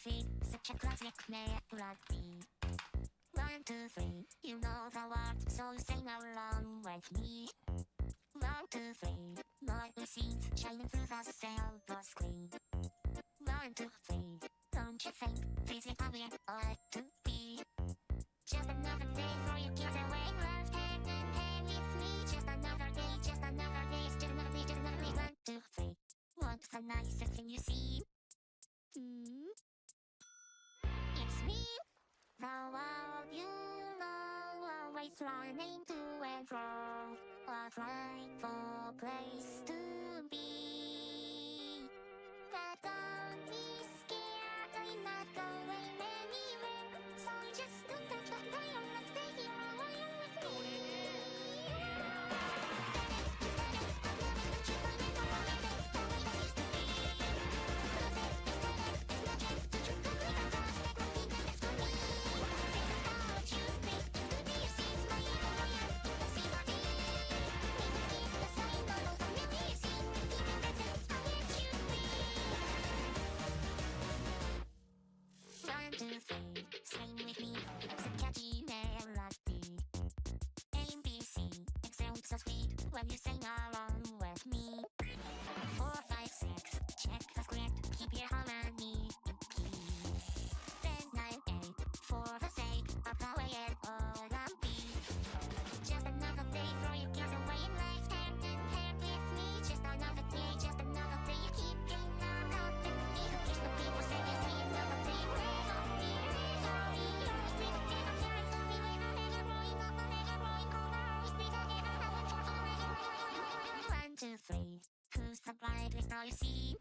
feet, such a classic melody. 1, 2, 3, you know the words, so sing along with me. 1, 2, 3, lovely scenes shining through the silver screen. 1, 2, 3, don't you think this is how we ought to be? Just another day for you kids away, left hand in hand with me. Just another day, it's just another day. 1, 2, 3, what's the nicest thing you see? It's me, the world you know, always running to and fro, a frightful place to be. But don't be scared, I'm not going anywhere. So you just don't touch the dial and stay here a while with me. One, two, three, sing with me, it's a catchy melody. A, B, C, it sounds so sweet when you sing along with me. 4, 5, 6, check the script, keep your harmony in key. 10, 9, 8, for the sake of the way it all can be. Just another day for you kids away in life, hand in hand with me. Just another day, you keep getting out with me. Who cares what people say, you see another day. One, two, three, who's the brightest now you see?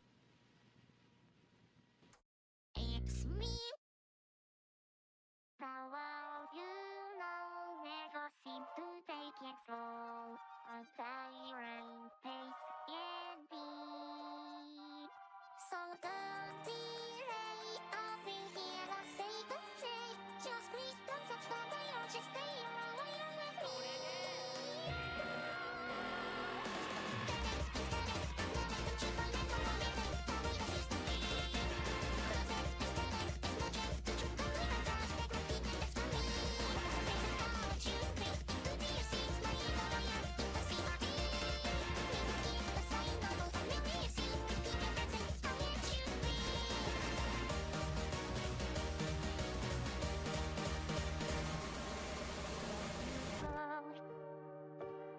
It's me. The world you know never seems to take it slow. A tyrant pace indeed. So don't delay, I'll be here to say good day. Just please don't touch the dial, just stay here a while with me.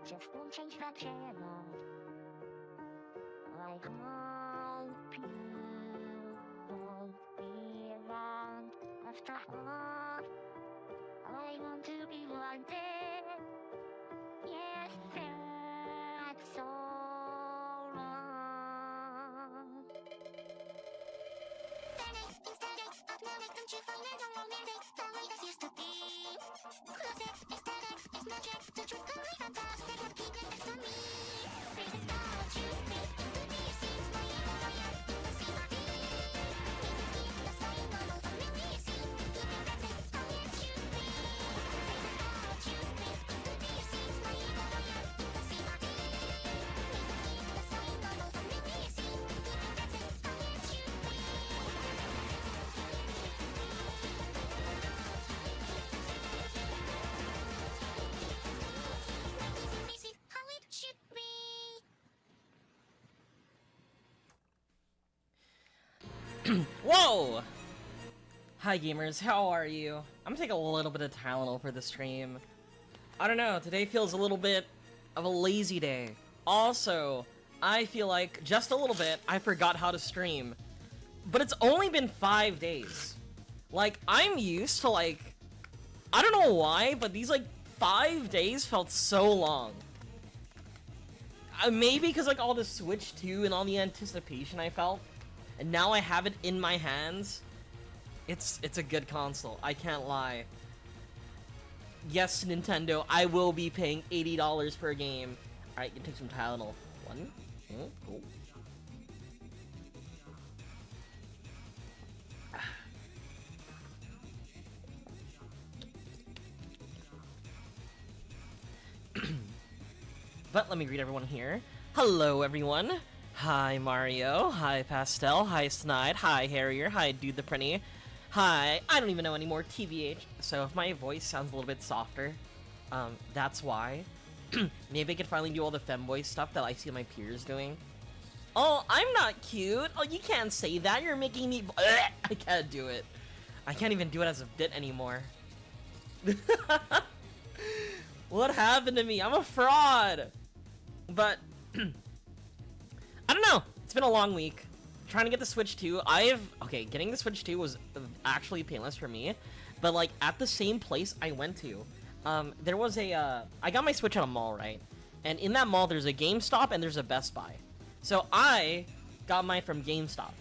Just don't change the channel. I hope you won't be around. After all, I want to be wanted. Yes, that's so wrong. Instead of knowing, don't you find it romantic the way this used to be? Close it, instead it's magic, the truth can be fantastic, but keep it next to me. This is what you think, to me it seems my lawyer, the sympathy. We can skip the sign, no more familiar scene, keep it that's it, how it should be. This is what you think, to me it seems my lawyer, the sympathy. We can skip the sign, no more familiar scene, keep it that's it, how it should be. This is how it should be. Whoa! Hi gamers, how are you? I'm gonna take a little bit of Tylenol for the stream. I don't know, today feels a little bit of a lazy day. Also, I feel like, just a little bit, I forgot how to stream. But it's only been 5 days. Like, I'm used to like... I don't know why, but these like 5 days felt so long. Maybe because like all the Switch 2 and all the anticipation I felt. And now I have it in my hands. It's a good console, I can't lie. Yes, Nintendo, I will be paying $80 per game. Alright, you can take some Tylenol. One. Oh. But let me greet everyone here. Hello, everyone. Hi Mario, hi Pastel, hi Snide, hi Harrier, hi Dude the Prinny, hi, I don't even know anymore, TBH. So if my voice sounds a little bit softer, that's why. Maybe I could finally do all the femboy stuff that I see my peers doing. Oh, I'm not cute! Oh, you can't say that, you're making me- I can't do it. I can't even do it as a bit anymore. What happened to me? I'm a fraud! But, I don't know. It's been a long week. Trying to get the Switch 2. Okay, getting the Switch 2 was actually painless for me. But, like, at the same place I went to, there was I got my Switch at a mall, right? And in that mall, there's a GameStop and there's a Best Buy. So I got mine from GameStop.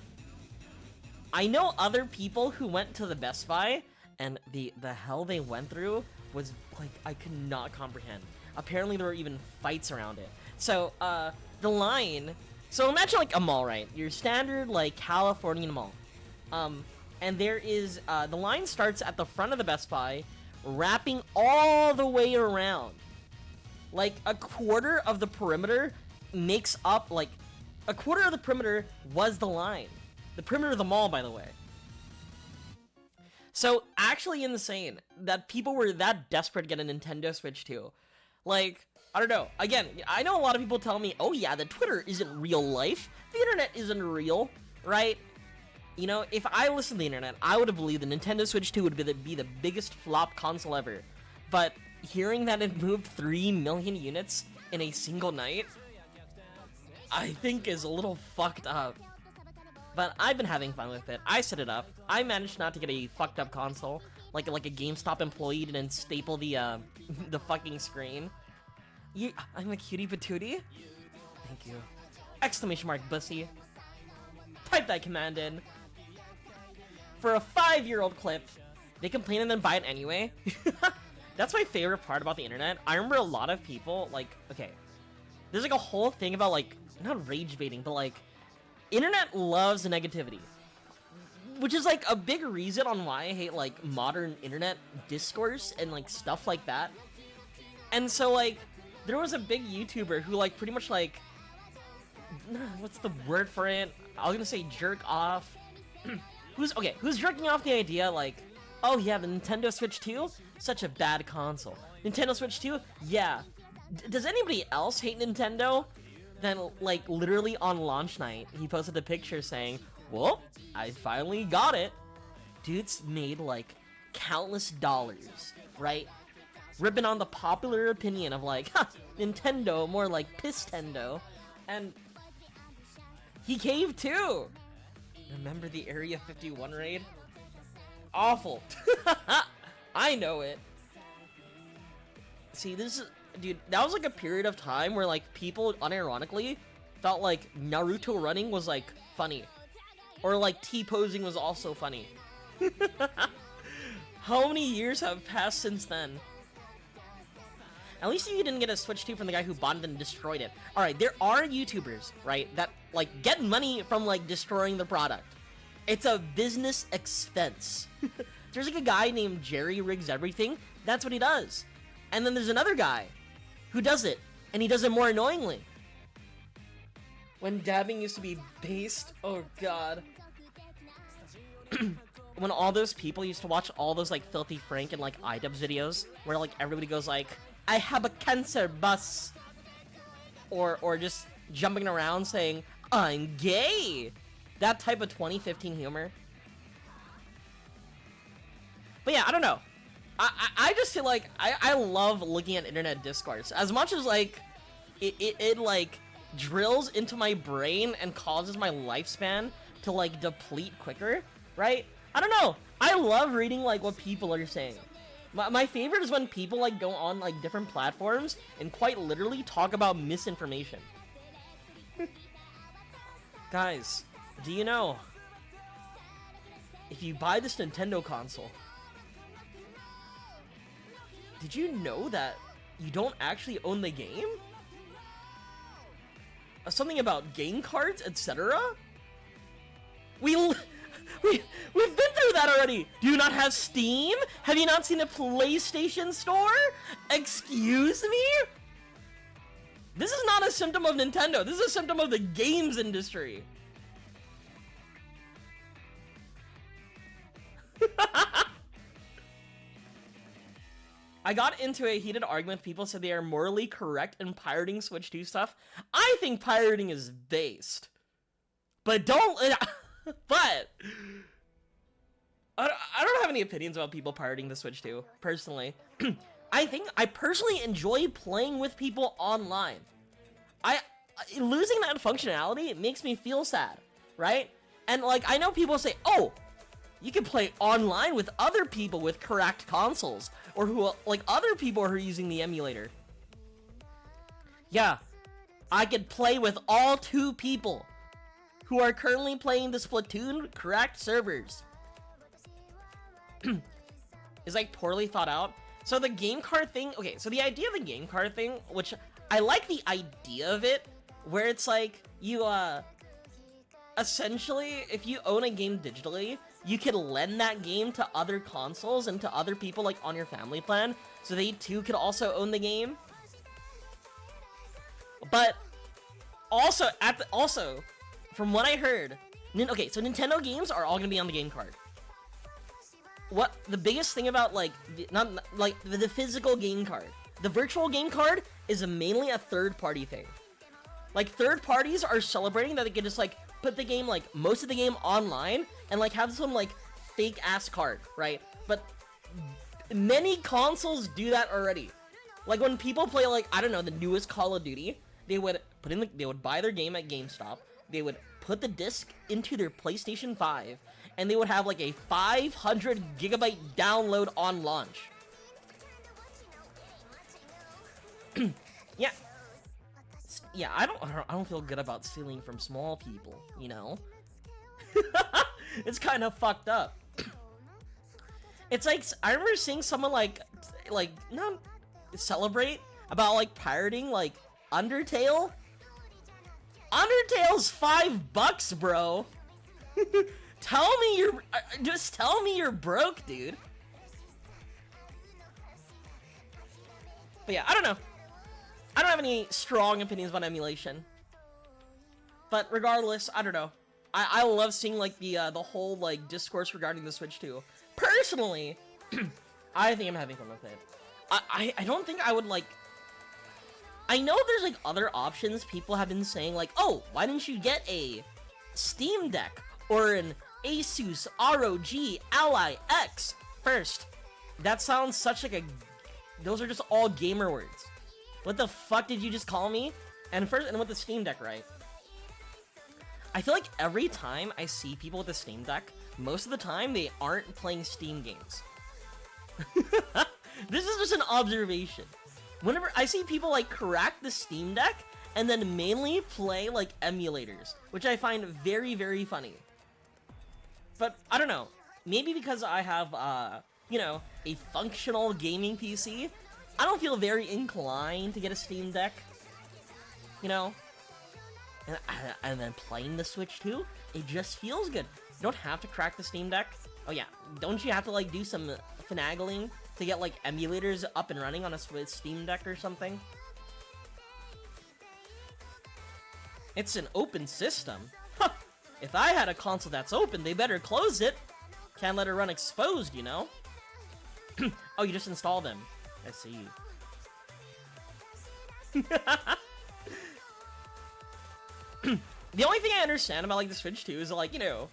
I know other people who went to the Best Buy, and the hell they went through was, like, I could not comprehend. Apparently there were even fights around it. So, the line... So imagine, like, a mall, right? Your standard, like, Californian mall. And there is, the line starts at the front of the Best Buy, wrapping all the way around. Like, a quarter of the perimeter makes up, like... A quarter of the perimeter was the line. The perimeter of the mall, by the way. So, actually insane that people were that desperate to get a Nintendo Switch 2. Like, I don't know. Again, I know a lot of people tell me, oh yeah, the Twitter isn't real life. The internet isn't real, right? You know, if I listened to the internet, I would have believed the Nintendo Switch 2 would be the biggest flop console ever. But hearing that it moved 3 million units in a single night, I think is a little fucked up. But I've been having fun with it. I set it up. I managed not to get a fucked up console, like a GameStop employee didn't staple the the fucking screen. I'm a cutie patootie. Thank you! Exclamation mark bussy. Type that command in. For a 5-year-old clip, they complain and then buy it anyway. That's my favorite part about the internet. I remember a lot of people like, okay, there's like a whole thing about like not rage baiting, but like. Internet loves negativity, which is like a big reason on why I hate like modern internet discourse and like stuff like that. And so like there was a big YouTuber who like pretty much like what's the word for it? I was gonna say jerk off. who's jerking off the idea like, oh yeah, the Nintendo Switch 2, such a bad console. Nintendo Switch 2, yeah. Does anybody else hate Nintendo? Then, like, literally on launch night, he posted a picture saying, well, I finally got it. Dude's made, like, countless dollars, right? Ripping on the popular opinion of, like, Nintendo, more like Pistendo. And he caved, too. Remember the Area 51 raid? Awful. I know it. See, this is... Dude, that was like a period of time where like people unironically thought like Naruto running was like funny. Or like T-posing was also funny. How many years have passed since then? At least you didn't get a Switch 2 from the guy who bought it and destroyed it. Alright, there are YouTubers, right, that like get money from like destroying the product. It's a business expense. There's like a guy named Jerry Rigs Everything. That's what he does. And then there's another guy who does it, and he does it more annoyingly. When dabbing used to be based, oh god. When all those people used to watch all those like Filthy Frank and like iDubbbz videos, where like everybody goes like, I have a cancer bus, or just jumping around saying, I'm gay. That type of 2015 humor. But yeah, I don't know. I just feel like I love looking at internet discourse as much as like it like drills into my brain and causes my lifespan to like deplete quicker, right? I don't know. I love reading like what people are saying. My favorite is when people like go on like different platforms and quite literally talk about misinformation. Guys, do you know if you buy this Nintendo console, did you know that you don't actually own the game? Something about game cards, etc.? We've been through that already! Do you not have Steam? Have you not seen a PlayStation Store? Excuse me? This is not a symptom of Nintendo. This is a symptom of the games industry. I got into a heated argument with people said they are morally correct in pirating Switch 2 stuff. I think pirating is based. But don't... but... I don't have any opinions about people pirating the Switch 2, personally. I personally enjoy playing with people online. Losing that functionality makes me feel sad, right? And, like, I know people say, oh, you can play online with other people with correct consoles, or who, like, other people who are using the emulator. Yeah, I could play with all 2 people who are currently playing the Splatoon correct servers. Is, like, poorly thought out. So the game card thing, okay, so the idea of the game card thing, which I like the idea of it, where it's like, you, essentially, if you own a game digitally, you can lend that game to other consoles and to other people, like, on your family plan, so they, too, could also own the game. But, also, from what I heard, okay, so Nintendo games are all gonna be on the game card. What, the biggest thing about, like, the physical game card, the virtual game card is mainly a third-party thing. Like, third parties are celebrating that they can just, like, put the game, like, most of the game online, and, like, have some, like, fake-ass card, right? But many consoles do that already. Like, when people play, like, I don't know, the newest Call of Duty, they would they would buy their game at GameStop, they would put the disc into their PlayStation 5, and they would have, like, a 500 gigabyte download on launch. Yeah, I don't feel good about stealing from small people, you know? It's kind of fucked up. It's like, I remember seeing someone, like, not celebrate about, like, pirating, like, Undertale. Undertale's $5, bro. Just tell me you're broke, dude. But yeah, I don't know. I don't have any strong opinions about emulation. But regardless, I don't know. I love seeing, like, the whole, like, discourse regarding the Switch 2. Personally, I think I'm having fun with it. I don't think I would, like... I know there's, like, other options people have been saying, like, oh, why didn't you get a Steam Deck or an Asus ROG Ally X first? That sounds such like a... Those are just all gamer words. What the fuck did you just call me? And with the Steam Deck, right? I feel like every time I see people with the Steam Deck, most of the time they aren't playing Steam games. This is just an observation. Whenever I see people, like, crack the Steam Deck and then mainly play, like, emulators, which I find very, very funny. But I don't know. Maybe because I have, you know, a functional gaming PC, I don't feel very inclined to get a Steam Deck, you know? And then playing the Switch too, it just feels good. You don't have to crack the Steam Deck. Oh yeah, don't you have to, like, do some finagling to get, like, emulators up and running on a Steam Deck or something? It's an open system. Huh. If I had a console that's open, they better close it. Can't let it run exposed, you know? Oh, you just install them. I see. The only thing I understand about, like, the Switch 2 is, like, you know,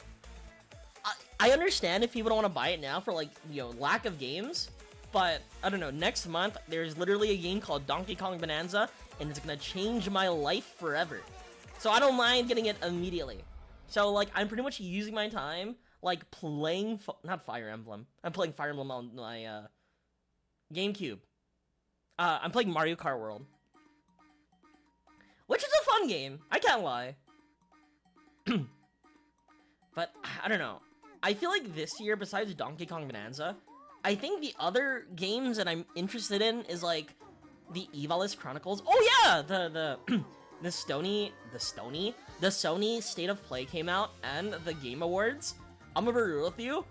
I understand if people don't want to buy it now for, like, you know, lack of games, but I don't know, next month there's literally a game called Donkey Kong Bonanza, and it's gonna change my life forever. So I don't mind getting it immediately. So, like, I'm pretty much using my time, like, playing, not Fire Emblem. I'm playing Fire Emblem on my, GameCube. I'm playing Mario Kart World. Which is a fun game, I can't lie. But, I don't know. I feel like this year, besides Donkey Kong Bonanza, I think the other games that I'm interested in is, like, the Evalis Chronicles. Oh yeah! The Sony State of Play came out, and the Game Awards. I'm gonna be real with you.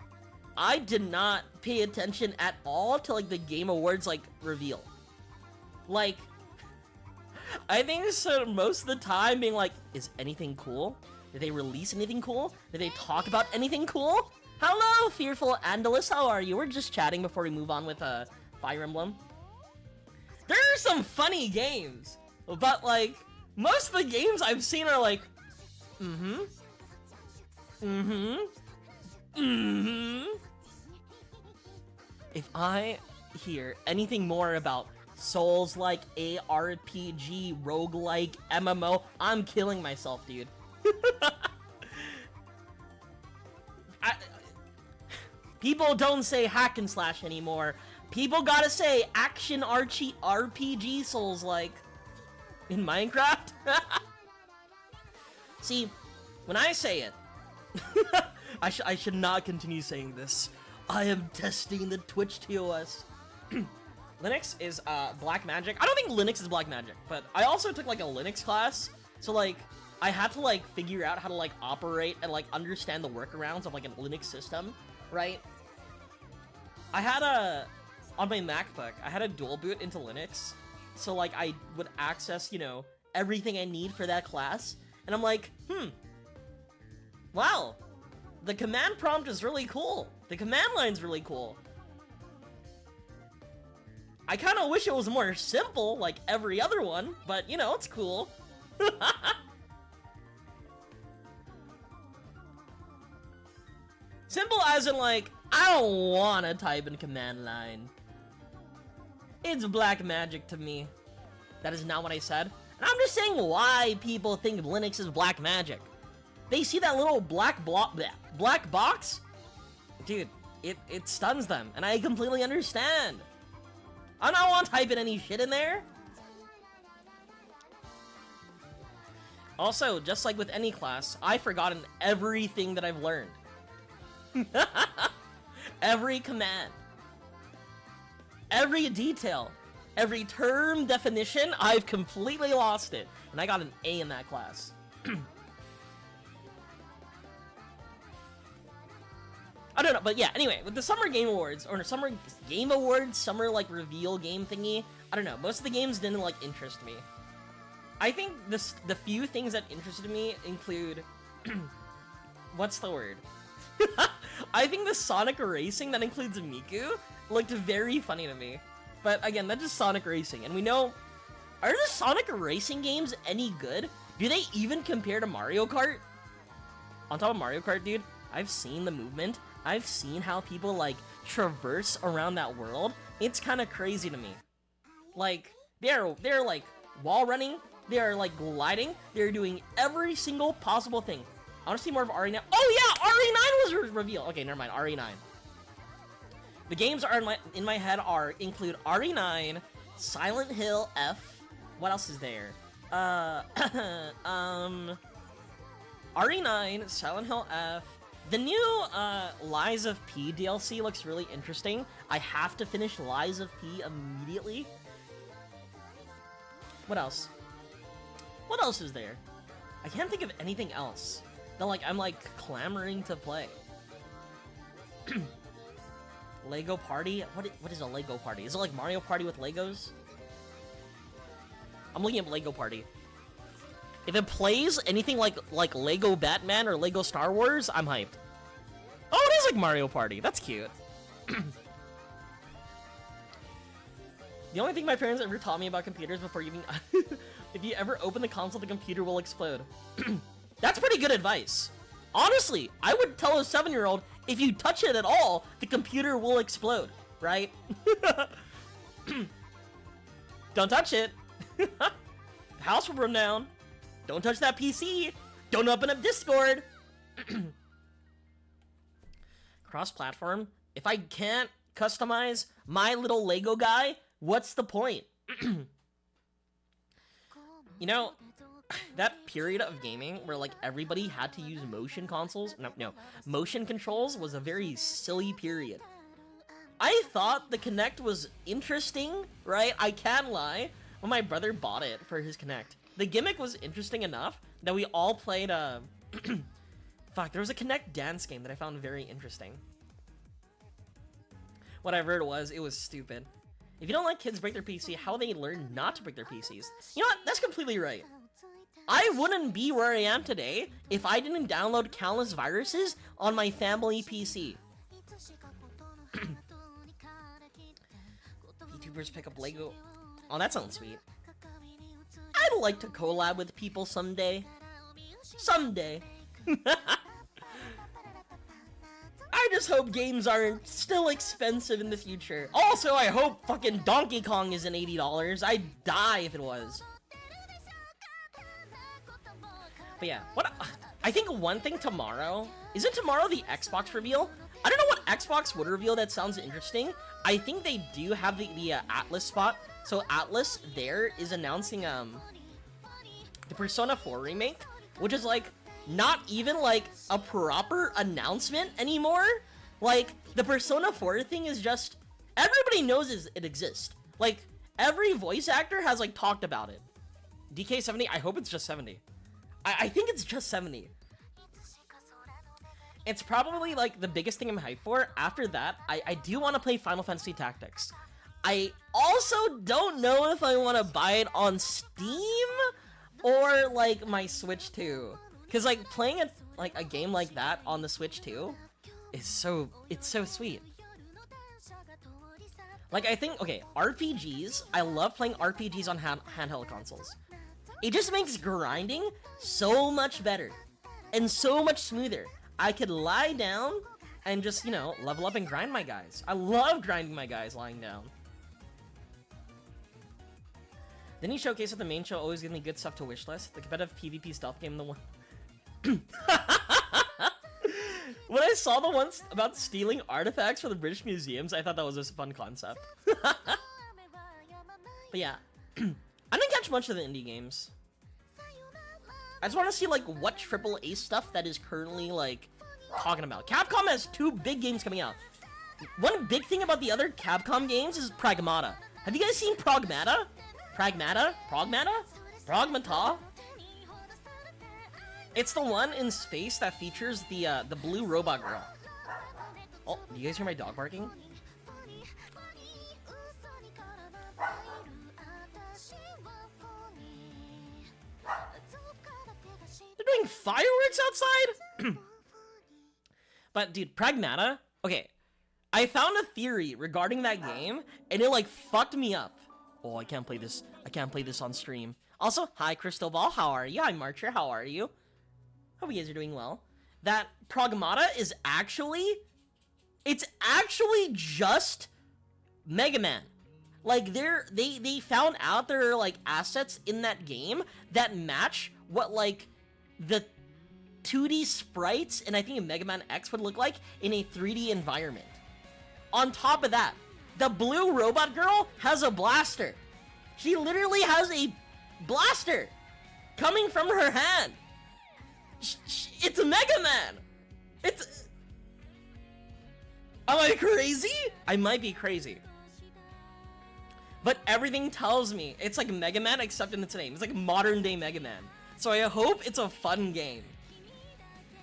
I did not pay attention at all to, like, the Game Awards, like, reveal. Like, I think so. Most of the time, being like, is anything cool? Did they release anything cool? Did they talk about anything cool? Hello, Fearful Andalus. How are you? We're just chatting before we move on with Fire Emblem. There are some funny games, but like most of the games I've seen are like, If I hear anything more about Souls-like ARPG, roguelike, MMO, I'm killing myself, dude. People don't say hack and slash anymore. People gotta say action RPG Souls-like in Minecraft. See, when I say it, I should not continue saying this. I am testing the Twitch TOS. Linux is black magic. I don't think Linux is black magic, but I also took like a Linux class, so like I had to like figure out how to like operate and like understand the workarounds of like a Linux system, right? I had on my MacBook, I had a dual boot into Linux, so like I would access, you know, everything I need for that class, and I'm like, wow, the command prompt is really cool. The command line's really cool. I kind of wish it was more simple, like every other one, but, you know, it's cool. Simple as in, like, I don't want to type in command line. It's black magic to me. That is not what I said. And I'm just saying why people think Linux is black magic. They see that little black box? Dude, it stuns them, and I completely understand. I don't want to type in any shit in there. Also, just like with any class, I've forgotten everything that I've learned. Every command. Every detail. Every term definition, I've completely lost it. And I got an A in that class. I don't know, but yeah, anyway, with the Summer Game Awards, or Summer Game Awards, Summer, like, reveal game thingy, I don't know, most of the games didn't, like, interest me. I think the few things that interested me include, what's the word? I think the Sonic Racing that includes Miku looked very funny to me. But again, that's just Sonic Racing, and we know, are the Sonic Racing games any good? Do they even compare to Mario Kart? On top of Mario Kart, dude, I've seen the movement. I've seen how people, like, traverse around that world. It's kind of crazy to me. Like, they're like, wall running. They're, like, gliding. They're doing every single possible thing. I want to see more of RE9. Oh, yeah! RE9 was revealed. Okay, never mind. RE9. The games are in my head include RE9, Silent Hill F. What else is there? RE9, Silent Hill F. The new Lies of P DLC looks really interesting. I have to finish Lies of P immediately. What else? What else is there? I can't think of anything else that I'm like clamoring to play. Lego Party? What is a Lego Party? Is it like Mario Party with Legos? I'm looking at Lego Party. If it plays anything like Lego Batman or Lego Star Wars, I'm hyped. Oh, it is like Mario Party. That's cute. The only thing my parents ever taught me about computers before even... if you ever open the console, the computer will explode. That's pretty good advice. Honestly, I would tell a 7-year-old, if you touch it at all, the computer will explode, right? Don't touch it. The house will burn down. Don't touch that PC. Don't open up Discord. Cross-platform. If I can't customize my little Lego guy, what's the point? You know, that period of gaming where like everybody had to use motion consoles, motion controls was a very silly period. I thought the Kinect was interesting, right? I can't lie. When my brother bought it for his Kinect, the gimmick was interesting enough that we all played fuck, there was a Kinect dance game that I found very interesting. Whatever it was stupid. If you don't let kids break their PC, how will they learn not to break their PCs? You know what? That's completely right. I wouldn't be where I am today if I didn't download countless viruses on my family PC. VTubers pick up Lego. Oh, that sounds sweet. I'd like to collab with people someday. Someday. I just hope games aren't still expensive in the future. Also, I hope fucking Donkey Kong isn't $80. I'd die if it was. But yeah, I think one thing tomorrow, isn't tomorrow the Xbox reveal? I don't know what Xbox would reveal that sounds interesting. I think they do have the Atlas spot. So Atlas there is announcing the Persona 4 remake, which is like not even like a proper announcement anymore. Like the Persona 4 thing is just everybody knows it exists. Like every voice actor has like talked about it. DK70, I hope it's just 70. I think it's just 70. It's probably like the biggest thing I'm hyped for. After that, I do want to play Final Fantasy Tactics. I also don't know if I want to buy it on Steam or like my Switch 2. Cause like playing a game like that on the Switch 2 is so sweet. Like I think, okay, RPGs, I love playing RPGs on handheld consoles. It just makes grinding so much better and so much smoother. I could lie down and just, you know, level up and grind my guys. I love grinding my guys lying down. Then you showcase at the main show always give me good stuff to wishlist. The competitive PvP stealth game, the one. When I saw the ones about stealing artifacts from the British museums, I thought that was a fun concept. But yeah, I didn't catch much of the indie games. I just want to see like what AAA stuff that is currently like talking about. Capcom has 2 big games coming out. One big thing about the other Capcom games is Pragmata. Have you guys seen Pragmata? Pragmata? It's the one in space that features the blue robot girl. Oh, do you guys hear my dog barking? They're doing fireworks outside? But dude, Pragmata, okay, I found a theory regarding that game and it like fucked me up. Oh, I can't play this on stream. Also, hi Crystal Ball, how are you? Hi Marcher, how are you? Hope you guys are doing well. That Pragmata is actually, it's actually just Mega Man. Like they found out there are like assets in that game that match what like the 2D sprites and I think Mega Man X would look like in a 3D environment. On top of that, the blue robot girl has a blaster. She literally has a blaster coming from her hand. It's a Mega Man. Am I crazy? I might be crazy. But everything tells me it's like Mega Man except in its name. It's like modern day Mega Man. So I hope it's a fun game.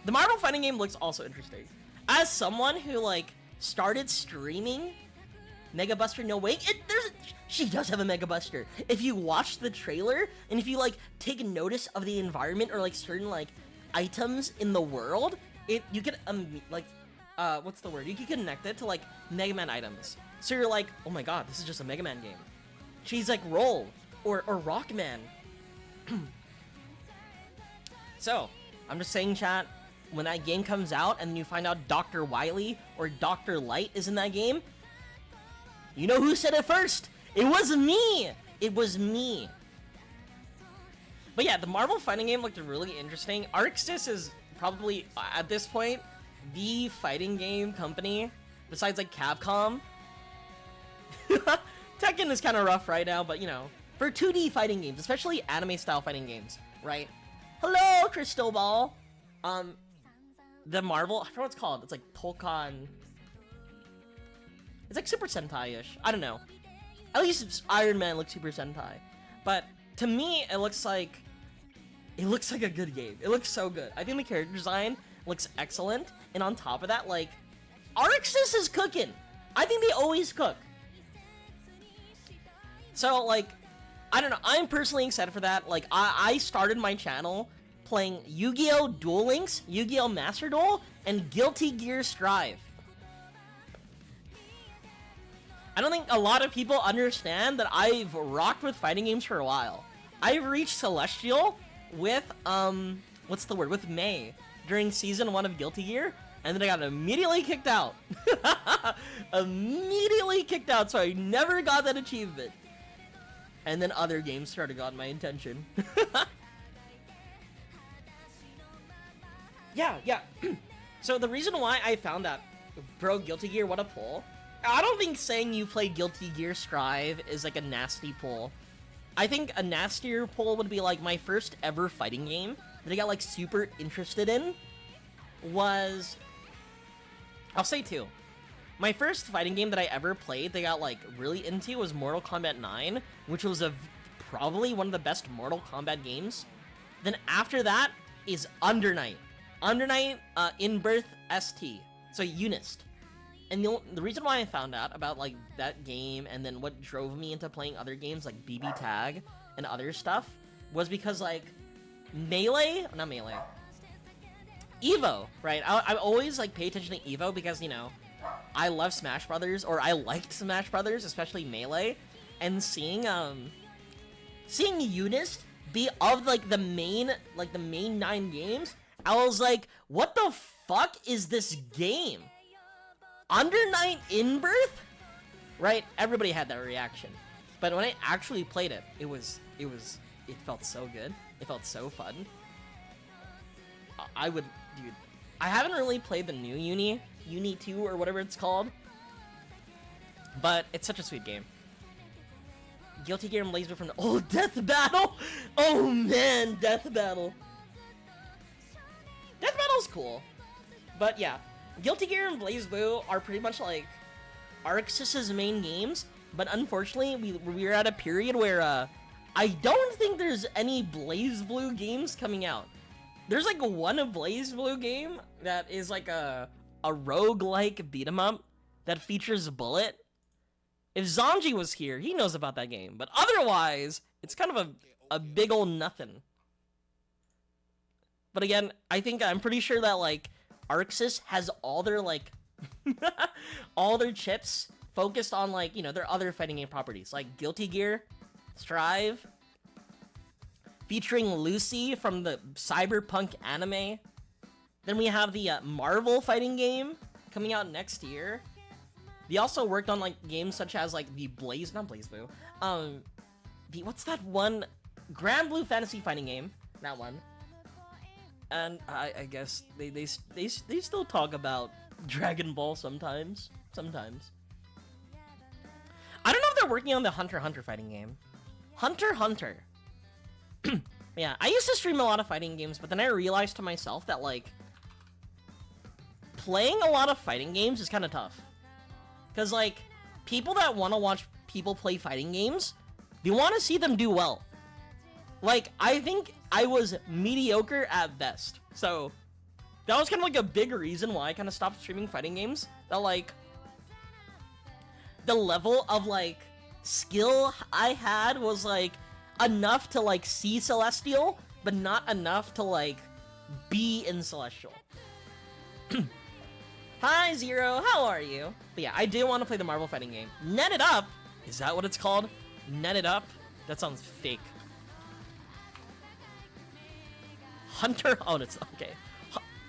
The Marvel fighting game looks also interesting. As someone who like started streaming Mega Buster, no wait, she does have a Mega Buster. If you watch the trailer and if you like take notice of the environment or like certain like items in the world, you can what's the word? You can connect it to like Mega Man items. So you're like, oh my god, this is just a Mega Man game. She's like Roll or Rockman. So, I'm just saying, chat, when that game comes out and you find out Dr. Wily or Dr. Light is in that game, you know who said it first? It was me! It was me. But yeah, the Marvel fighting game looked really interesting. ArcSys is probably, at this point, the fighting game company, besides like Capcom. Tekken is kind of rough right now, but you know, for 2D fighting games, especially anime-style fighting games, right? Hello, Crystal Ball! The Marvel, I forgot what it's called. It's like Pokemon. It's like Super Sentai-ish. I don't know. At least Iron Man looks Super Sentai. But to me, it looks like a good game. It looks so good. I think the character design looks excellent. And on top of that, like, ArcSys is cooking. I think they always cook. So, like, I don't know, I'm personally excited for that. Like, I started my channel playing Yu-Gi-Oh! Duel Links, Yu-Gi-Oh! Master Duel, and Guilty Gear Strive. I don't think a lot of people understand that I've rocked with fighting games for a while. I've reached Celestial with, with May during Season 1 of Guilty Gear, and then I got immediately kicked out. Immediately kicked out, so I never got that achievement. And then other games started got my attention. Yeah. So the reason why I found that, bro, Guilty Gear, what a pull. I don't think saying you played Guilty Gear Strive is like a nasty pull. I think a nastier pull would be like my first ever fighting game that I got like super interested in was, I'll say two. My first fighting game that I ever played that I got like really into was Mortal Kombat 9, which was probably one of the best Mortal Kombat games. Then after that is Under Night. Under Night, In-Birth ST. So Unist. And the reason why I found out about like that game and then what drove me into playing other games like BB Tag and other stuff was because like Evo, right? I always like pay attention to Evo because, you know, I love Smash Brothers, or I liked Smash Brothers, especially Melee, and seeing Unist be of like the main 9 games, I was like, what the fuck is this game? Under Night In-Birth? Right? Everybody had that reaction. But when I actually played it, it felt so good. It felt so fun. Dude, I haven't really played the new Uni 2 or whatever it's called. But it's such a sweet game. Guilty Gear and Blaze Blue from the old Death Battle! Oh man, Death Battle. Death Battle's cool. But yeah, Guilty Gear and Blaze Blue are pretty much like ArcSys's main games, but unfortunately we're at a period where I don't think there's any Blaze Blue games coming out. There's like one Blaze Blue game that is like a roguelike beat 'em up that features Bullet. If Zanji was here, he knows about that game, but otherwise it's kind of a big ol' nothing. But again, I'm pretty sure that like ArcSys has all their like all their chips focused on like, you know, their other fighting game properties like Guilty Gear, Strive, featuring Lucy from the Cyberpunk anime. Then we have the Marvel fighting game coming out next year. They also worked on like games such as like the what's that one? Grand Blue Fantasy fighting game, that one. And I guess they still talk about Dragon Ball sometimes. I don't know if they're working on the Hunter x Hunter fighting game. Hunter x Hunter. Yeah, I used to stream a lot of fighting games, but then I realized to myself that like playing a lot of fighting games is kind of tough. Cause like people that want to watch people play fighting games, they want to see them do well. Like, I think I was mediocre at best. So, that was kind of like a big reason why I kind of stopped streaming fighting games. That, like, the level of, like, skill I had was, like, enough to, like, see Celestial, but not enough to, like, be in Celestial. Hi, Zero, how are you? But yeah, I do want to play the Marvel fighting game. Net It Up? Is that what it's called? Net It Up? That sounds fake. Hunter, oh, it's, okay.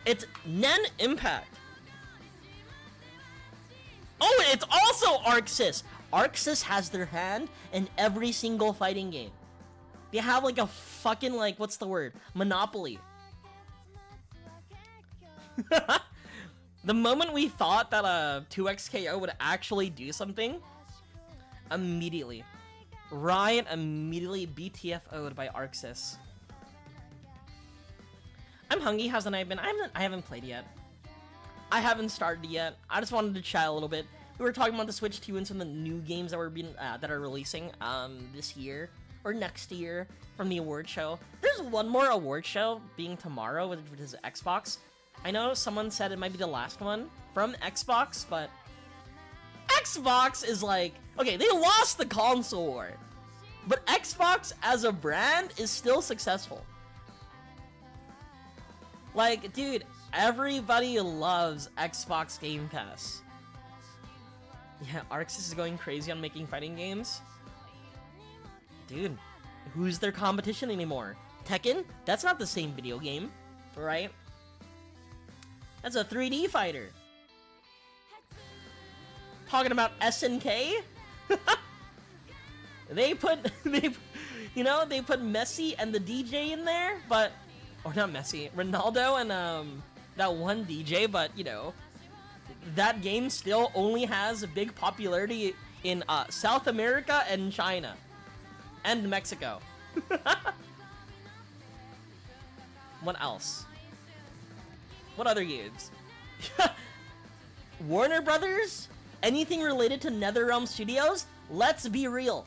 It's Nen Impact. Oh, it's also ArcSys. ArcSys has their hand in every single fighting game. They have like a fucking, like, what's the word? Monopoly. The moment we thought that 2XKO would actually do something, immediately. Riot immediately BTFO'd by ArcSys. I'm hungry. How's the night been? I haven't played yet. I haven't started yet. I just wanted to chat a little bit. We were talking about the Switch 2 and some of the new games that that are releasing this year or next year from the award show. There's one more award show being tomorrow, which is Xbox. I know someone said it might be the last one from Xbox, but Xbox is like, okay, they lost the console war. But Xbox as a brand is still successful. Like, dude, everybody loves Xbox Game Pass. Yeah, Arxis is going crazy on making fighting games. Dude, who's their competition anymore? Tekken? That's not the same video game, right? That's a 3D fighter. Talking about SNK? they put Messi and the DJ in there, but or not Messi, Ronaldo and that one DJ, but you know, that game still only has a big popularity in South America and China and Mexico. What else? What other games? Warner Brothers? Anything related to NetherRealm Studios? Let's be real.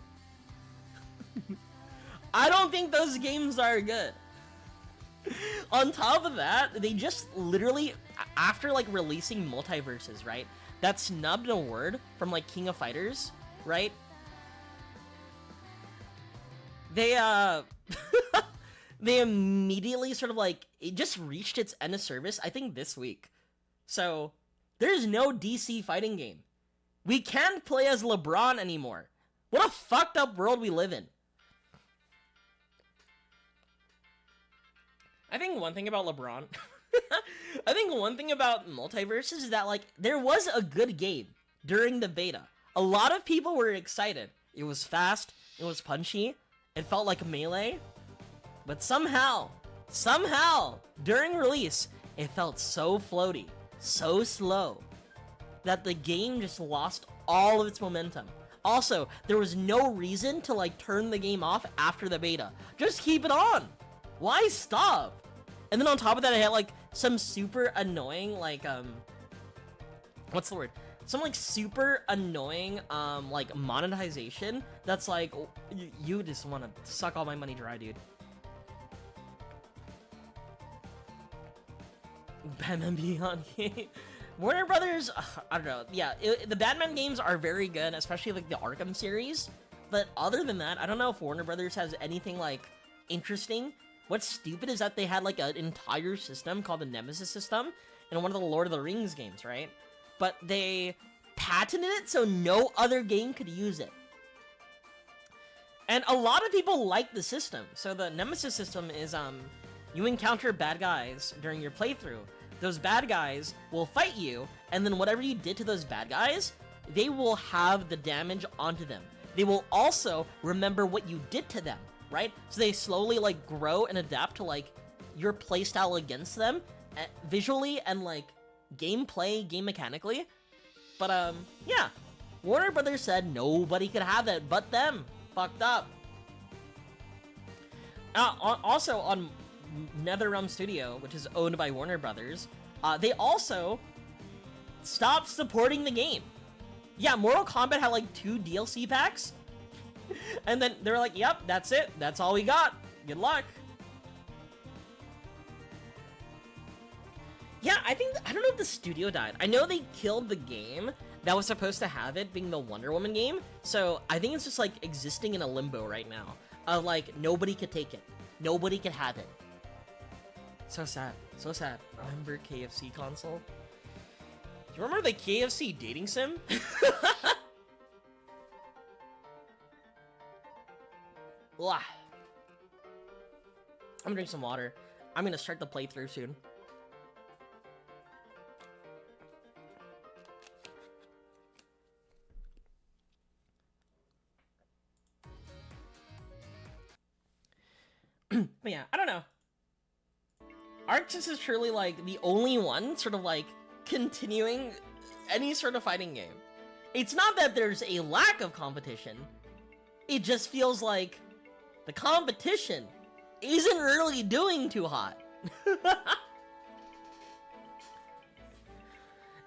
I don't think those games are good. On top of that, they just literally, after like releasing Multiverses, right? That snubbed an award from like King of Fighters, right? They they immediately sort of like, it just reached its end of service, I think this week. So, there's no DC fighting game. We can't play as LeBron anymore. What a fucked up world we live in. I think one thing about LeBron, I think one thing about Multiverses is that, like, there was a good game during the beta. A lot of people were excited. It was fast, it was punchy, it felt like Melee. But somehow, during release, it felt so floaty, so slow, that the game just lost all of its momentum. Also, there was no reason to, like, turn the game off after the beta. Just keep it on! Why stop? And then on top of that, I had, like, some super annoying, like, what's the word? Some, like, super annoying, like, monetization that's like, you just want to suck all my money dry, dude. Batman Beyond game. Warner Brothers, I don't know. Yeah, the Batman games are very good, especially like the Arkham series. But other than that, I don't know if Warner Brothers has anything like interesting. What's stupid is that they had like an entire system called the Nemesis system in one of the Lord of the Rings games, right? But they patented it so no other game could use it. And a lot of people like the system. So the Nemesis system is, you encounter bad guys during your playthrough. Those bad guys will fight you, and then whatever you did to those bad guys, they will have the damage onto them. They will also remember what you did to them, right? So they slowly, like, grow and adapt to, like, your playstyle against them, visually and, like, gameplay, game mechanically. But, yeah. Warner Brothers said nobody could have that but them. Fucked up. Also, on NetherRealm Studio, which is owned by Warner Brothers, they also stopped supporting the game. Yeah, Mortal Kombat had like 2 DLC packs, and then they were like, yep, that's it, that's all we got, good luck. Yeah, I don't know if the studio died. I know they killed the game that was supposed to have it being the Wonder Woman game, so I think it's just like existing in a limbo right now, of like, nobody could take it, nobody could have it. So sad. So sad. Remember KFC console? Do you remember the KFC dating sim? I'm gonna drink some water. I'm gonna start the playthrough soon. But yeah, I don't know. Arxis is truly, like, the only one sort of, like, continuing any sort of fighting game. It's not that there's a lack of competition. It just feels like the competition isn't really doing too hot.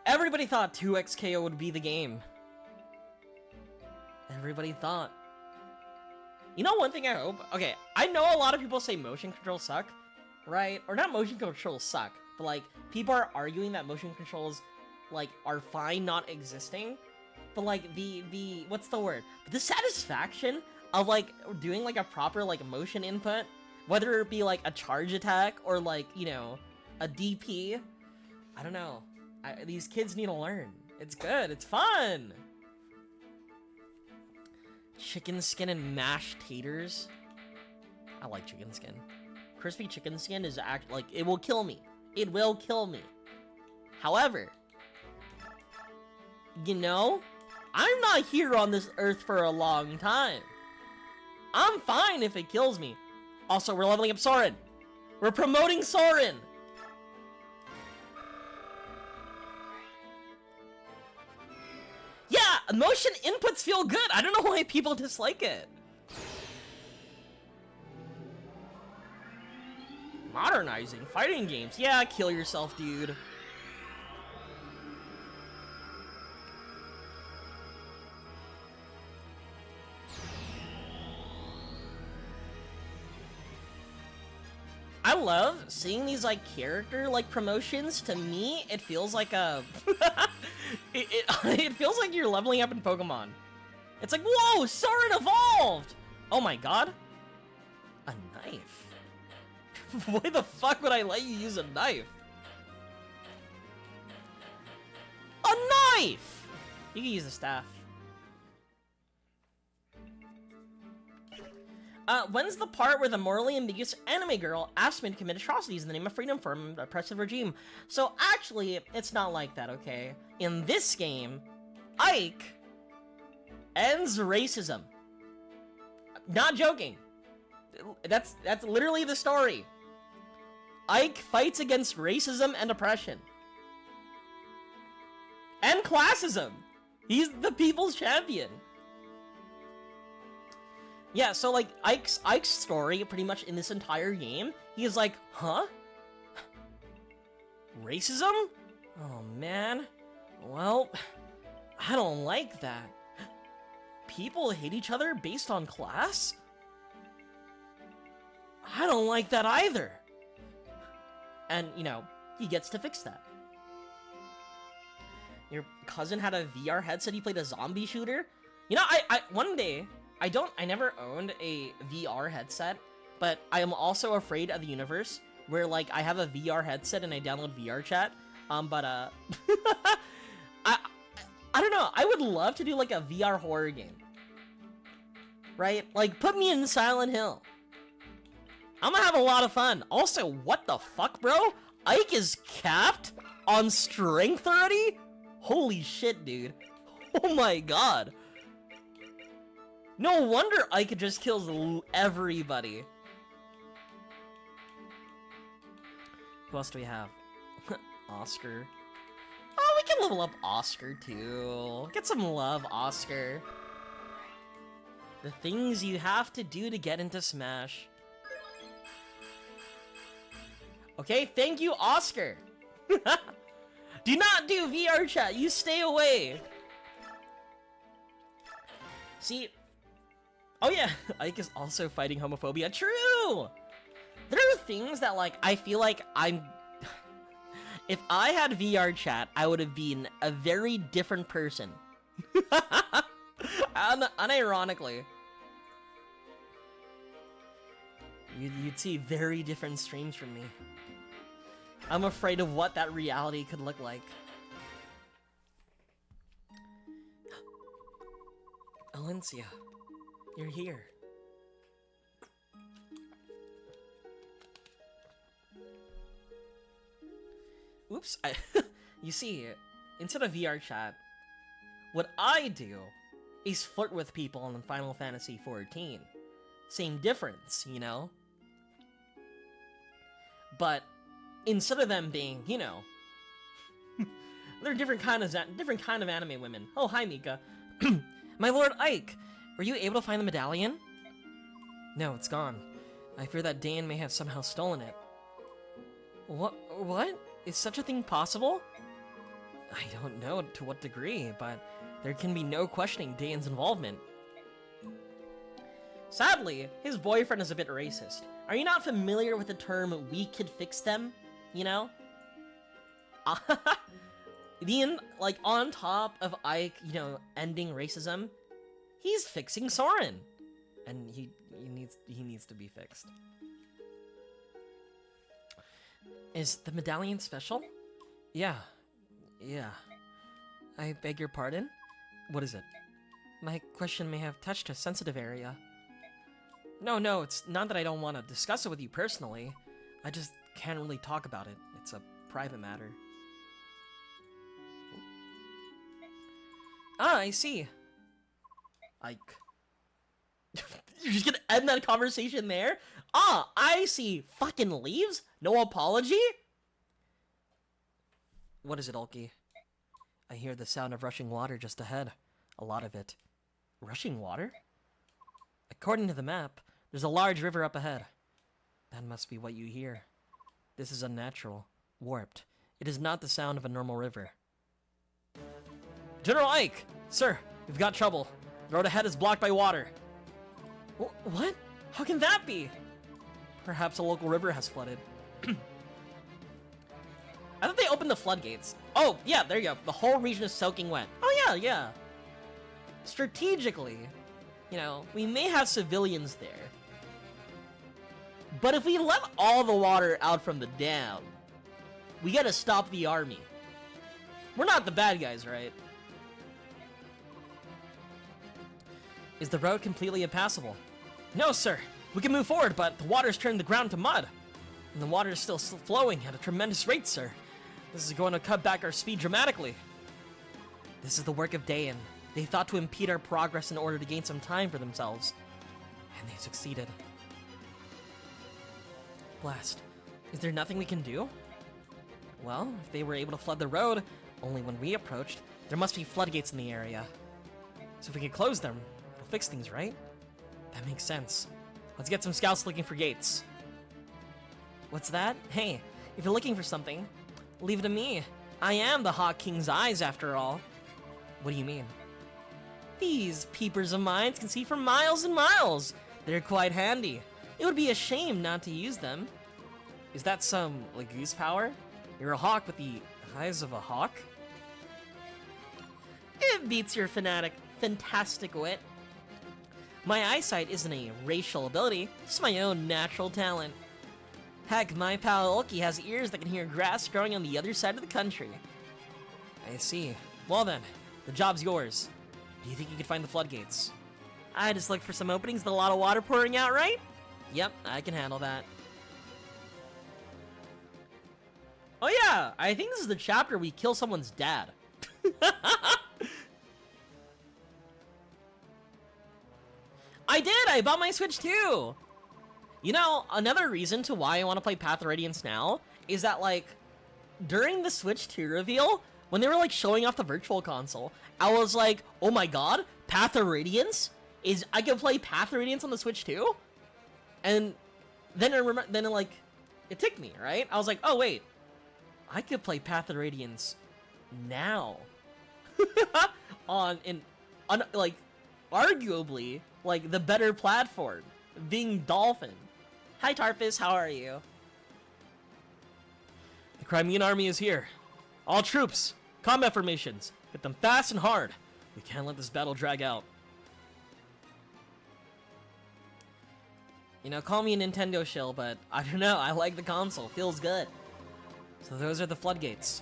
Everybody thought 2xKO would be the game. Everybody thought. You know one thing I hope? Okay, I know a lot of people say motion controls suck. Right? Or not motion controls suck, but like, people are arguing that motion controls, like, are fine not existing. But like, the what's the word? The satisfaction of like doing like a proper like motion input, whether it be like a charge attack or like, you know, a DP. I don't know. These kids need to learn. It's good. It's fun. Chicken skin and mashed taters. I like chicken skin. Crispy chicken skin is like, it will kill me. It will kill me. However, you know, I'm not here on this earth for a long time. I'm fine if it kills me. Also, we're leveling up Soren. We're promoting Soren. Yeah, motion inputs feel good. I don't know why people dislike it. Modernizing fighting games. Yeah, kill yourself, dude. I love seeing these like character like promotions. To me, it feels like a it feels like you're leveling up in Pokemon. It's like, whoa, Soren evolved! Oh my god. A knife. Why the fuck would I let you use a knife? A knife! You can use a staff. When's the part where the morally ambiguous anime girl asked me to commit atrocities in the name of freedom from an oppressive regime? So actually, it's not like that, okay? In this game, Ike ends racism. Not joking. That's literally the story. Ike fights against racism and oppression. And classism. He's the people's champion. Yeah, so like Ike's story pretty much in this entire game, he's like, huh? Racism? Oh man. Well, I don't like that. People hate each other based on class? I don't like that either. And, you know, he gets to fix that. Your cousin had a VR headset, he played a zombie shooter? You know, one day, I never owned a VR headset, but I am also afraid of the universe where, like, I have a VR headset and I download VR chat, I don't know, I would love to do, like, a VR horror game. Right? Like, put me in Silent Hill. I'm gonna have a lot of fun. Also, what the fuck, bro? Ike is capped on strength already? Holy shit, dude. Oh my god. No wonder Ike just kills everybody. Who else do we have? Oscar. Oh, we can level up Oscar too. Get some love, Oscar. The things you have to do to get into Smash. Okay, thank you, Oscar. Do not do VR chat. You stay away. See... Oh yeah, Ike is also fighting homophobia. True! There are things that, like, I feel like I'm... If I had VR chat, I would have been a very different person. Unironically. You'd see very different streams from me. I'm afraid of what that reality could look like. Alencia, you're here. Oops, you see, instead of VR chat, what I do is flirt with people in Final Fantasy XIV. Same difference, you know? But instead of them being, you know, they're different kind of anime women. Oh, hi, Mika. My lord Ike, were you able to find the medallion? No, it's gone. I fear that Dan may have somehow stolen it. What? Is such a thing possible? I don't know to what degree, but there can be no questioning Dan's involvement. Sadly, his boyfriend is a bit racist. Are you not familiar with the term, we could fix them? You know? Like, on top of Ike, you know, ending racism, he's fixing Soren. and he needs to be fixed. Is the medallion special? Yeah. I beg your pardon? What is it? My question may have touched a sensitive area. No, it's not that I don't want to discuss it with you personally. I just can't really talk about it. It's a private matter. Ah, I see. Ike. You're just gonna end that conversation there? Ah, I see. Fucking leaves? No apology? What is it, Ulky? I hear the sound of rushing water just ahead. A lot of it. Rushing water? According to the map, there's a large river up ahead. That must be what you hear. This is unnatural. Warped. It is not the sound of a normal river. General Ike! Sir, we've got trouble. The road ahead is blocked by water. What? How can that be? Perhaps a local river has flooded. I thought they opened the floodgates. Oh, yeah, there you go. The whole region is soaking wet. Oh, yeah. Strategically, you know, we may have civilians there. But if we let all the water out from the dam, we gotta stop the army. We're not the bad guys, right? Is the road completely impassable? No, sir. We can move forward, but the water's turned the ground to mud. And the water is still flowing at a tremendous rate, sir. This is going to cut back our speed dramatically. This is the work of Dayan. They thought to impede our progress in order to gain some time for themselves. And they succeeded. Blast. Is there nothing we can do? Well, if they were able to flood the road, only when we approached, there must be floodgates in the area. So if we can close them, we'll fix things, right? That makes sense. Let's get some scouts looking for gates. What's that? Hey, if you're looking for something, leave it to me. I am the Hawk King's eyes, after all. What do you mean? These peepers of mine can see for miles and miles. They're quite handy. It would be a shame not to use them. Is that some, like, goose power? You're a hawk with the eyes of a hawk? It beats your fantastic wit. My eyesight isn't a racial ability, it's my own natural talent. Heck, my pal Ulky has ears that can hear grass growing on the other side of the country. I see. Well then, the job's yours. Do you think you could find the floodgates? I just looked for some openings with a lot of water pouring out, right? Yep, I can handle that. Oh yeah, I think this is the chapter we kill someone's dad. I did! I bought my Switch too! You know, another reason to why I want to play Path of Radiance now is that, like, during the Switch 2 reveal, when they were, like, showing off the Virtual Console, I was like, oh my god, Path of Radiance? I can play Path of Radiance on the Switch 2? And then it ticked me, right? I was like, oh wait, I could play Path of Radiance now. Like, arguably, like, the better platform, being Dolphin. Hi Tarpus, how are you? The Crimean army is here. All troops, combat formations, hit them fast and hard. We can't let this battle drag out. You know, call me a Nintendo shill, but I don't know, I like the console, feels good. So those are the floodgates.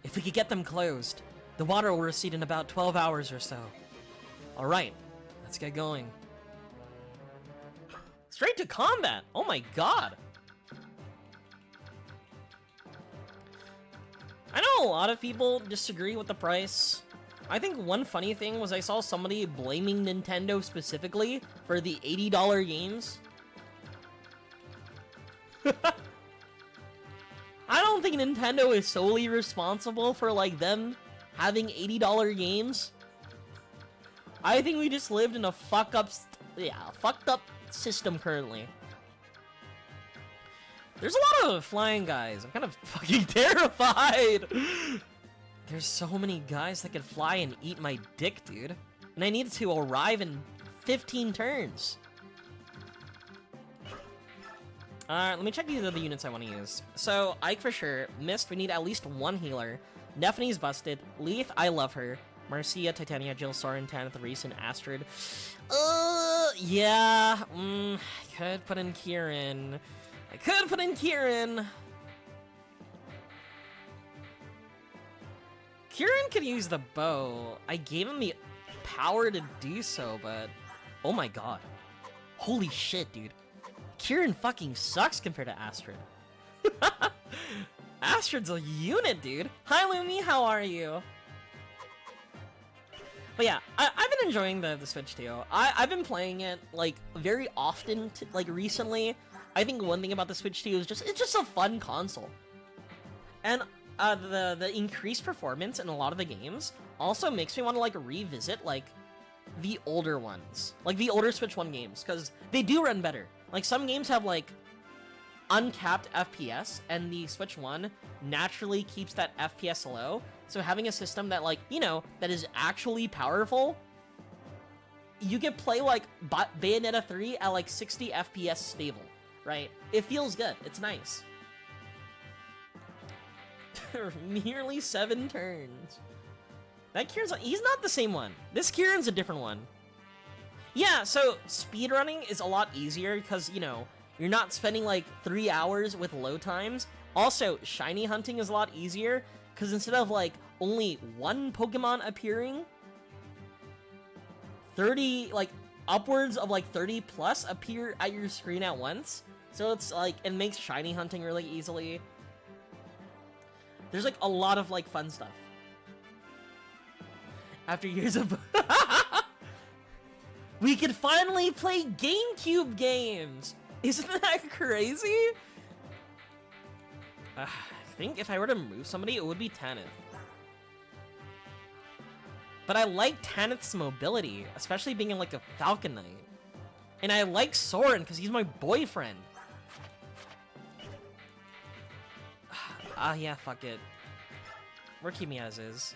If we could get them closed, the water will recede in about 12 hours or so. Alright, let's get going. Straight to combat! Oh my god! I know a lot of people disagree with the price. I think one funny thing was I saw somebody blaming Nintendo specifically for the $80 games. I don't think Nintendo is solely responsible for, like, them having $80 games. I think we just lived in a fucked up system currently. There's a lot of flying guys. I'm kind of fucking terrified. There's so many guys that can fly and eat my dick, dude. And I need to arrive in 15 turns. Let me check these other units I want to use. So, Ike for sure. Mist, we need at least one healer. Nephene's busted. Leith, I love her. Marcia, Titania, Jill, Soren, Tanith, Reese, and Astrid. Yeah. I could put in Kieran. I could put in Kieran. Kieran could use the bow. I gave him the power to do so, but... Oh my god. Holy shit, dude. Kieran fucking sucks compared to Astrid. Astrid's a unit, dude. Hi, Lumi, how are you? But yeah, I've been enjoying the Switch too. I've been playing it, like, very often, like, recently. I think one thing about the Switch 2 is it's just a fun console. And the increased performance in a lot of the games also makes me want to, like, revisit, like, the older ones. Like, the older Switch 1 games, because they do run better. Like, some games have, like, uncapped FPS, and the Switch 1 naturally keeps that FPS low. So having a system that, like, you know, that is actually powerful, you can play, like, Bayonetta 3 at, like, 60 FPS stable, right? It feels good. It's nice. Nearly 7 turns. That Kieran's... He's not the same one. This Kieran's a different one. Yeah, so speedrunning is a lot easier because, you know, you're not spending, like, 3 hours with load times. Also, shiny hunting is a lot easier because instead of, like, only one Pokemon appearing, 30, like, upwards of, like, 30 plus appear at your screen at once. So it's, like, it makes shiny hunting really easily. There's, like, a lot of, like, fun stuff. After years of... We could finally play GameCube games! Isn't that crazy? I think if I were to move somebody, it would be Tanith. But I like Tanith's mobility, especially being in, like, a Falcon Knight. And I like Soren, because he's my boyfriend. Yeah, fuck it. We're keeping as is.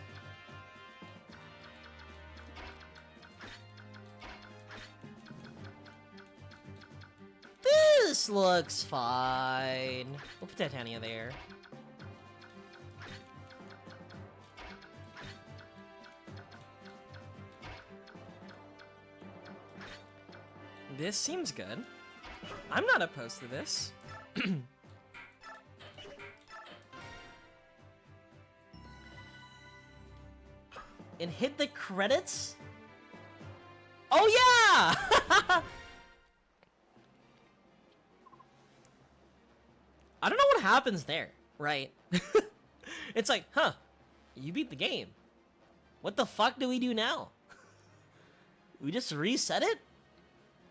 This looks fine. We'll put Titania there. This seems good. I'm not opposed to this. And hit the credits? Oh yeah! I don't know what happens there, right? It's like, huh, you beat the game. What the fuck do we do now? We just reset it?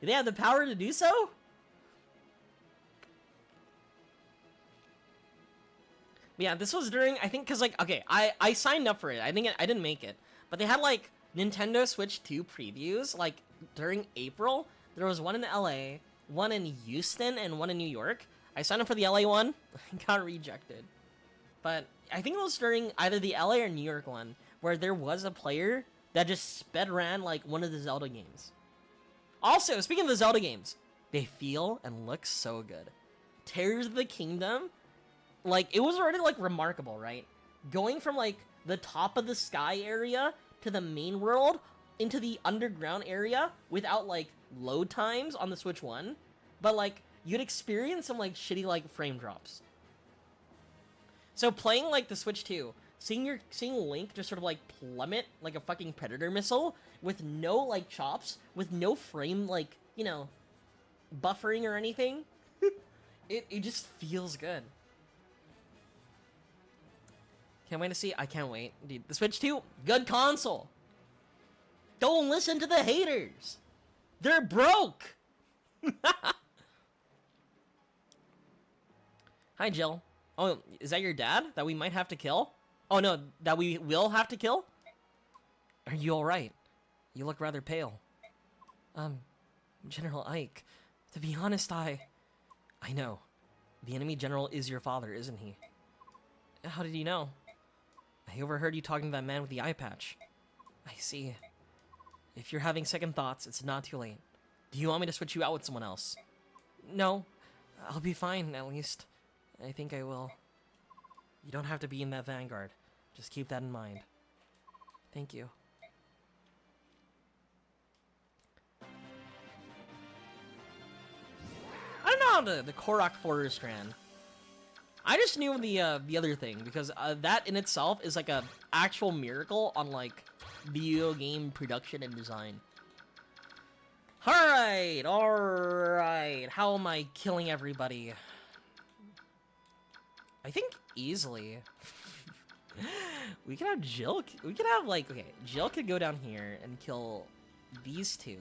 Do they have the power to do so? Yeah, this was during, I think, because, like, okay, I signed up for it. I think I didn't make it. But they had, like, Nintendo Switch 2 previews, like, during April. There was one in LA, one in Houston, and one in New York. I signed up for the LA one. I got rejected. But I think it was during either the LA or New York one, where there was a player that just sped ran, like, one of the Zelda games. Also, speaking of the Zelda games, they feel and look so good. Tears of the Kingdom, like, it was already, like, remarkable, right? Going from, like, the top of the sky area to the main world into the underground area without, like, load times on the Switch 1. But, like, you'd experience some, like, shitty, like, frame drops. So playing, like, the Switch 2, seeing Link just sort of, like, plummet like a fucking Predator missile with no, like, chops, with no frame, like, you know, buffering or anything, it just feels good. Can't wait to see. I can't wait. Dude, the Switch 2, good console. Don't listen to the haters. They're broke. Hi, Jill. Oh, is that your dad that we might have to kill? Oh, no, that we will have to kill? Are you all right? You look rather pale. General Ike, to be honest, I know. The enemy general is your father, isn't he? How did you know? I overheard you talking to that man with the eye patch. I see. If you're having second thoughts, it's not too late. Do you want me to switch you out with someone else? No. I'll be fine, at least. I think I will. You don't have to be in that vanguard. Just keep that in mind. Thank you. about the Korok Forest Strand. I just knew the other thing because that in itself is like a actual miracle on like video game production and design. All right. How am I killing everybody? I think easily. We could have Jill. We could have like, okay, Jill could go down here and kill these two.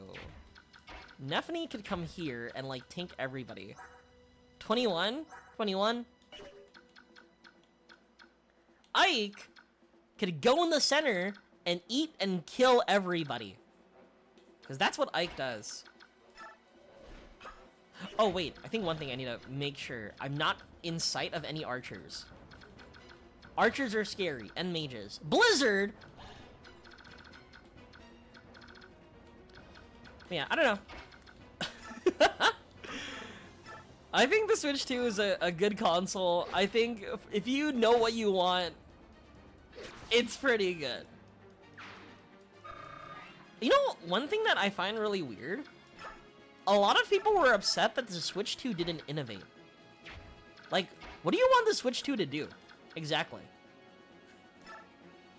Nephany could come here and like tank everybody. 21. Ike could go in the center and eat and kill everybody. Because that's what Ike does. Oh, wait. I think one thing I need to make sure. I'm not in sight of any archers. Archers are scary. And mages. Blizzard! Yeah, I don't know. I think the Switch 2 is a good console. I think if you know what you want, it's pretty good. You know, one thing that I find really weird? A lot of people were upset that the Switch 2 didn't innovate. Like, what do you want the Switch 2 to do? Exactly.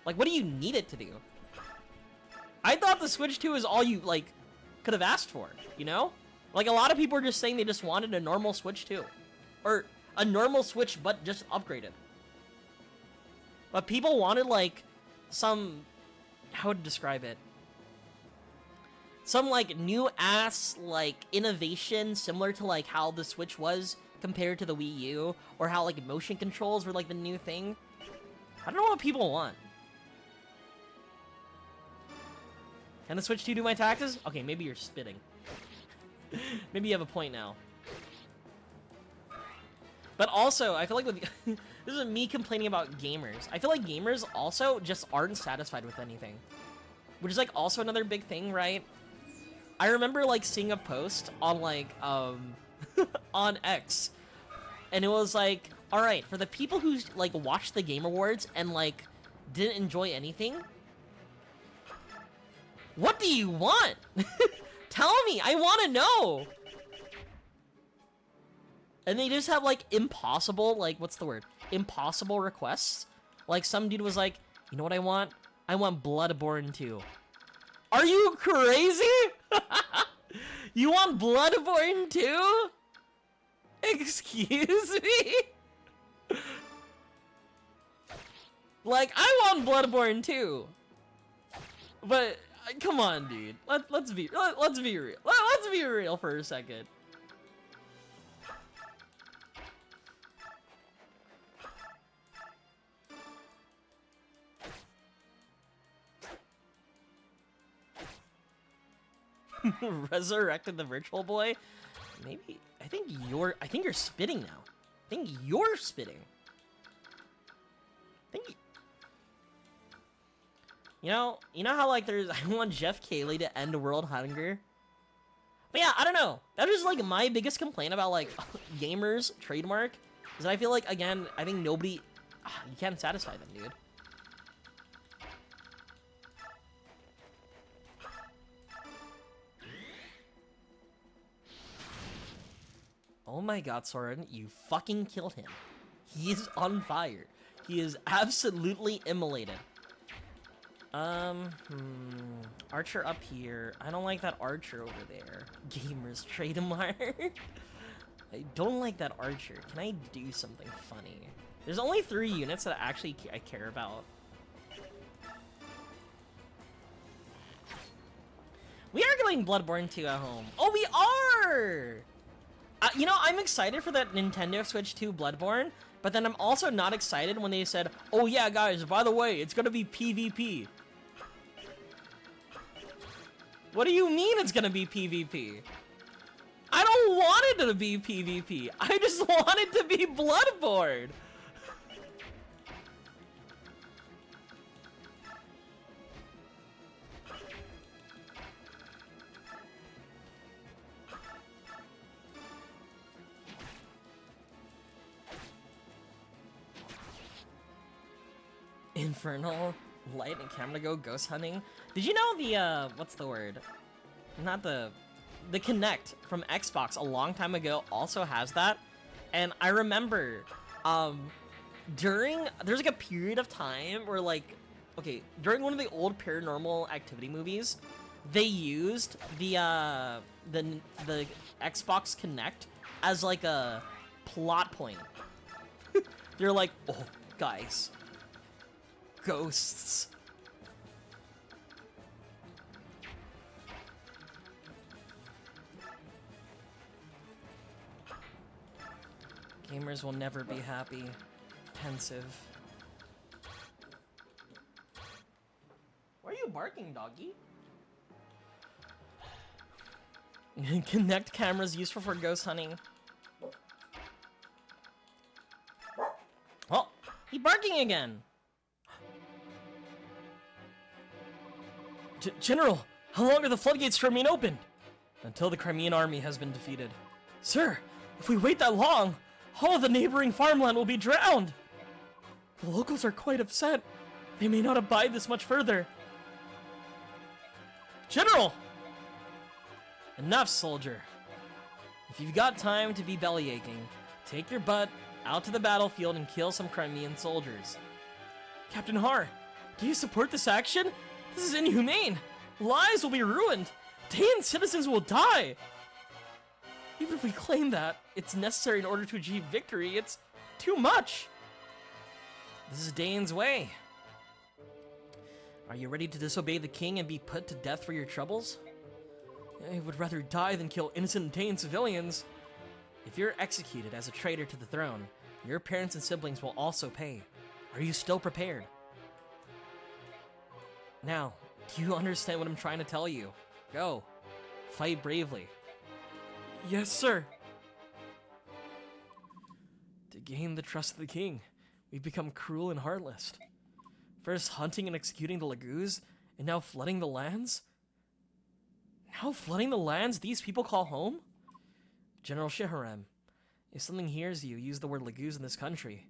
Like, what do you need it to do? I thought the Switch 2 is all you, like, could have asked for, you know? Like, a lot of people are just saying they just wanted a normal Switch 2. Or a normal Switch, but just upgraded. But people wanted, like, some... How to describe it? Some, like, new-ass, like, innovation similar to, like, how the Switch was compared to the Wii U. Or how, like, motion controls were, like, the new thing. I don't know what people want. Can the Switch 2 do my taxes? Okay, maybe you're spitting. Maybe you have a point now. But also, I feel like with this is me complaining about gamers. I feel like gamers also just aren't satisfied with anything. Which is like also another big thing, right? I remember like seeing a post on like on X. And it was like, alright, for the people who like watched the Game Awards and like didn't enjoy anything, what do you want? Tell me, I want to know. And they just have like impossible, like what's the word? Impossible requests. Like some dude was like, you know what I want? I want Bloodborne 2. Are you crazy? You want Bloodborne 2? Excuse me? Like, I want Bloodborne 2. But come on, dude. Let's be real. Let's be real for a second. Resurrected the Virtual Boy? Maybe I think you're spitting now. I think you're spitting. You know how like there's I want Jeff Cayley to end world hunger? But yeah, I don't know. That is like my biggest complaint about like gamers trademark is that I feel like again, I think nobody you can't satisfy them, dude. Oh my god, Soren, you fucking killed him. He is on fire. He is absolutely immolated. Archer up here. I don't like that Archer over there. Gamers trademark. I don't like that Archer. Can I do something funny? There's only 3 units that actually I care about. We are getting Bloodborne 2 at home. Oh, we are! You know, I'm excited for that Nintendo Switch 2 Bloodborne, but then I'm also not excited when they said, oh yeah, guys, by the way, it's gonna be PvP. What do you mean it's gonna be PvP? I don't want it to be PvP. I just want it to be Bloodborne. Infernal light and camera to go ghost hunting. Did you know the what's the word? Not the the Kinect from Xbox a long time ago also has that, and I remember, there's like a period of time where like, okay, during one of the old Paranormal Activity movies, they used the Xbox Kinect as like a plot point. They're like, oh, guys, ghosts. Gamers will never be happy. Pensive. Why are you barking, doggy? Kinect cameras useful for ghost hunting. Oh, he's barking again. General, how long are the floodgates to remain open? Until the Crimean army has been defeated. Sir, if we wait that long, all of the neighboring farmland will be drowned. The locals are quite upset. They may not abide this much further. General! Enough, soldier. If you've got time to be bellyaching, take your butt out to the battlefield and kill some Crimean soldiers. Captain Har, do you support this action? This is inhumane. Lives will be ruined. Dane's citizens will die. Even if we claim that it's necessary in order to achieve victory, it's too much. This is Dane's way. Are you ready to disobey the king and be put to death for your troubles? I would rather die than kill innocent Dane civilians. If you're executed as a traitor to the throne, your parents and siblings will also pay. Are you still prepared? Now, do you understand what I'm trying to tell you? Go. Fight bravely. Yes, sir. To gain the trust of the king, we've become cruel and heartless. First hunting and executing the Laguz, and now flooding the lands? Now flooding the lands these people call home? General Shiharem, if something hears you use the word Laguz in this country,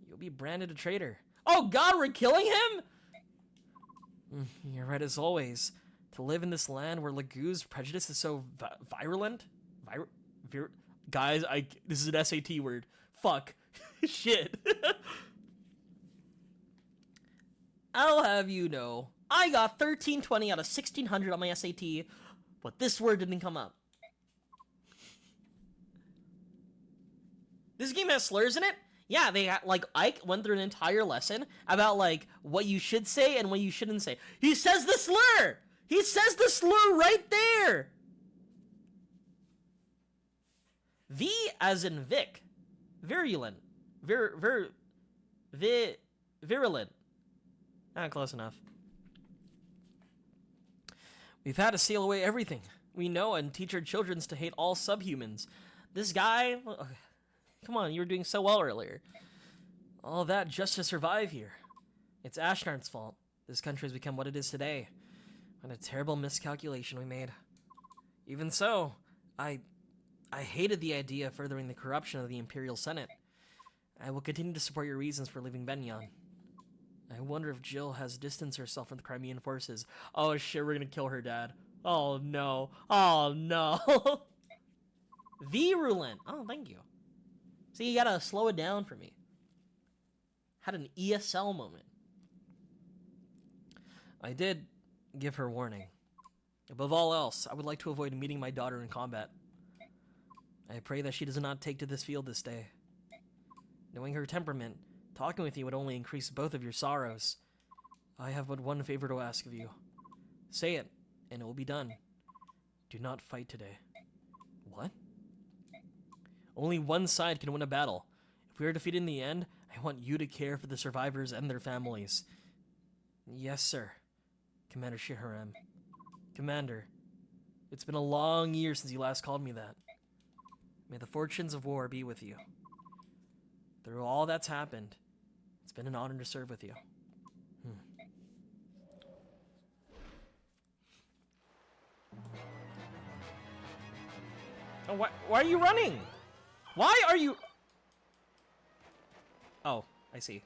you'll be branded a traitor. Oh god, we're killing him?! You're right as always. To live in this land where Laguz prejudice is so virulent? Guys, this is an SAT word. Fuck. Shit. I'll have you know, I got 1320 out of 1600 on my SAT, but this word didn't come up. This game has slurs in it? Yeah, Ike went through an entire lesson about, like, what you should say and what you shouldn't say. He says the slur! He says the slur right there! V as in Vic. Virulent. Virulent. Not close enough. We've had to seal away everything we know and teach our children to hate all subhumans. This guy... Come on, you were doing so well earlier. All that just to survive here. It's Ashnar's fault. This country has become what it is today. What a terrible miscalculation we made. Even so, I hated the idea of furthering the corruption of the Imperial Senate. I will continue to support your reasons for leaving Benyon. I wonder if Jill has distanced herself from the Crimean forces. Oh shit, we're gonna kill her dad. Oh no. Oh no. Virulent. Oh, thank you. See, you gotta slow it down for me. Had an ESL moment. I did give her warning. Above all else, I would like to avoid meeting my daughter in combat. I pray that she does not take to this field this day. Knowing her temperament, talking with you would only increase both of your sorrows. I have but one favor to ask of you. Say it, and it will be done. Do not fight today. What? Only one side can win a battle. If we are defeated in the end, I want you to care for the survivors and their families. Yes, sir. Commander Shiharem. Commander, it's been a long year since you last called me that. May the fortunes of war be with you. Through all that's happened, it's been an honor to serve with you. Oh, why are you running? Why are you... Oh, I see.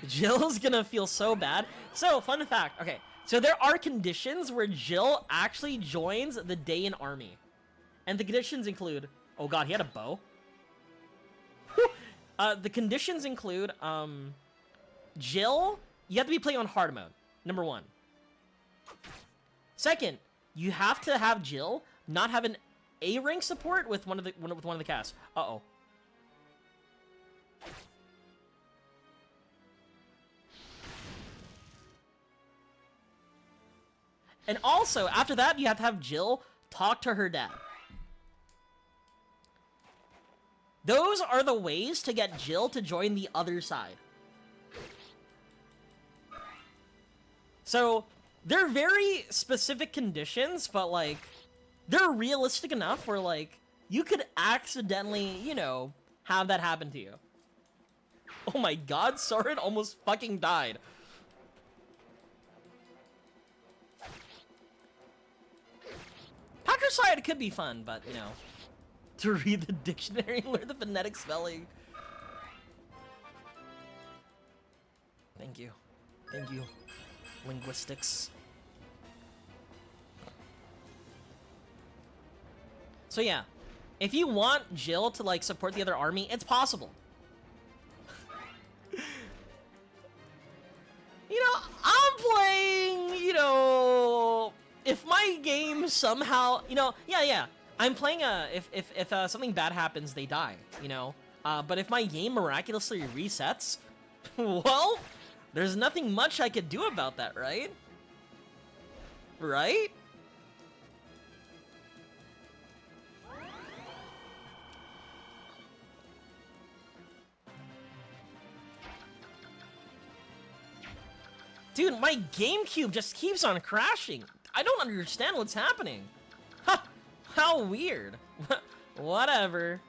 Jill's gonna feel so bad. So, fun fact. Okay, So there are conditions where Jill actually joins the Daein army. And the conditions include... Oh god, he had a bow? The conditions include, Jill, you have to be playing on hard mode, number 1. Second, you have to have Jill not have an A rank support with one of the casts. Uh-oh. And also, after that, you have to have Jill talk to her dad. Those are the ways to get Jill to join the other side. So, they're very specific conditions, but, like, they're realistic enough where, like, you could accidentally, you know, have that happen to you. Oh my god, Soren almost fucking died. Patricide could be fun, but, you know, to read the dictionary and learn the phonetic spelling. Thank you. Thank you. Linguistics. So yeah, if you want Jill to, like, support the other army, it's possible. You know, I'm playing, you know, if my game somehow, you know, yeah, I'm playing if something bad happens, they die, you know, but if my game miraculously resets, well, there's nothing much I could do about that, right? Right? Dude, my GameCube just keeps on crashing. I don't understand what's happening. Ha! How weird. Whatever.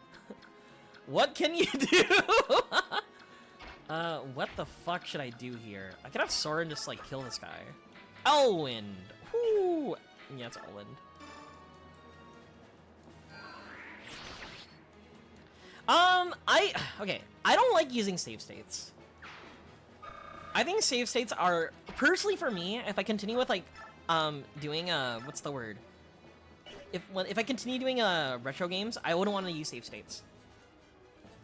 What can you do? What the fuck should I do here? I could have Soren just, like, kill this guy. Elwind. Whoo! Yeah, it's Elwind. Okay, I don't like using save states. I think save states are, personally for me, if I continue with, like, doing, what's the word? If I continue doing, retro games, I wouldn't want to use save states.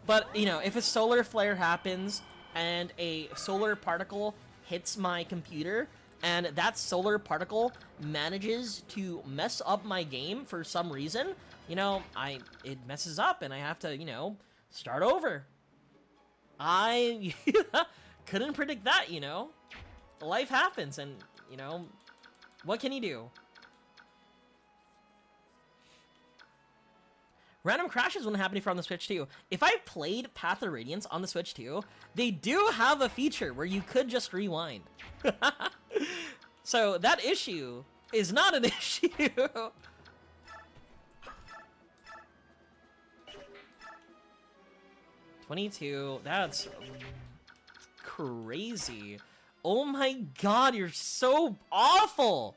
But, you know, if a solar flare happens, and a solar particle hits my computer, and that solar particle manages to mess up my game for some reason, you know, it messes up, and I have to, you know, start over. I couldn't predict that, you know? Life happens, and, you know, what can you do? Random crashes wouldn't happen if you're on the Switch too. If I played Path of Radiance on the Switch too, they do have a feature where you could just rewind. So that issue is not an issue. 22, that's crazy. Oh my god, you're so awful!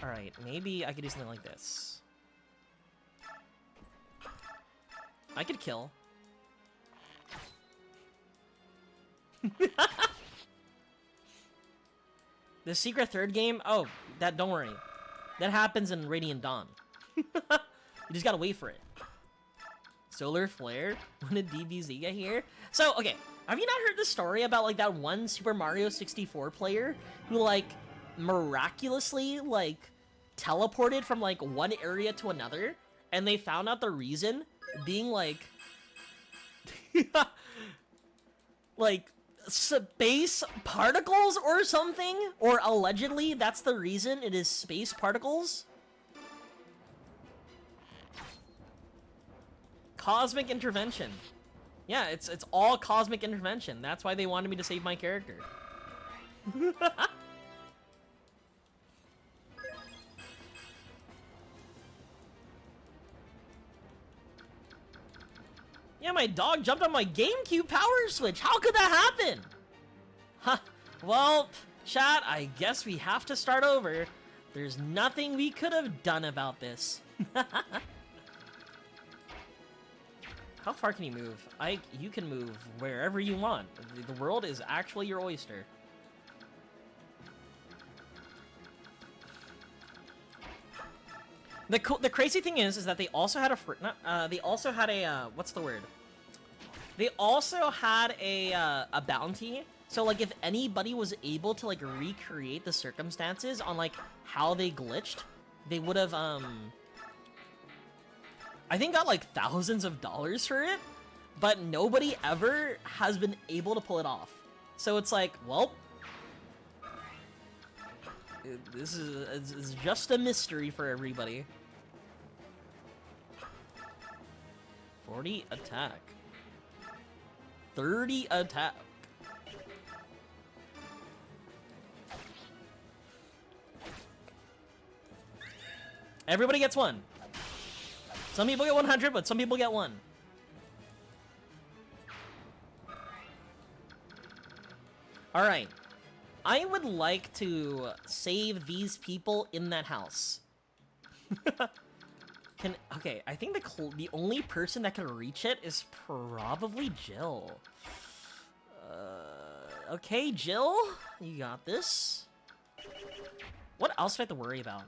Alright, maybe I could do something like this. I could kill. The secret third game? Oh, don't worry. That happens in Radiant Dawn. You just gotta wait for it. Solar Flare? When did DBZ get here? So, okay. Have you not heard the story about, like, that one Super Mario 64 player who, like, miraculously, like, teleported from, like, one area to another? And they found out the reason being, like, like, space particles or something? Or allegedly, that's the reason it is space particles? Cosmic intervention. Yeah, it's all cosmic intervention. That's why they wanted me to save my character. Yeah, my dog jumped on my GameCube power switch. How could that happen? Huh. Well, chat, I guess we have to start over. There's nothing we could have done about this. How far can you move? You can move wherever you want. The world is actually your oyster. The crazy thing is that they also had what's the word? They also had a bounty. So like if anybody was able to like recreate the circumstances on like how they glitched, they would have I think got like thousands of dollars for it, but nobody ever has been able to pull it off. So it's like, well, this is just a mystery for everybody. 40 attack. 30 attack. Everybody gets one. Some people get 100, but some people get one. Alright. I would like to save these people in that house. Okay, I think the only person that can reach it is probably Jill. Okay, Jill, you got this. What else do I have to worry about?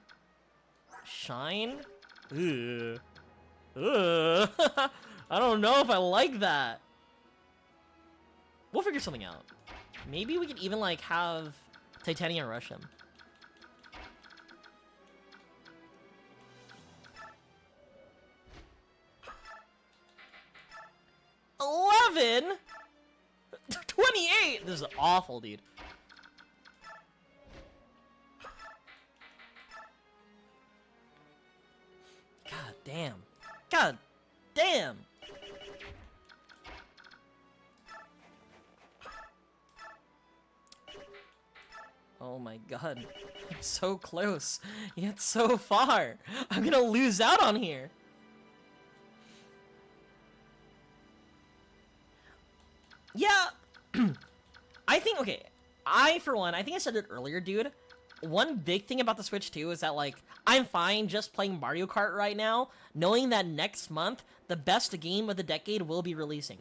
Shine? Ugh. Ugh. I don't know if I like that. We'll figure something out. Maybe we could even, like, have Titania rush him. 11? 28? This is awful, dude. God damn. God damn. Oh my god. I'm so close, yet so far. I'm gonna lose out on here. Yeah. I think, okay. For one, I think I said it earlier, dude. One big thing about the Switch 2 is that, like, I'm fine just playing Mario Kart right now, knowing that next month, the best game of the decade will be releasing.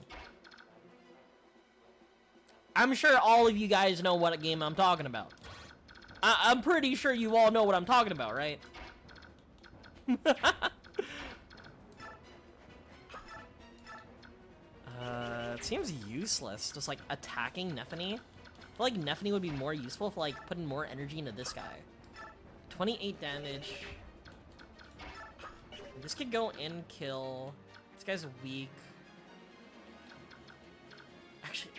I'm sure all of you guys know what game I'm talking about. I'm pretty sure you all know what I'm talking about, right? It seems useless, just like attacking Nephany. I feel like Nephany would be more useful for like putting more energy into this guy. 28 damage. This could go in kill. This guy's weak. Actually,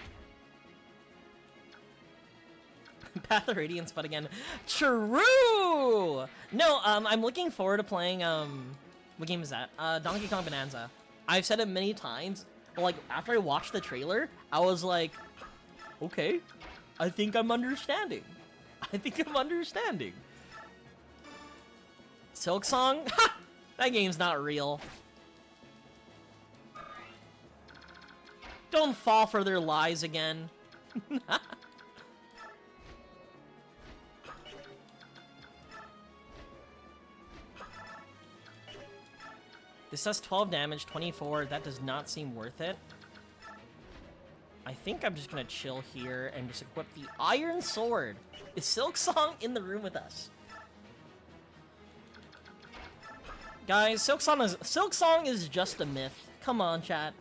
Path of Radiance, but again, true. No, I'm looking forward to playing. What game is that? Donkey Kong Bonanza. I've said it many times. But like after I watched the trailer, I was like, okay, I think I'm understanding. I think I'm understanding. Silk Song? Ha! That game's not real. Don't fall for their lies again. This does 12 damage, 24. That does not seem worth it. I think I'm just gonna chill here and just equip the Iron Sword. Is Silk Song in the room with us? Guys, Silk Song is just a myth. Come on, chat.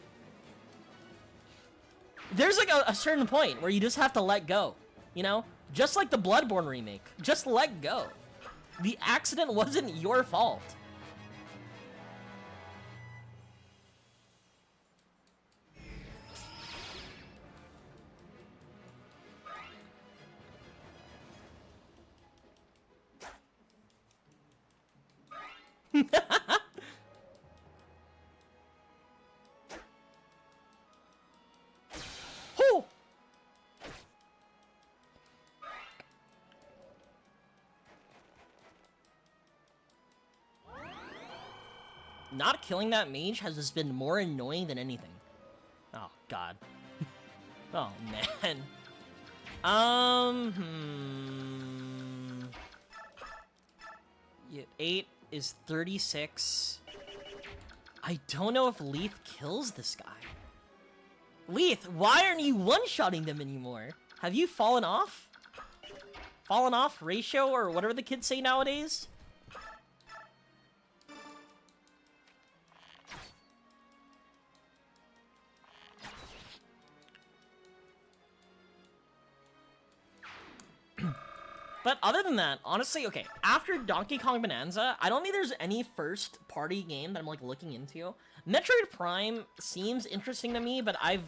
There's like a certain point where you just have to let go. You know? Just like the Bloodborne remake. Just let go. The accident wasn't your fault. Not killing that mage has just been more annoying than anything. Oh, God. Oh, man. Yeah, 8 is 36. I don't know if Leith kills this guy. Leith, why aren't you one-shotting them anymore? Have you fallen off? Fallen off ratio or whatever the kids say nowadays? But other than that, honestly, okay, after Donkey Kong Bonanza, I don't think there's any first-party game that I'm, like, looking into. Metroid Prime seems interesting to me, but I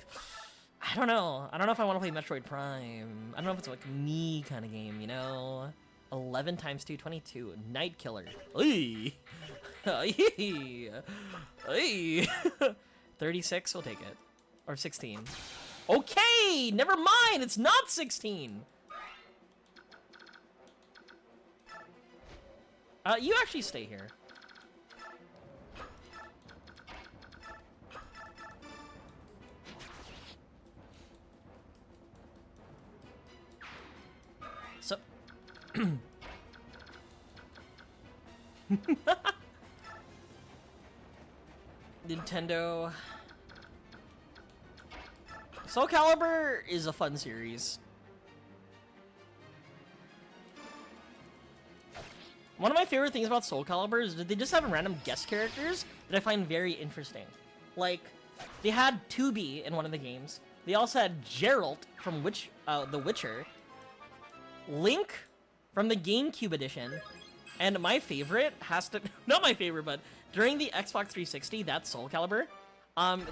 don't know. I don't know if I want to play Metroid Prime. I don't know if it's, like, me kind of game, you know? 11 times 2, 22. Night Killer. Hey! Hey! Hey! 36, we'll take it. Or 16. Okay! Never mind! It's not 16! You actually stay here. So... Nintendo... Soul Calibur is a fun series. One of my favorite things about Soul Calibur is that they just have random guest characters that I find very interesting. Like, they had 2B in one of the games. They also had Geralt from The Witcher, Link from the GameCube edition, and my favorite has to... Not my favorite, but during the Xbox 360, that's Soul Calibur.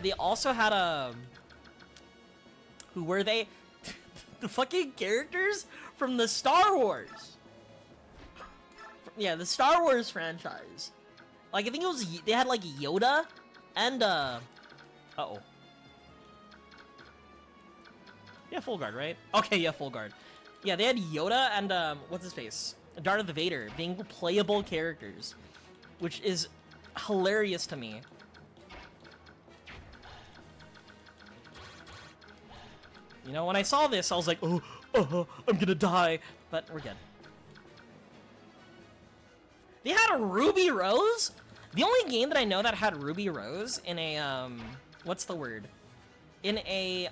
They also had a... Who were they? The fucking characters from the Star Wars. Yeah, the Star Wars franchise. Like, I think it was... They had, like, Yoda and, uh-oh. Yeah, full guard, right? Okay, yeah, full guard. Yeah, they had Yoda and, what's his face? Darth Vader being playable characters, which is hilarious to me. You know, when I saw this, I was like, oh, I'm gonna die. But we're good. They had a Ruby Rose? The only game that I know that had Ruby Rose in a, what's the word? In a,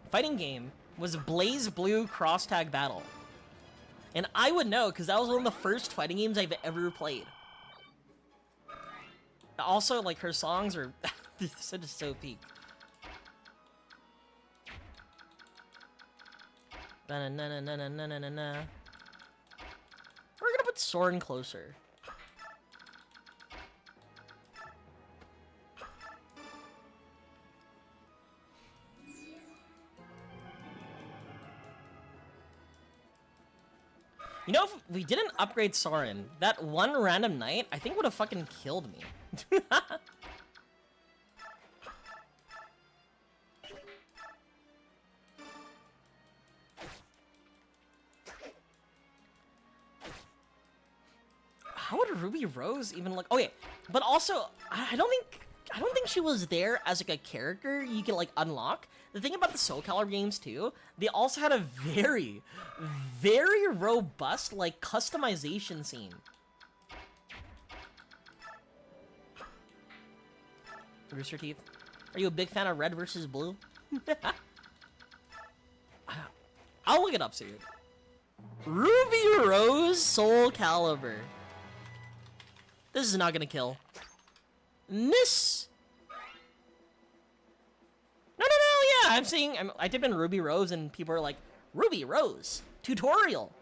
fighting game was Blaze Blue Cross Tag Battle. And I would know, because that was one of the first fighting games I've ever played. Also, like, her songs are just so peak. Na-na-na-na-na-na-na-na. We're gonna put Soren closer. You know, if we didn't upgrade Soren, that one random night, I think would have fucking killed me. How would Ruby Rose even look? Oh yeah, but also I don't think she was there as like a character you can like unlock. The thing about the Soul Calibur games too, they also had a very, very robust like customization scene. Rooster Teeth, are you a big fan of Red versus Blue? I'll look it up soon. Ruby Rose Soul Calibur. This is not gonna kill. Miss. No, yeah, I'm seeing. I type in Ruby Rose and people are like, Ruby Rose tutorial.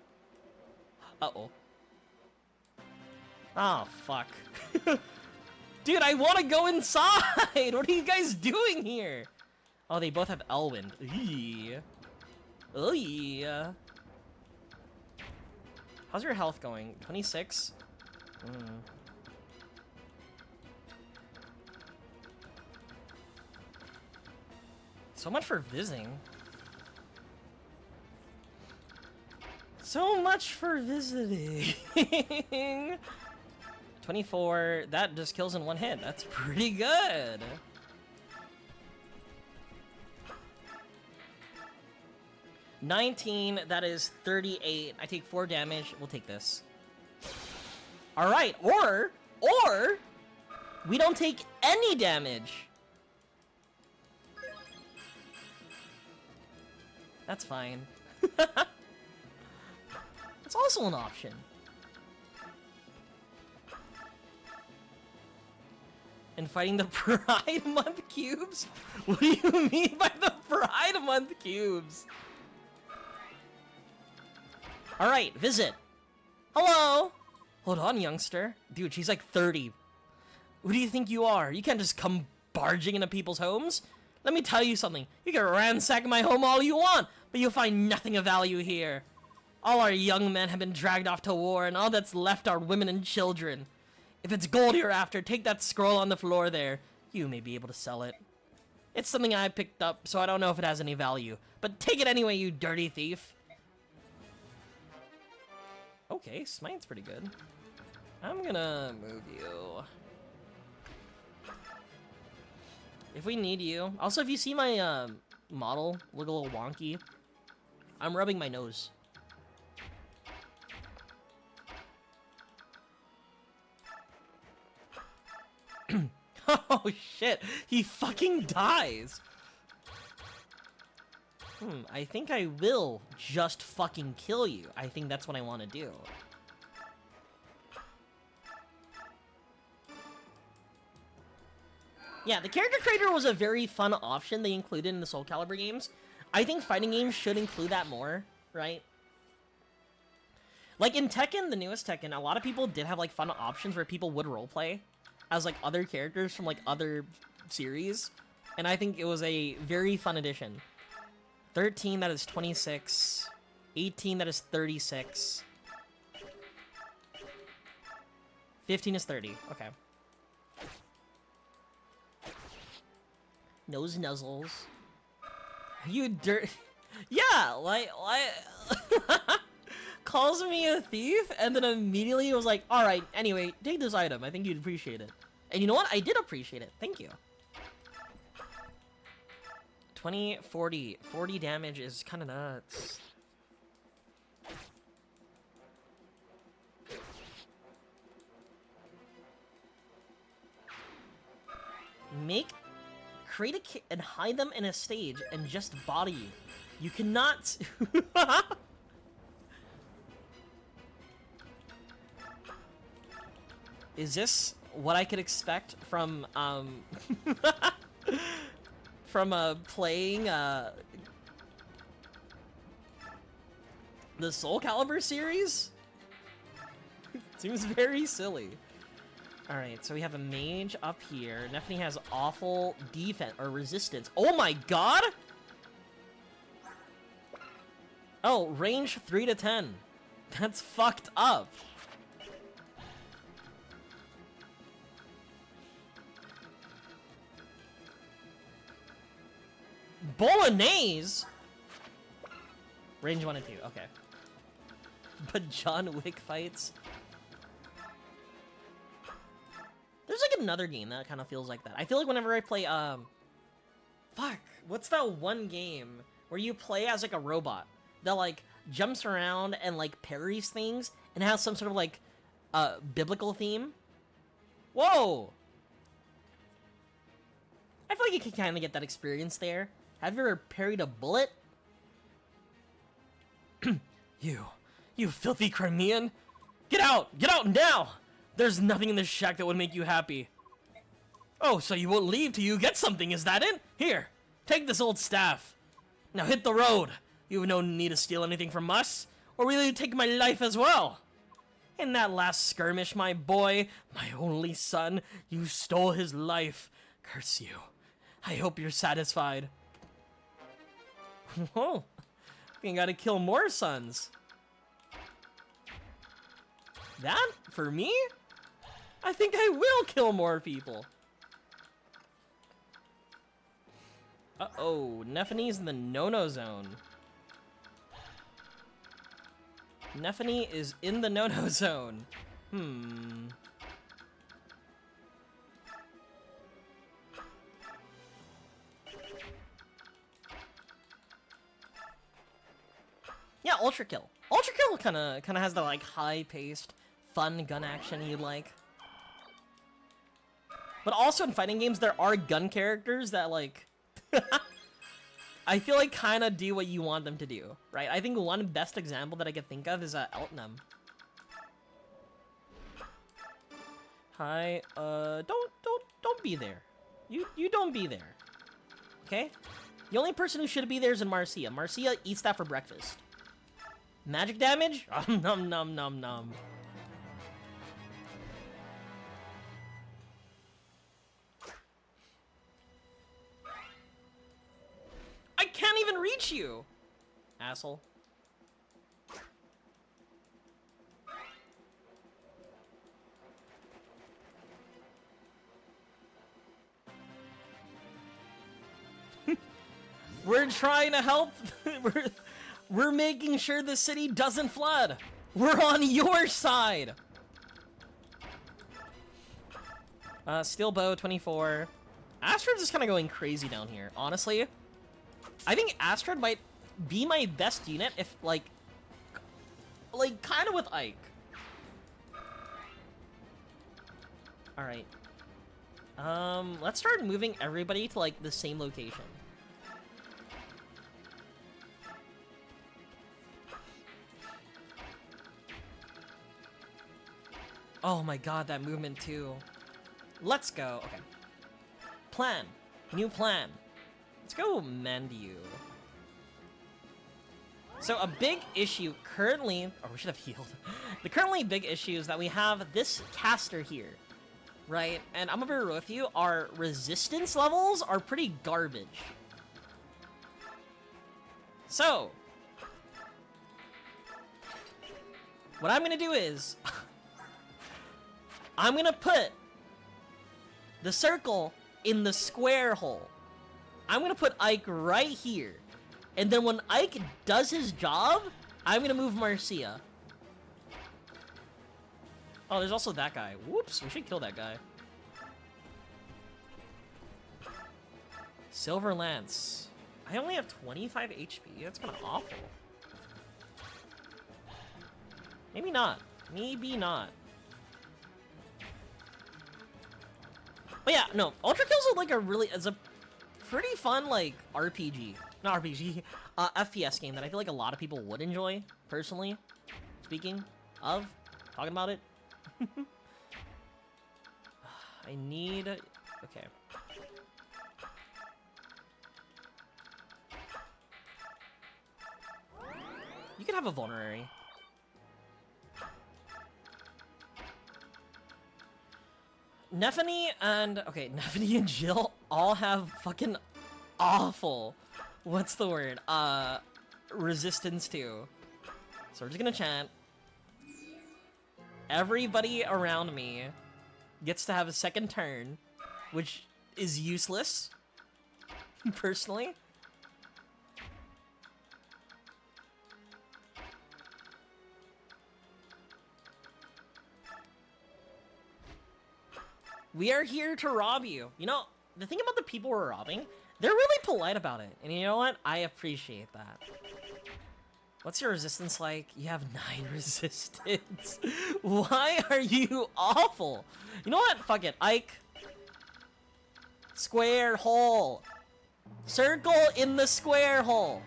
Uh-oh. Oh, fuck. Dude, I want to go inside. What are you guys doing here? Oh, they both have Elwind. Eee. How's your health going? 26? So much for visiting. So much for visiting. 24, that just kills in one hit. That's pretty good. $19, that is 38. I take 4 damage. We'll take this. All right, or we don't take any damage. That's fine. That's also an option. And fighting the Pride Month cubes? What do you mean by the Pride Month cubes? Alright, visit. Hello! Hold on, youngster. Dude, she's like 30. Who do you think you are? You can't just come barging into people's homes. Let me tell you something. You can ransack my home all you want, but you'll find nothing of value here. All our young men have been dragged off to war, and all that's left are women and children. If it's gold you're after, take that scroll on the floor there. You may be able to sell it. It's something I picked up, so I don't know if it has any value. But take it anyway, you dirty thief. Okay, Smite's pretty good. I'm gonna move you. If we need you. Also, if you see my model look a little wonky, I'm rubbing my nose. Oh shit, he fucking dies. I think I will just fucking kill you. I think that's what I want to do. Yeah, the character creator was a very fun option they included in the Soul Calibur games. I think fighting games should include that more, right? Like in Tekken, the newest Tekken, a lot of people did have like fun options where people would roleplay as like other characters from like other series. And I think it was a very fun addition. 13, that is 26. 18, that is 36. 15 is 30. Okay. Nose nuzzles. You dirt. Yeah, like calls me a thief and then immediately was like, all right, anyway, take this item. I think you'd appreciate it. And you know what? I did appreciate it. Thank you. 20, 40. 40 damage is kind of nuts. Create a kit and hide them in a stage and just body you. You cannot... Is this what I could expect from, from, playing, the Soul Calibur series? Seems very silly. Alright, so we have a mage up here. Nephany has awful defense, or resistance. Oh my god! Oh, range 3 to 10. That's fucked up. Bolognese? Range 1 and 2, okay. But John Wick fights? There's like another game that kind of feels like that. I feel like whenever I play, fuck, what's that one game where you play as like a robot that like jumps around and like parries things and has some sort of like, biblical theme? Whoa! I feel like you can kind of get that experience there. Have you ever parried a bullet? You filthy Crimean! Get out! Get out now! There's nothing in this shack that would make you happy. Oh, so you won't leave till you get something, is that it? Here, take this old staff. Now hit the road. You have no need to steal anything from us, or will you take my life as well? In that last skirmish, my boy, my only son, you stole his life. Curse you. I hope you're satisfied. Whoa, we gotta kill more sons. That? For me? I think I will kill more people. Uh-oh, Nephany's in the no-no zone. Nephany is in the no-no zone. Yeah, Ultra Kill. Ultra Kill kind of has the like high-paced, fun gun action you'd like. But also in fighting games, there are gun characters that, like, I feel like kind of do what you want them to do, right? I think one best example that I could think of is Eltnum. Hi, don't be there. You don't be there, okay? The only person who should be there is in Marcia. Marcia eats that for breakfast. Magic damage? Num num num num. I can't even reach you! Asshole. We're trying to help. we're making sure the city doesn't flood. We're on your side. Steel bow 24. Astrod's just kind of going crazy down here. Honestly, I think Astrod might be my best unit if like kind of with Ike. All right. Let's start moving everybody to like the same location. Oh my god, that movement too. Let's go. Okay. Plan. New plan. Let's go mend you. So a big issue currently... Oh, we should have healed. The currently big issue is that we have this caster here. Right? And I'm gonna be real with you, our resistance levels are pretty garbage. So... what I'm gonna do is... I'm gonna put the circle in the square hole. I'm gonna put Ike right here. And then when Ike does his job, I'm gonna move Marcia. Oh, there's also that guy. Whoops, we should kill that guy. Silver Lance. I only have 25 HP. That's kind of awful. Maybe not. Maybe not. But yeah, no, Ultra Kills is like it's a pretty fun like RPG, not RPG, FPS game that I feel like a lot of people would enjoy, personally, speaking of, talking about it. I need, okay. You could have a vulnerary. Neffany and Jill all have fucking awful, what's the word, resistance too. So we're just gonna chant. Everybody around me gets to have a second turn, which is useless, personally. We are here to rob you. You know, the thing about the people we're robbing, they're really polite about it. And you know what? I appreciate that. What's your resistance like? You have 9 resistance. Why are you awful? You know what? Fuck it. Ike. Square hole. Circle in the square hole.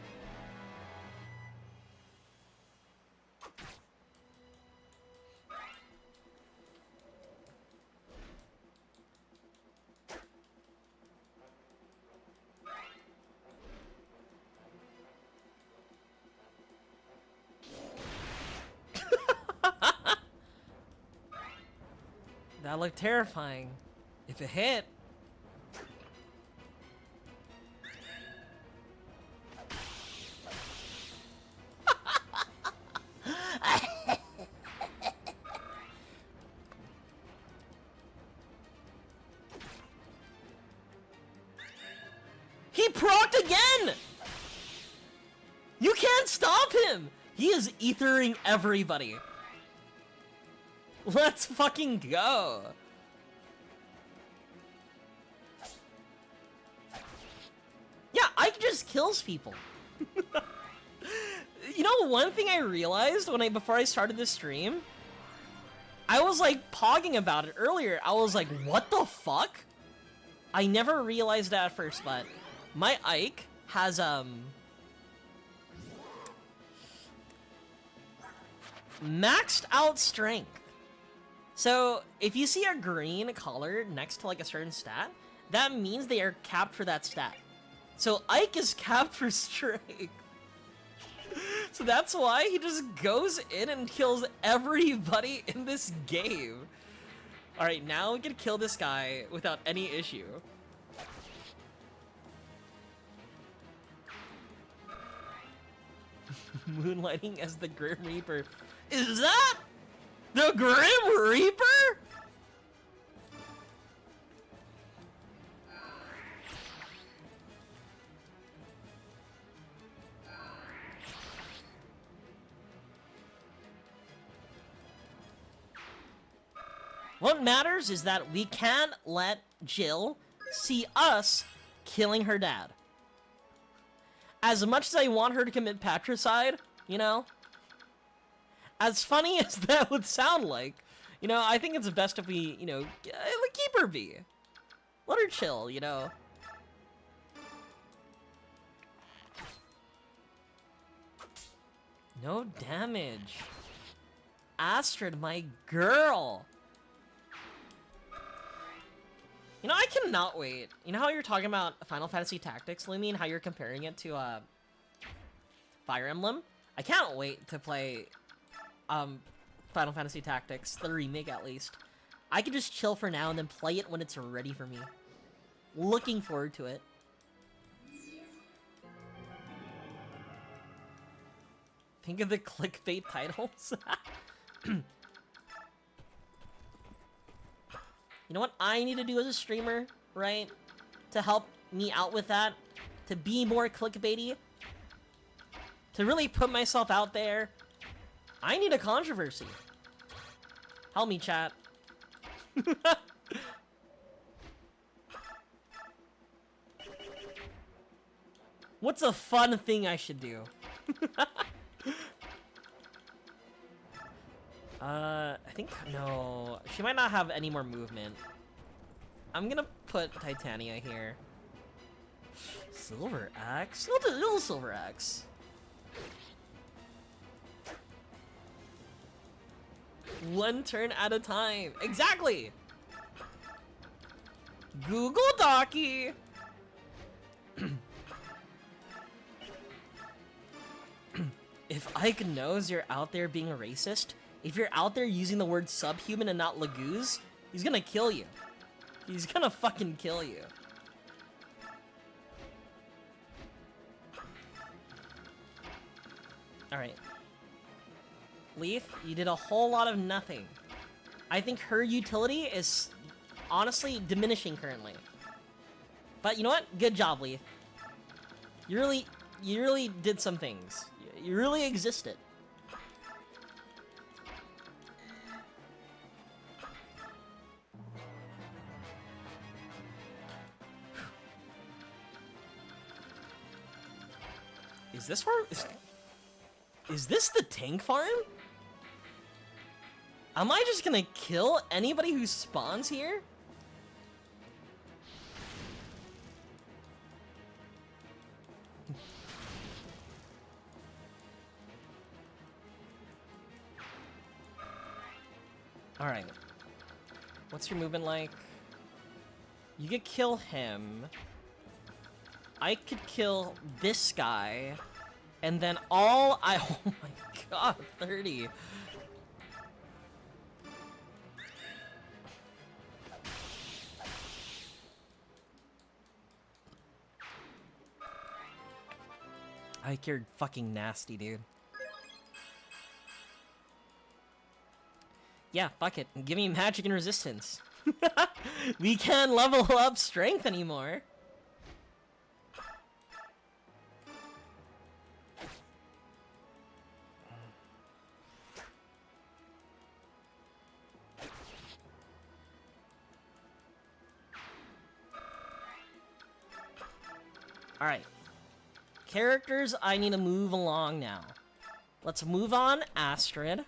That looked terrifying. If it hit. He procced again! You can't stop him! He is ethering everybody. Let's fucking go! Yeah, Ike just kills people. You know, one thing I realized before I started this stream, I was like pogging about it earlier. I was like, what the fuck? I never realized that at first, but my Ike has maxed out strength. So if you see a green color next to like a certain stat, that means they are capped for that stat. So Ike is capped for strength. So that's why he just goes in and kills everybody in this game. Alright, now we can kill this guy without any issue. Moonlighting as the Grim Reaper. Is that the Grim Reaper? What matters is that we can't let Jill see us killing her dad. As much as I want her to commit patricide, you know, as funny as that would sound like, you know, I think it's best if we, you know, keep her be. Let her chill, you know. No damage. Astrid, my girl. You know, I cannot wait. You know how you're talking about Final Fantasy Tactics, Lumi, and how you're comparing it to Fire Emblem? I can't wait to play Final Fantasy Tactics, the remake at least. I can just chill for now and then play it when it's ready for me. Looking forward to it. Think of the clickbait titles. You know what I need to do as a streamer, right? To help me out with that? To be more clickbaity? To really put myself out there? I need a controversy. Help me, chat. What's a fun thing I should do? I think, no. She might not have any more movement. I'm gonna put Titania here. Silver Axe? Little Silver Axe. One turn at a time. Exactly! Google Docky! If Ike knows you're out there being racist, if you're out there using the word subhuman and not Laguz, he's gonna kill you. He's gonna fucking kill you. Alright. Leaf, you did a whole lot of nothing. I think her utility is honestly diminishing currently. But you know what? Good job, Leaf. You really did some things. You really existed. Is this where... Is this the tank farm? Am I just gonna kill anybody who spawns here? Alright. What's your movement like? You could kill him. I could kill this guy. And then oh my god, 30. Ike, you're fucking nasty, dude. Yeah, fuck it. Give me magic and resistance. We can't level up strength anymore. Alright. Characters, I need to move along now. Let's move on Astrid.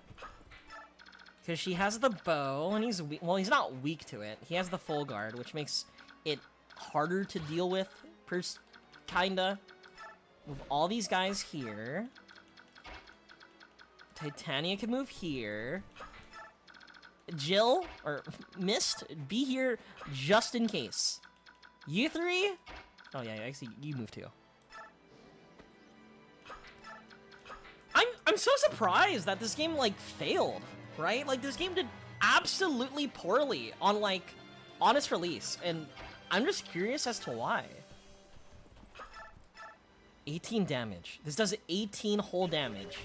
Because she has the bow, and he's weak. Well, he's not weak to it. He has the full guard, which makes it harder to deal with, kinda. Move all these guys here. Titania can move here. Jill, or Mist, be here just in case. You three? Oh yeah, actually, you move too. I'm so surprised that this game, like, failed, right? Like, this game did absolutely poorly on, like, honest release, and I'm just curious as to why. 18 damage. This does 18 whole damage.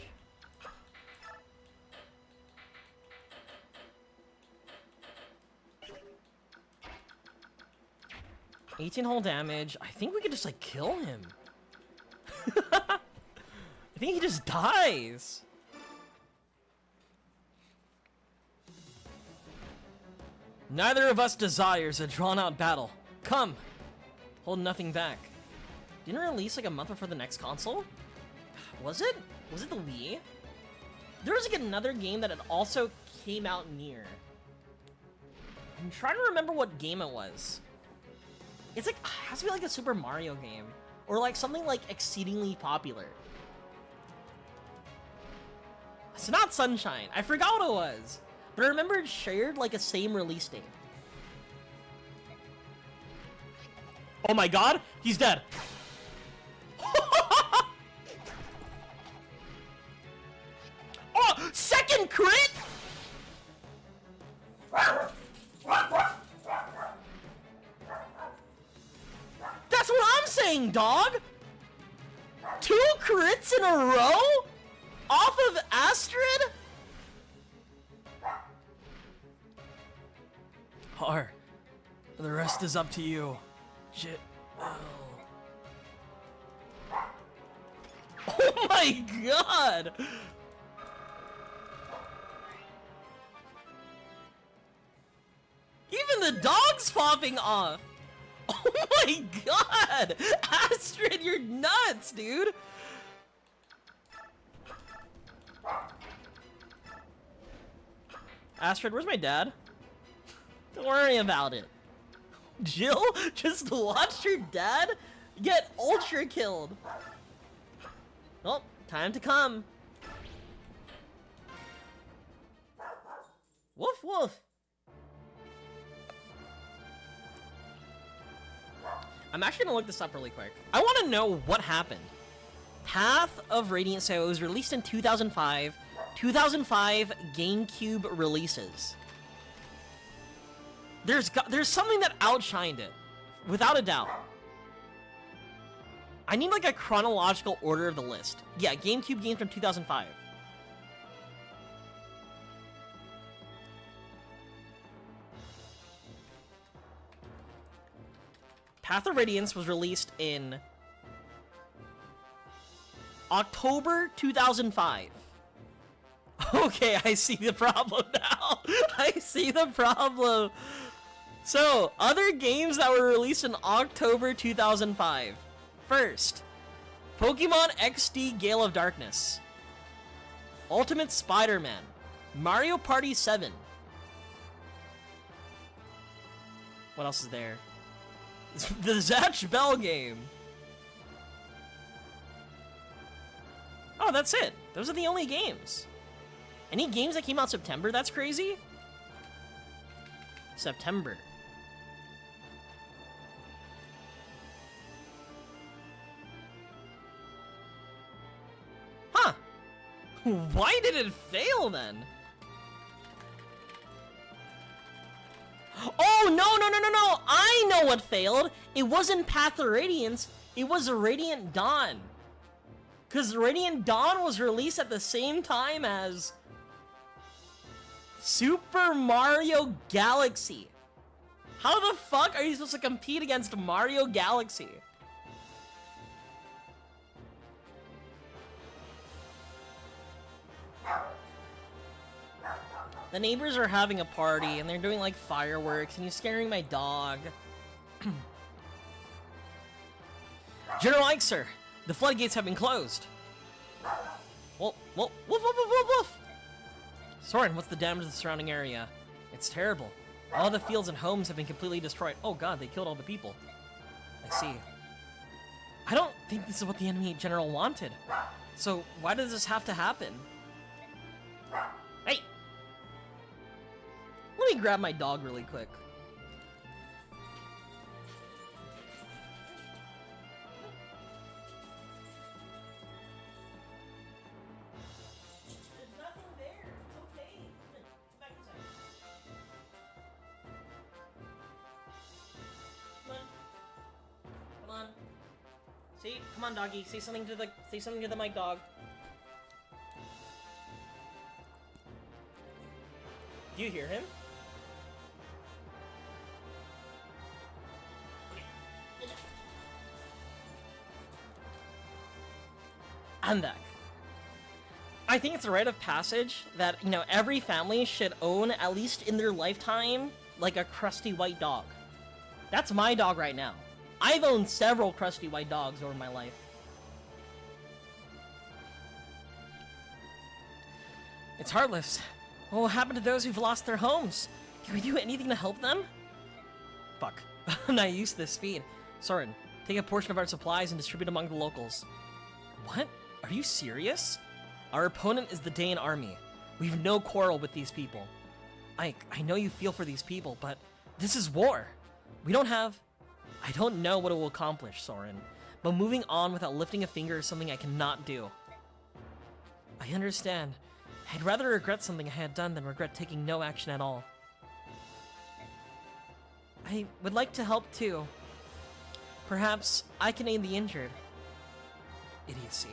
I think we could just, like, kill him. I think he just dies. Neither of us desires a drawn-out battle. Come! Hold nothing back. Didn't it release like a month before the next console? Was it? Was it the Wii? There was like another game that it also came out near. I'm trying to remember what game it was. It's like, it has to be like a Super Mario game. Or like something like exceedingly popular. It's not Sunshine. I forgot what it was. But I remember it shared like a same release date. Oh my god, he's dead. Oh, second crit? That's what I'm saying, dog. 2 crits in a row? Off of Astrid? Har, the rest is up to you. Shit. Oh my god! Even the dog's popping off! Oh my god! Astrid, you're nuts, dude! Astrid, where's my dad? Don't worry about it. Jill just watched her dad get ultra killed. Well, time to come. Woof woof. I'm actually gonna look this up really quick. I want to know what happened. Path of Radiance, so it was released in 2005. 2005 GameCube releases. There's something that outshined it, without a doubt. I need like a chronological order of the list. Yeah, GameCube games from 2005. Path of Radiance was released in October 2005. Okay, I see the problem now. I see the problem. So, other games that were released in October 2005. First, Pokemon XD Gale of Darkness, Ultimate Spider-Man, Mario Party 7. What else is there? The Zatch Bell game. Oh, that's it. Those are the only games. Any games that came out September? That's crazy. September. Huh. Why did it fail then? Oh, no. I know what failed. It wasn't Path of Radiance. It was Radiant Dawn. Because Radiant Dawn was released at the same time as Super Mario Galaxy. How the fuck are you supposed to compete against Mario Galaxy? The neighbors are having a party and they're doing like fireworks and he's scaring my dog. General Ike, sir, the floodgates have been closed. Woof, woof, woof, woof, woof, woof. Soren, what's the damage to the surrounding area? It's terrible. All the fields and homes have been completely destroyed. Oh god, they killed all the people. I see. I don't think this is what the enemy general wanted. So why does this have to happen? Hey! Let me grab my dog really quick. See? Come on, doggy. Say something to the mic, dog. Do you hear him? I'm back. I think it's a rite of passage that, you know, every family should own, at least in their lifetime, like a crusty white dog. That's my dog right now. I've owned several crusty white dogs over my life. It's heartless. What will happen to those who've lost their homes? Can we do anything to help them? Fuck. I'm not used to this speed. Soren, take a portion of our supplies and distribute among the locals. What? Are you serious? Our opponent is the Dain army. We've no quarrel with these people. I know you feel for these people, but this is war. We don't have... I don't know what it will accomplish, Soren, but moving on without lifting a finger is something I cannot do. I understand. I'd rather regret something I had done than regret taking no action at all. I would like to help too. Perhaps I can aid the injured. Idiocy.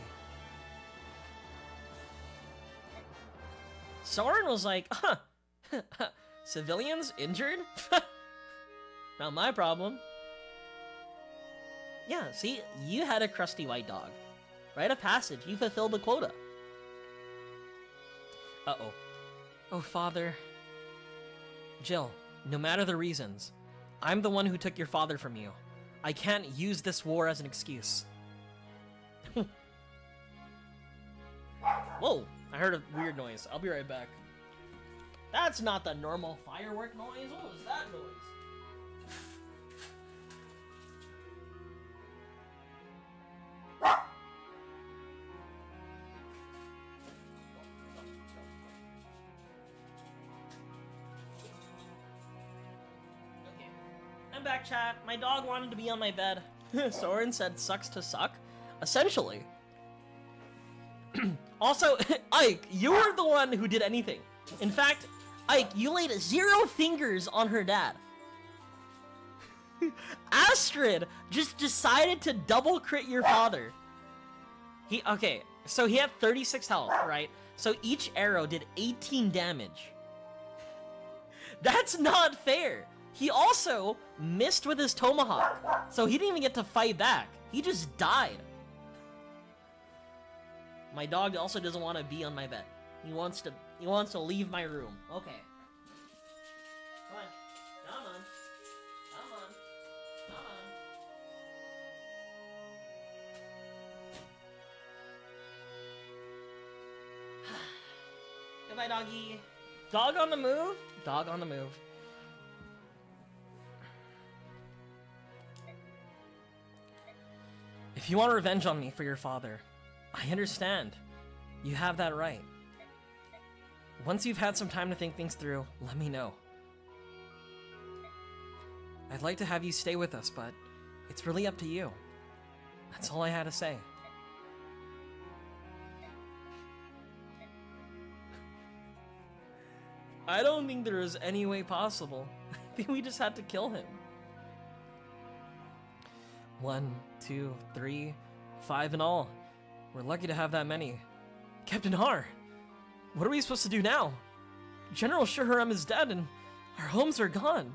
Soren was like, huh, civilians injured? Not my problem. Yeah, see, you had a crusty white dog. Rite of passage, you fulfilled the quota. Uh-oh. Oh, father. Jill, no matter the reasons, I'm the one who took your father from you. I can't use this war as an excuse. Whoa, I heard a weird noise. I'll be right back. That's not the normal firework noise. What was that noise? I'm back, chat. My dog wanted to be on my bed. Soren said sucks to suck. Essentially. Also, Ike, you were the one who did anything. In fact, Ike, you laid 0 fingers on her dad. Astrid just decided to double crit your father. Okay, so he had 36 health, right? So each arrow did 18 damage. That's not fair. He also missed with his tomahawk, so he didn't even get to fight back. He just died. My dog also doesn't want to be on my bed. He wants to leave my room. Okay. Come on. Come on. Come on. Come on. Goodbye, doggy. Dog on the move? Dog on the move. If you want revenge on me for your father, I understand. You have that right. Once you've had some time to think things through, let me know. I'd like to have you stay with us, but it's really up to you. That's all I had to say. I don't think there is any way possible. I think we just had to kill him. 1, 2, 3, 5 in all. We're lucky to have that many. Captain Har, what are we supposed to do now? General Shahram is dead and our homes are gone.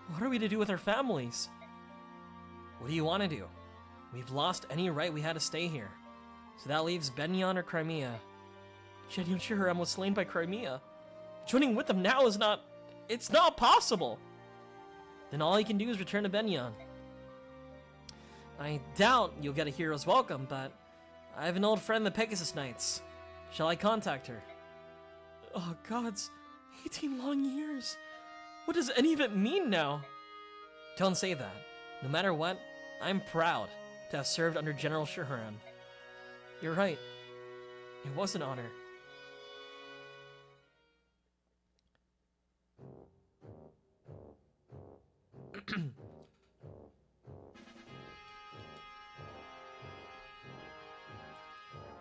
What are we to do with our families? What do you want to do? We've lost any right we had to stay here. So that leaves Benyon or Crimea. General Shahram was slain by Crimea. Joining with them now is not... It's not possible! Then all you can do is return to Benyon. I doubt you'll get a hero's welcome, but I have an old friend, the Pegasus Knights. Shall I contact her? Oh, gods. 18 long years. What does any of it mean now? Don't say that. No matter what, I'm proud to have served under General Shahram. You're right. It was an honor.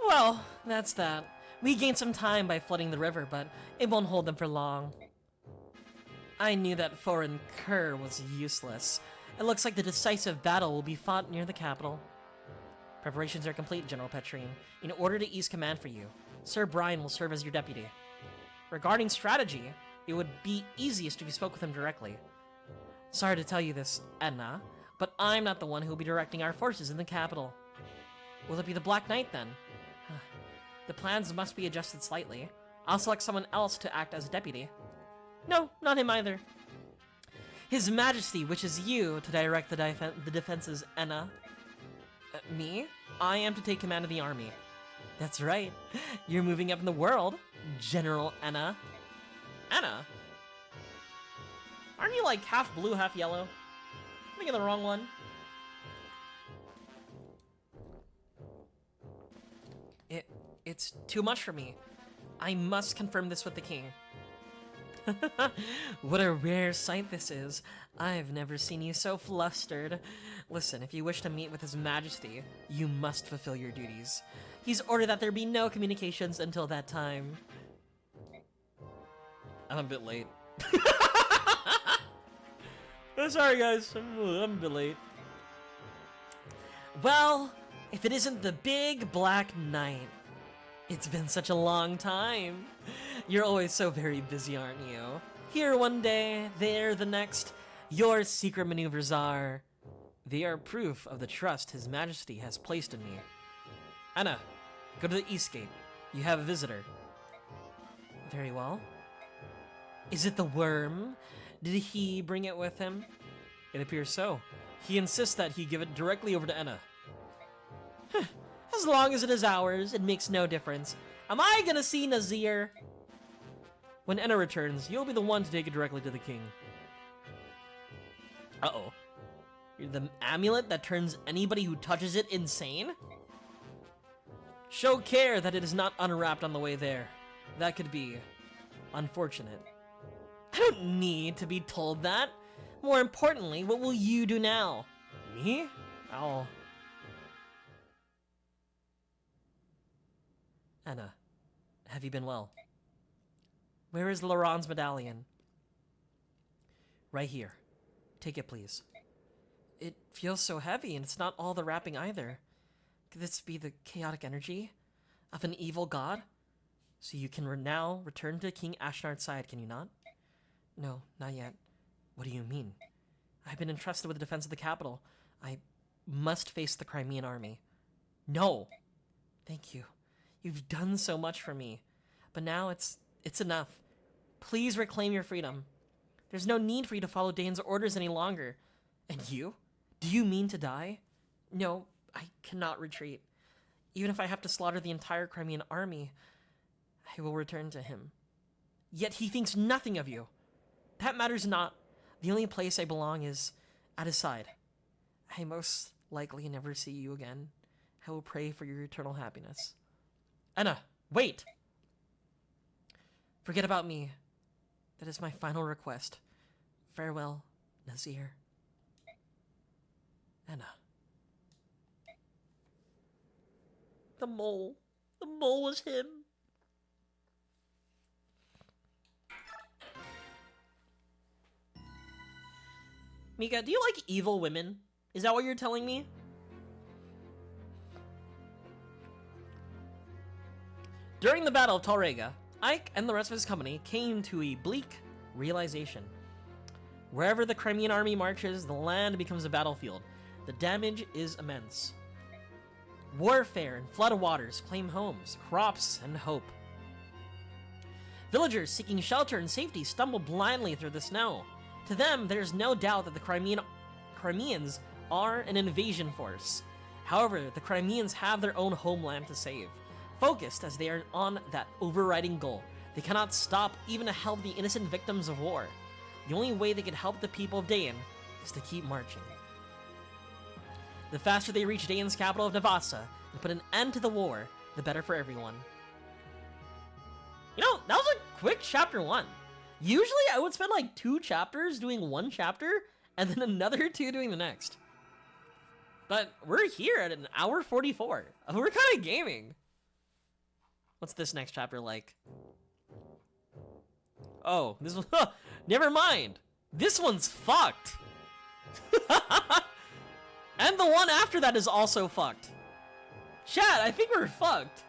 Well, that's that. We gained some time by flooding the river, but it won't hold them for long. I knew that foreign cur was useless. It looks like the decisive battle will be fought near the capital. Preparations are complete, General Petrine. In order to ease command for you, Sir Brian will serve as your deputy. Regarding strategy, it would be easiest if you spoke with him directly. Sorry to tell you this, Edna, but I'm not the one who will be directing our forces in the capital. Will it be the Black Knight, then? The plans must be adjusted slightly. I'll select someone else to act as deputy. No, not him either. His Majesty wishes you to direct the defenses, Enna. Me? I am to take command of the army. That's right. You're moving up in the world, General Enna. Enna? Aren't you like half blue, half yellow? I'm thinking of the wrong one. It's too much for me. I must confirm this with the king. What a rare sight this is. I've never seen you so flustered. Listen, if you wish to meet with His Majesty, you must fulfill your duties. He's ordered that there be no communications until that time. I'm a bit late. Sorry guys, I'm a bit late. Well, if it isn't the big Black Knight. It's been such a long time. You're always so very busy, aren't you? Here one day, there the next. Your secret maneuvers they are proof of the trust His Majesty has placed in me. Anna, go to the East Gate. You have a visitor. Very well. Is it the worm? Did he bring it with him? It appears so. He insists that he give it directly over to Enna. As long as it is ours, it makes no difference. Am I gonna see Nazir? When Enna returns, you'll be the one to take it directly to the king. Uh-oh. You're the amulet that turns anybody who touches it insane? Show care that it is not unwrapped on the way there. That could be unfortunate. I don't need to be told that. More importantly, what will you do now? Me? Anna, have you been well? Where is Laurent's medallion? Right here. Take it, please. It feels so heavy, and it's not all the wrapping either. Could this be the chaotic energy of an evil god? So you can now return to King Ashnard's side, can you not? No, not yet. What do you mean? I've been entrusted with the defense of the capital. I must face the Crimean army. No! Thank you. You've done so much for me. But now it's enough. Please reclaim your freedom. There's no need for you to follow Dane's orders any longer. And you? Do you mean to die? No, I cannot retreat. Even if I have to slaughter the entire Crimean army, I will return to him. Yet he thinks nothing of you. That matters not. The only place I belong is at his side. I most likely never see you again. I will pray for your eternal happiness. Enna, wait! Forget about me. That is my final request. Farewell, Nazir. Enna. The mole. The mole was him. Mika, do you like evil women? Is that what you're telling me? During the Battle of Talrega, Ike and the rest of his company came to a bleak realization. Wherever the Crimean army marches, the land becomes a battlefield. The damage is immense. Warfare and flooded waters claim homes, crops, and hope. Villagers seeking shelter and safety stumble blindly through the snow. To them, there is no doubt that the Crimeans are an invasion force. However, the Crimeans have their own homeland to save. Focused as they are on that overriding goal, they cannot stop even to help the innocent victims of war. The only way they can help the people of Daen is to keep marching. The faster they reach Daen's capital of Navassa and put an end to the war, the better for everyone. You know, that was a quick chapter 1. Usually I would spend like 2 chapters doing one chapter and then another 2 doing the next. But we're here at an hour 44. We're kind of gaming. What's this next chapter like? Oh, this one. Never mind. This one's fucked. And the one after that is also fucked. Chat, I think we're fucked.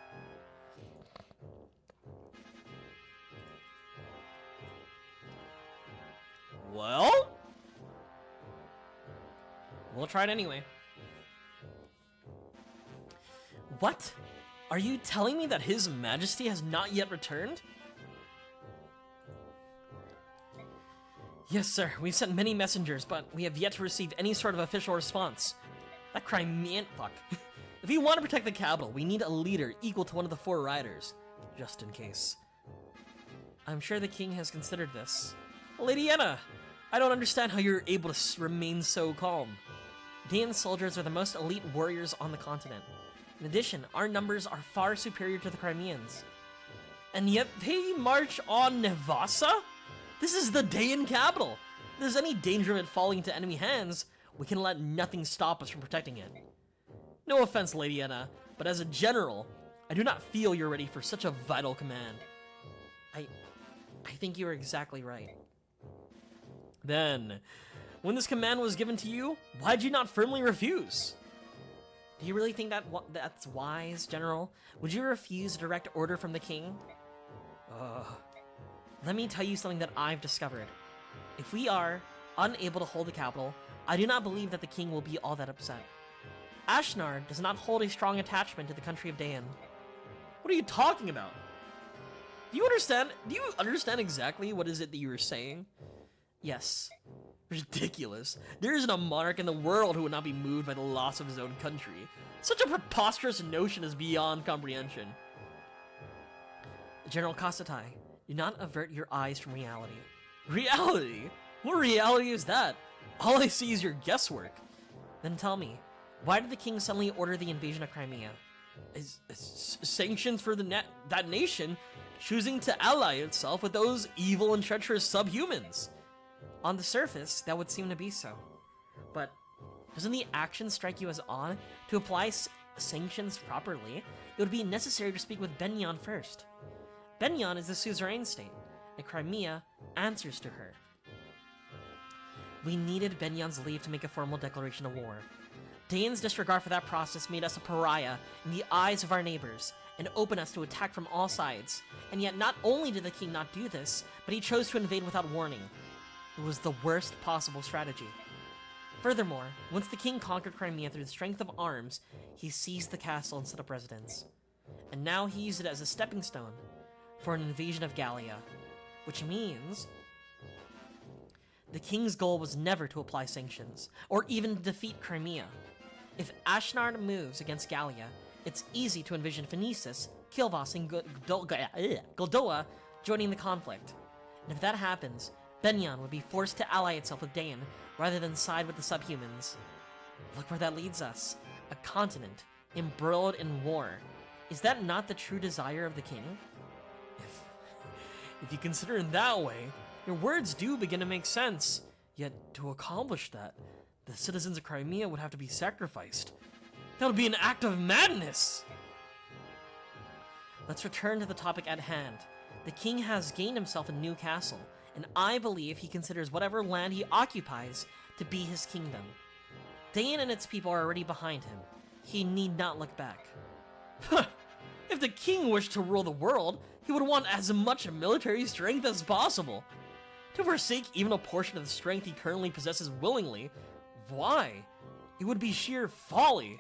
Well, we'll try it anyway. What? Are you telling me that His Majesty has not yet returned? Yes, sir. We've sent many messengers, but we have yet to receive any sort of official response. That Crimean fuck. If we want to protect the capital, we need a leader equal to one of the 4 riders, just in case. I'm sure the king has considered this. Lady Anna, I don't understand how you're able to remain so calm. Dane's soldiers are the most elite warriors on the continent. In addition, our numbers are far superior to the Crimeans. And yet they march on Nevasa? This is the Dayan capital. If there's any danger of it falling into enemy hands, we can let nothing stop us from protecting it. No offense, Lady Anna, but as a general, I do not feel you're ready for such a vital command. I think you are exactly right. Then, when this command was given to you, why'd you not firmly refuse? Do you really think that's wise, General? Would you refuse a direct order from the king? Let me tell you something that I've discovered. If we are unable to hold the capital, I do not believe that the king will be all that upset. Ashnard does not hold a strong attachment to the country of Dayan. What are you talking about? Do you understand exactly what is it that you were saying? Yes. Ridiculous. There isn't a monarch in the world who would not be moved by the loss of his own country. Such a preposterous notion is beyond comprehension. General Kasatai, do not avert your eyes from reality. Reality? What reality is that? All I see is your guesswork. Then tell me, why did the king suddenly order the invasion of Crimea? Is sanctions for that nation choosing to ally itself with those evil and treacherous subhumans? On the surface, that would seem to be so. But doesn't the action strike you as odd? To apply sanctions properly, it would be necessary to speak with Benyan first. Benyan is the suzerain state, and Crimea answers to her. We needed Benyan's leave to make a formal declaration of war. Dayan's disregard for that process made us a pariah in the eyes of our neighbors, and opened us to attack from all sides. And yet not only did the king not do this, but he chose to invade without warning. It was the worst possible strategy. Furthermore, once the king conquered Crimea through the strength of arms, he seized the castle and set up residence. And now he used it as a stepping stone for an invasion of Gallia, which means the king's goal was never to apply sanctions, or even defeat Crimea. If Ashnard moves against Gallia, it's easy to envision Phoenicis, Kilvas, and Goldoa joining the conflict. And if that happens, Benyan would be forced to ally itself with Dayan rather than side with the subhumans. Look where that leads us. A continent embroiled in war. Is that not the true desire of the king? If you consider it that way, your words do begin to make sense. Yet, to accomplish that, the citizens of Crimea would have to be sacrificed. That would be an act of madness! Let's return to the topic at hand. The king has gained himself a new castle, and I believe he considers whatever land he occupies to be his kingdom. Dayan and its people are already behind him. He need not look back. If the king wished to rule the world, he would want as much military strength as possible. To forsake even a portion of the strength he currently possesses willingly, why? It would be sheer folly.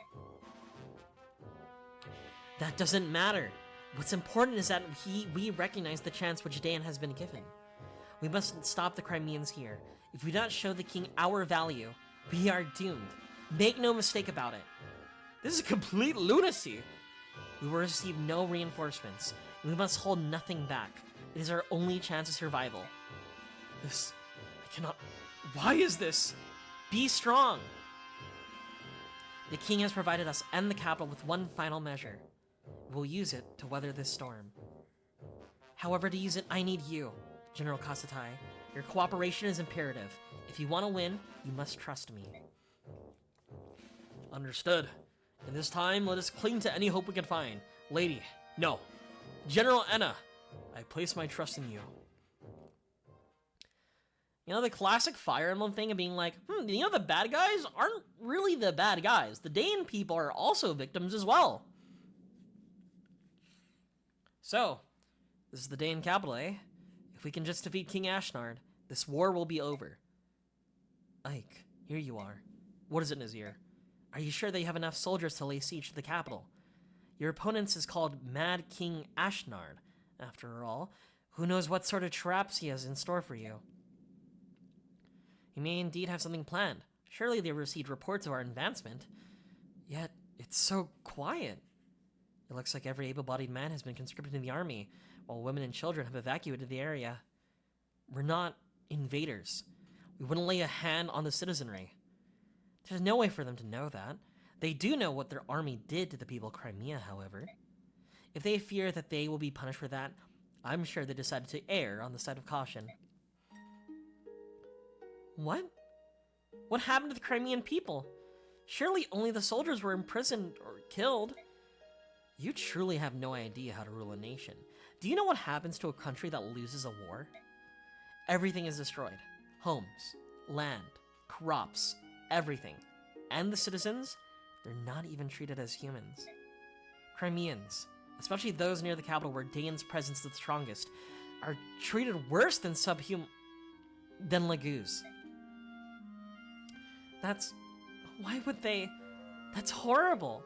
That doesn't matter. What's important is that we recognize the chance which Dayan has been given. We must stop the Crimeans here. If we do not show the king our value, we are doomed. Make no mistake about it. This is complete lunacy. We will receive no reinforcements, and we must hold nothing back. It is our only chance of survival. I cannot... Why is this? Be strong. The king has provided us and the capital with one final measure. We'll use it to weather this storm. However, to use it, I need you, General Kasatai. Your cooperation is imperative. If you want to win, you must trust me. Understood. In this time, let us cling to any hope we can find. Lady, no. General Enna, I place my trust in you. You know, the classic Fire Emblem thing of being like, the bad guys aren't really the bad guys. The Dayan people are also victims as well. So, this is the day in capital, eh? If we can just defeat King Ashnard, this war will be over. Ike, here you are. What is it, Nazir? Are you sure that you have enough soldiers to lay siege to the capital? Your opponent is called Mad King Ashnard. After all, who knows what sort of traps he has in store for you? He may indeed have something planned. Surely they received reports of our advancement. Yet, it's so quiet. It looks like every able-bodied man has been conscripted in the army, while women and children have evacuated the area. We're not invaders. We wouldn't lay a hand on the citizenry. There's no way for them to know that. They do know what their army did to the people of Crimea, however. If they fear that they will be punished for that, I'm sure they decided to err on the side of caution. What? What happened to the Crimean people? Surely only the soldiers were imprisoned or killed. You truly have no idea how to rule a nation. Do you know what happens to a country that loses a war? Everything is destroyed. Homes, land, crops, everything. And the citizens, they're not even treated as humans. Crimeans, especially those near the capital where Dane's presence is the strongest, are treated worse than Laguz. Why would they? That's horrible.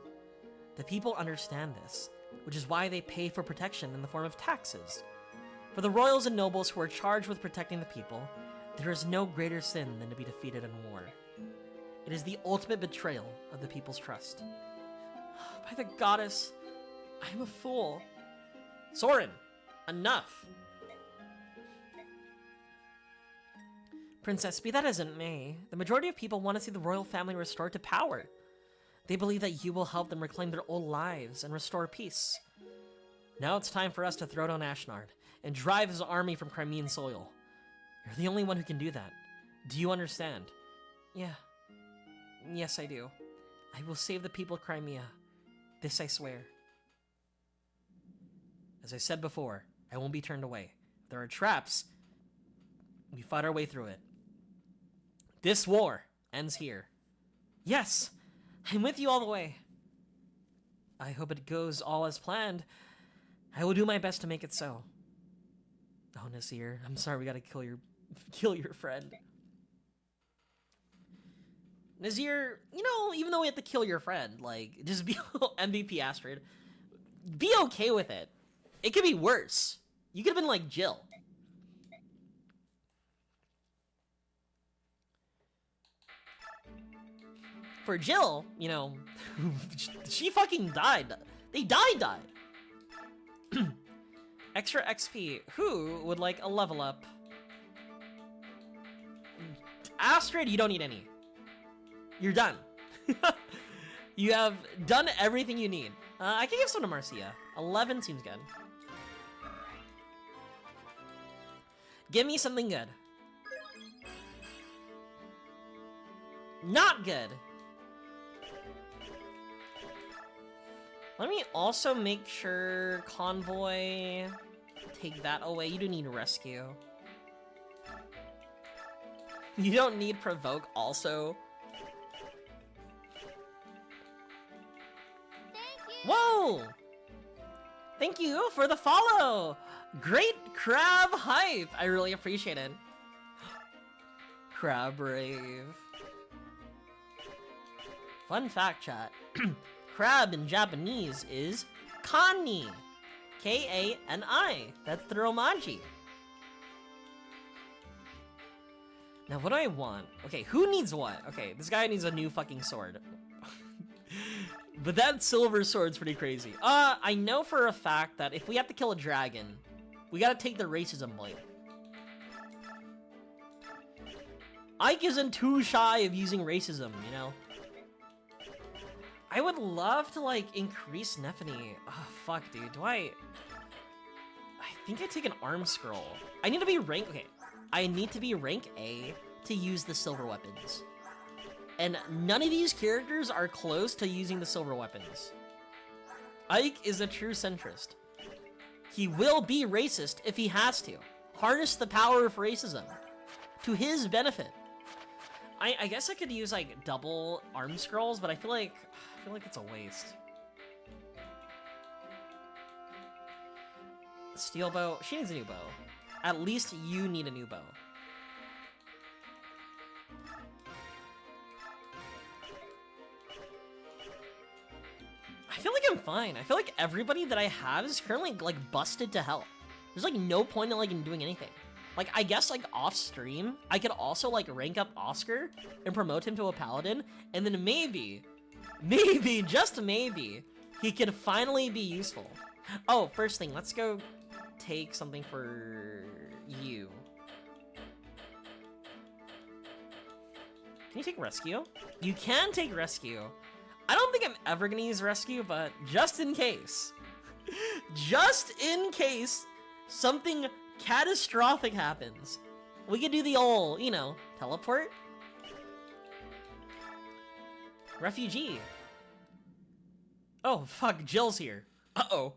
The people understand this, which is why they pay for protection in the form of taxes. For the royals and nobles who are charged with protecting the people, there is no greater sin than to be defeated in war. It is the ultimate betrayal of the people's trust. By the goddess, I am a fool. Soren, enough. Princess, be that as it may, the majority of people want to see the royal family restored to power. They believe that you will help them reclaim their old lives and restore peace. Now it's time for us to throw down Ashnard and drive his army from Crimean soil. You're the only one who can do that. Do you understand? Yeah. Yes, I do. I will save the people of Crimea. This I swear. As I said before, I won't be turned away. If there are traps, we fight our way through it. This war ends here. Yes, I'm with you all the way. I hope it goes all as planned. I will do my best to make it so. Oh, Nasir, I'm sorry we gotta kill your friend. Nazir, you know, even though we have to kill your friend, like, just be MVP Astrid. Be okay with it. It could be worse. You could have been like Jill. For Jill, you know, she fucking died. They died. Extra XP. Who would like a level up? Astrid, you don't need any. You're done. You have done everything you need. I can give some to Marcia. 11 seems good. Give me something good. Not good. Let me also make sure Convoy, take that away. You do need rescue. You don't need Provoke also. Thank you. Whoa! Thank you for the follow! Great Crab Hype! I really appreciate it. Crab Rave. Fun fact, chat. Crab in Japanese is Kani. K-A-N-I. That's the Romaji. Now, what do I want? Okay, who needs what? Okay, this guy needs a new fucking sword. But that silver sword's pretty crazy. I know for a fact that if we have to kill a dragon, we gotta take the racism blade. Ike isn't too shy of using racism, you know? I would love to, like, increase Nephany. Oh, fuck, dude. I think I take an arm scroll. I need to be rank... Okay. I need to be rank A to use the silver weapons. And none of these characters are close to using the silver weapons. Ike is a true centrist. He will be racist if he has to. Harness the power of racism to his benefit. I guess I could use, like, double arm scrolls, but I feel like it's a waste. Steel bow. She needs a new bow. At least you need a new bow. I feel like I'm fine. I feel like everybody that I have is currently like busted to hell. There's like no point in like in doing anything. Like I guess like off stream, I could also like rank up Oscar and promote him to a paladin, and then maybe, just maybe, he could finally be useful. Oh, first thing, let's go take something for you. Can you take rescue? You can take rescue. I don't think I'm ever gonna use rescue, but just in case. Just in case something catastrophic happens, we could do the old, you know, teleport. Refugee. Oh, fuck, Jill's here. Uh-oh.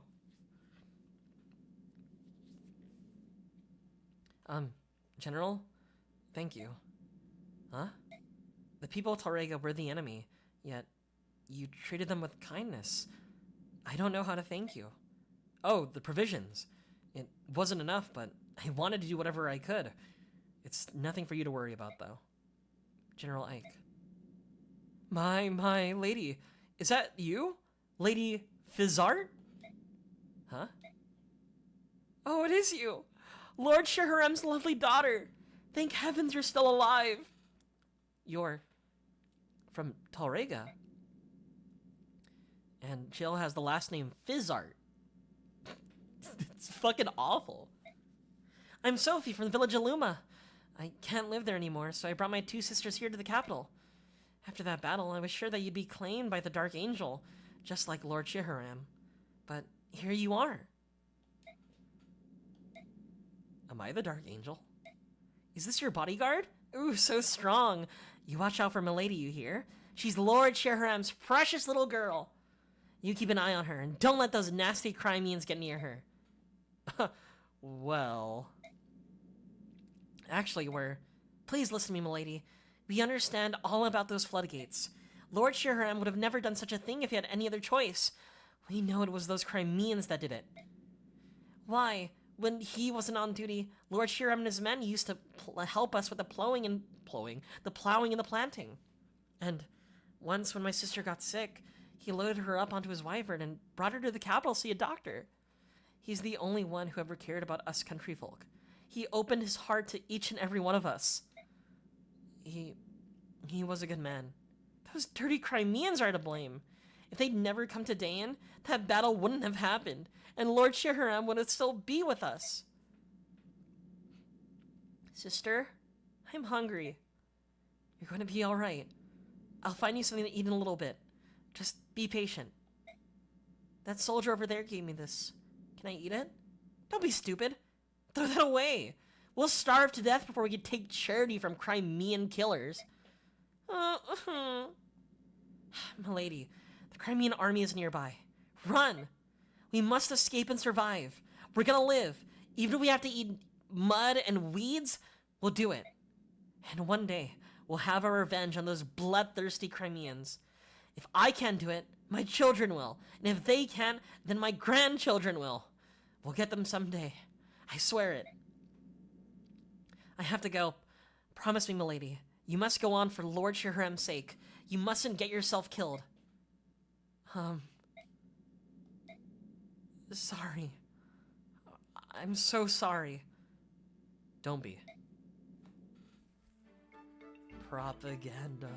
General? Thank you. Huh? The people of Talrega were the enemy, yet you treated them with kindness. I don't know how to thank you. Oh, the provisions. It wasn't enough, but I wanted to do whatever I could. It's nothing for you to worry about, though. General Ike. My lady. Is that you? Lady Fizzart? Huh? Oh, it is you. Lord Shahram's lovely daughter. Thank heavens you're still alive. You're from Talrega. And Jill has the last name Fizzart. It's fucking awful. I'm Sophie from the village of Luma. I can't live there anymore, so I brought my two sisters here to the capital. After that battle, I was sure that you'd be claimed by the Dark Angel, just like Lord Shahram. But here you are. Am I the Dark Angel? Is this your bodyguard? Ooh, so strong. You watch out for Milady, you hear? She's Lord Shahram's precious little girl. You keep an eye on her, and don't let those nasty Crimeans get near her. Well... Actually, please listen to me, milady. We understand all about those floodgates. Lord Shahram would have never done such a thing if he had any other choice. We know it was those Crimeans that did it. Why? When he wasn't on duty, Lord Shahram and his men used to help us with the plowing and the planting. And once when my sister got sick, he loaded her up onto his wyvern and brought her to the capital to see a doctor. He's the only one who ever cared about us country folk. He opened his heart to each and every one of us. He was a good man. Those dirty Crimeans are to blame. If they'd never come to Dayan, that battle wouldn't have happened, and Lord Shahram would still be with us. Sister, I'm hungry. You're going to be all right. I'll find you something to eat in a little bit. Just be patient. That soldier over there gave me this. Can I eat it? Don't be stupid. Throw that away. We'll starve to death before we can take charity from Crimean killers. Milady, the Crimean army is nearby. Run! We must escape and survive. We're gonna live. Even if we have to eat mud and weeds, we'll do it. And one day, we'll have our revenge on those bloodthirsty Crimeans. If I can't do it, my children will. And if they can't, then my grandchildren will. We'll get them someday. I swear it. I have to go. Promise me, milady. You must go on for Lord Shahram's sake. You mustn't get yourself killed. Sorry. I'm so sorry. Don't be. Propaganda.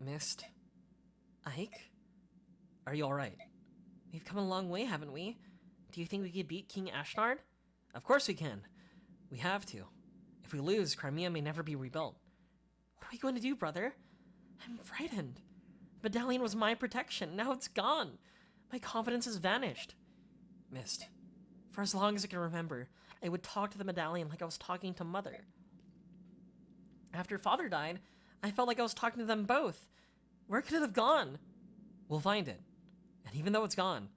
Mist? Ike? Are you alright? We've come a long way, haven't we? Do you think we could beat King Ashnard? Of course we can. We have to. If we lose, Crimea may never be rebuilt. What are we going to do, brother? I'm frightened. The medallion was my protection. Now it's gone. My confidence has vanished. Mist. For as long as I can remember, I would talk to the medallion like I was talking to Mother. After Father died, I felt like I was talking to them both. Where could it have gone? We'll find it. And even though it's gone,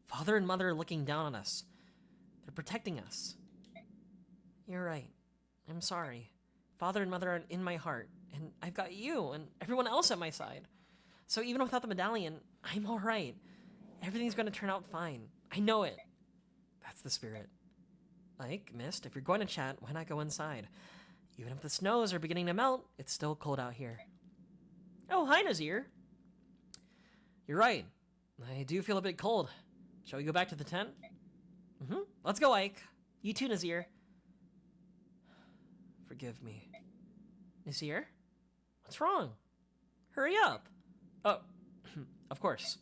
Father and Mother are looking down on us. They're protecting us. You're right. I'm sorry. Father and Mother are in my heart, and I've got you and everyone else at my side. So even without the medallion, I'm alright. Everything's gonna turn out fine. I know it. That's the spirit. Like, Mist, if you're going to chat, why not go inside? Even if the snows are beginning to melt, it's still cold out here. Oh, hi, Nazir. You're right. I do feel a bit cold. Shall we go back to the tent? Let's go, Ike. You too, Nazir. Forgive me. Nazir? What's wrong? Hurry up. Oh, of course.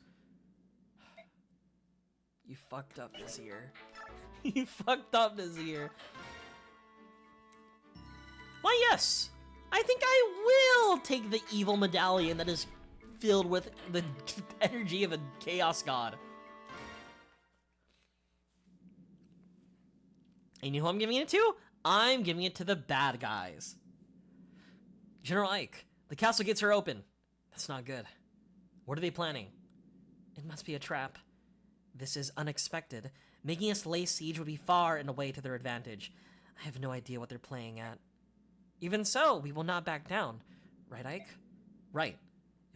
You fucked up, Nazir. You fucked up, Nazir. Why, yes. I think I will take the evil medallion that is filled with the energy of a chaos god. And you know who I'm giving it to? I'm giving it to the bad guys. General Ike, the castle gates are open. That's not good. What are they planning? It must be a trap. This is unexpected. Making us lay siege would be far and away to their advantage. I have no idea what they're playing at. Even so, we will not back down. Right, Ike? Right.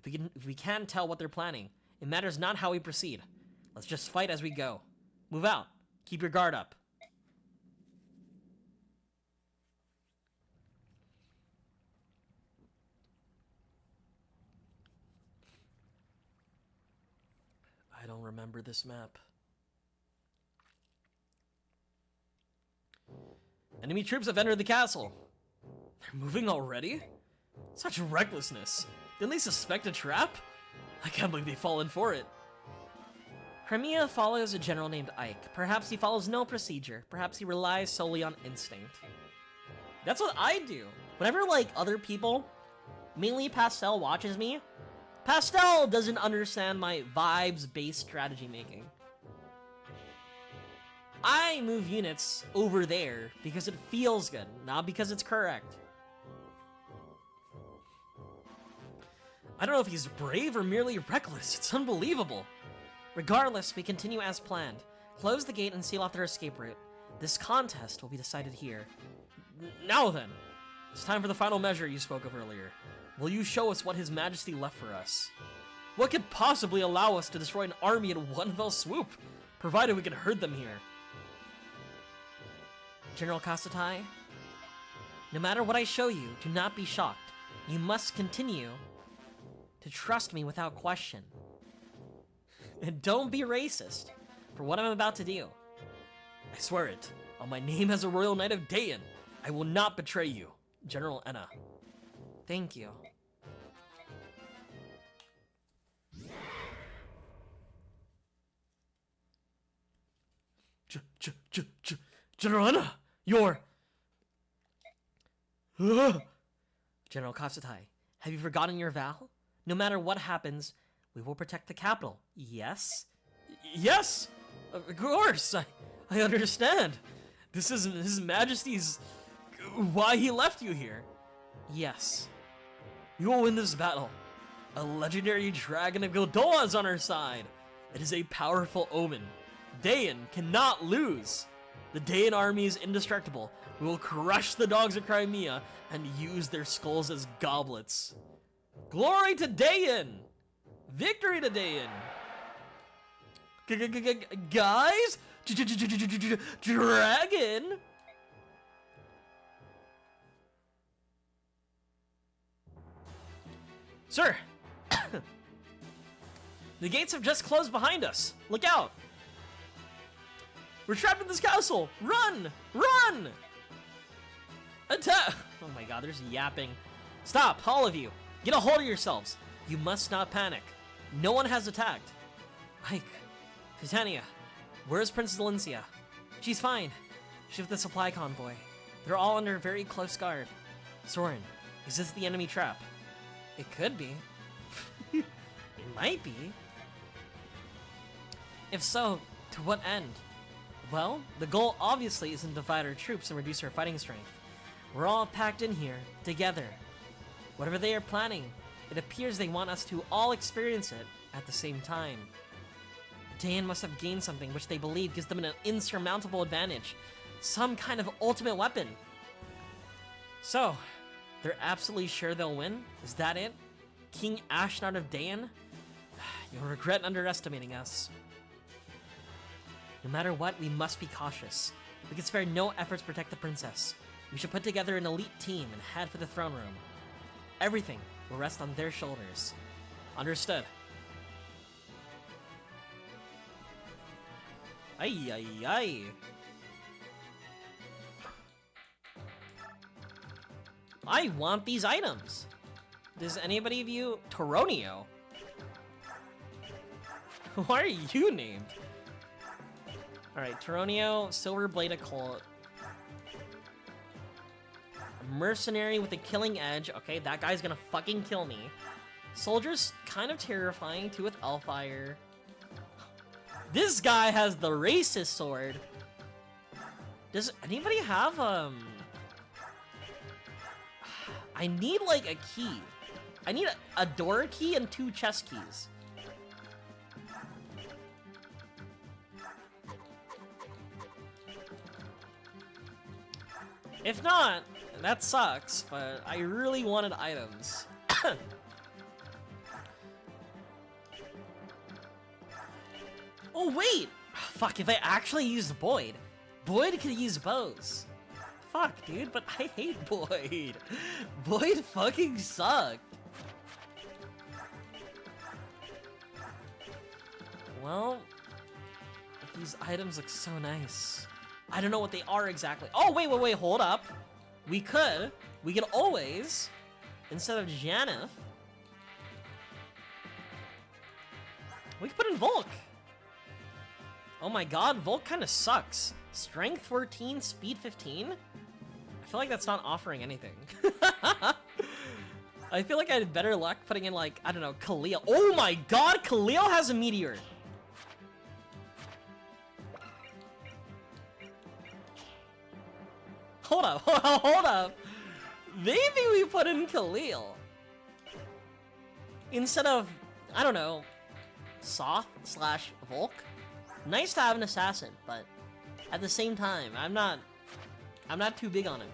If we can't tell what they're planning, it matters not how we proceed. Let's just fight as we go. Move out. Keep your guard up. I don't remember this map. Enemy troops have entered the castle. They're moving already? Such recklessness. Didn't they suspect a trap? I can't believe they've fallen for it. Crimea follows a general named Ike. Perhaps he follows no procedure. Perhaps he relies solely on instinct. That's what I do. Whenever, like, other people, mainly Pastel, watches me, Pastel doesn't understand my vibes-based strategy making. I move units over there because it feels good, not because it's correct. I don't know if he's brave or merely reckless. It's unbelievable. Regardless, we continue as planned. Close the gate and seal off their escape route. This contest will be decided here. Now then, it's time for the final measure you spoke of earlier. Will you show us what His Majesty left for us? What could possibly allow us to destroy an army in one fell swoop, provided we can herd them here? General Kasatai, no matter what I show you, do not be shocked. You must continue to trust me without question. And don't be racist for what I'm about to do. I swear it, on my name as a Royal Knight of Dayan, I will not betray you. General Enna. Thank you. General Enna, you're... General Kasatai, have you forgotten your vow? No matter what happens, we will protect the capital. Yes? Yes! Of course! I understand. This is His Majesty's... why he left you here. Yes. We will win this battle. A legendary dragon of Gildoa is on our side. It is a powerful omen. Dayan cannot lose. The Dayan army is indestructible. We will crush the dogs of Crimea and use their skulls as goblets. Glory to Dayan! Victory to Dayan! Guys? Dragon? Sir! The gates have just closed behind us. Look out! We're trapped in this castle! Run! Run! Attack! Oh my god, there's yapping. Stop, all of you. Get a hold of yourselves. You must not panic. No one has attacked. Ike, Titania, where's Princess Valencia? She's fine. She's with the supply convoy. They're all under very close guard. Soren, is this the enemy trap? It could be. It might be. If so, to what end? Well, the goal obviously isn't to divide our troops and reduce our fighting strength. We're all packed in here, together. Whatever they are planning, it appears they want us to all experience it at the same time. Dayan must have gained something which they believe gives them an insurmountable advantage. Some kind of ultimate weapon. So, they're absolutely sure they'll win? Is that it? King Ashnard of Dayan? You'll regret underestimating us. No matter what, we must be cautious. We can spare no efforts to protect the princess. We should put together an elite team and head for the throne room. Everything will rest on their shoulders. Understood. Ay, ay, ay. I want these items. Does anybody of you... Toronio? Why are you named? Alright, Toronio, Silver Blade of Colt. Mercenary with a killing edge. Okay, that guy's gonna fucking kill me. Soldier's kind of terrifying, too, with Elfire. This guy has the racist sword. Does anybody have, I need, like, a key. I need a door key and 2 chest keys. If not, that sucks, but I really wanted items. Oh, wait! Fuck, if I actually used Boyd, Boyd could use bows. Fuck, dude, but I hate Boyd. Boyd fucking sucked. Well, these items look so nice. I don't know what they are exactly. Oh, wait, hold up. We could always, instead of Janeth, we could put in Volk. Oh my god, Volk kind of sucks. Strength 14, speed 15? I feel like that's not offering anything. I feel like I had better luck putting in, like, I don't know, Khalil. Oh my god, Khalil has a meteor. Hold up, hold up. Maybe we put in Khalil. Instead of, I don't know, Soth / Volk. Nice to have an assassin, but at the same time, I'm not too big on him.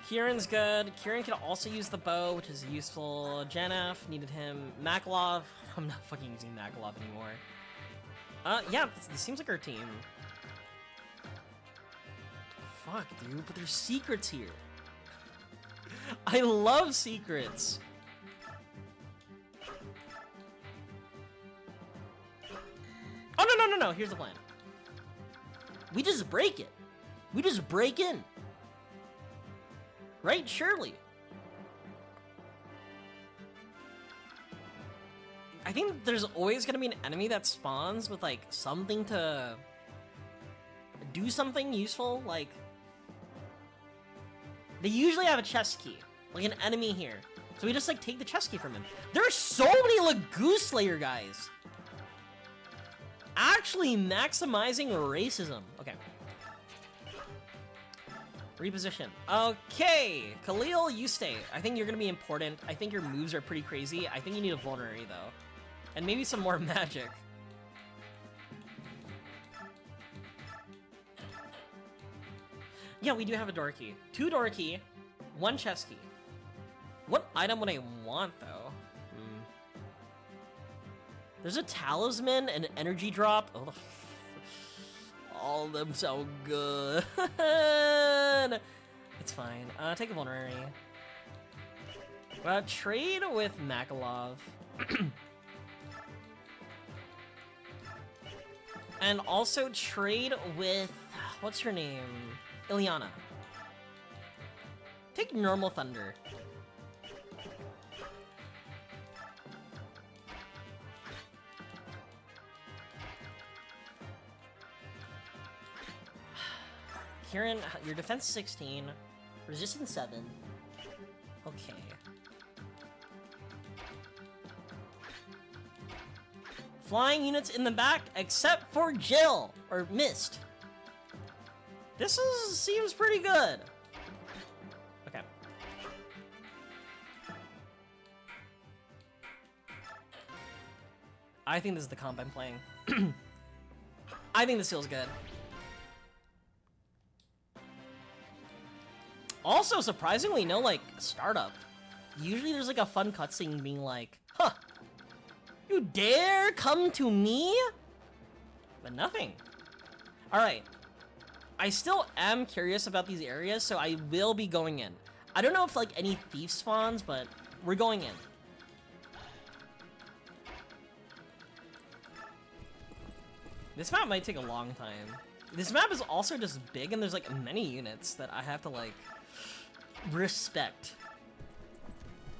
Kieran's good. Kieran can also use the bow, which is useful. Janeth needed him. Makalov. I'm not fucking using Makalov anymore. Yeah, this seems like our team. Fuck, dude, but there's secrets here. I love secrets. Oh, no. Here's the plan. We just break it. We just break in. Right? Surely. I think there's always gonna be an enemy that spawns with, like, something to do something useful, like... They usually have a chest key, like an enemy here. So we just, like, take the chest key from him. There are so many Lagoon Slayer guys! Actually maximizing racism. Okay. Reposition. Okay, Khalil, you stay. I think you're gonna be important. I think your moves are pretty crazy. I think you need a vulnerary, though. And maybe some more magic. Yeah, we do have a door key. 2 door key, 1 chest key. What item would I want, though? There's a talisman and an energy drop. Oh, all of them sound good. It's fine. Take a vulnerary. Trade with Makalov. And also trade with... What's her name? Ileana. Take normal thunder. Kieran, your defense 16, resistance 7. Okay. Flying units in the back, except for Jill, or Mist. This seems pretty good. Okay. I think this is the comp I'm playing. I think this feels good. Also, surprisingly, no, like, startup. Usually there's, like, a fun cutscene being like, huh, You dare come to me? But nothing. Alright. I still am curious about these areas, so I will be going in. I don't know if, like, any thief spawns, but we're going in. This map might take a long time. This map is also just big, and there's, like, many units that I have to, like, respect.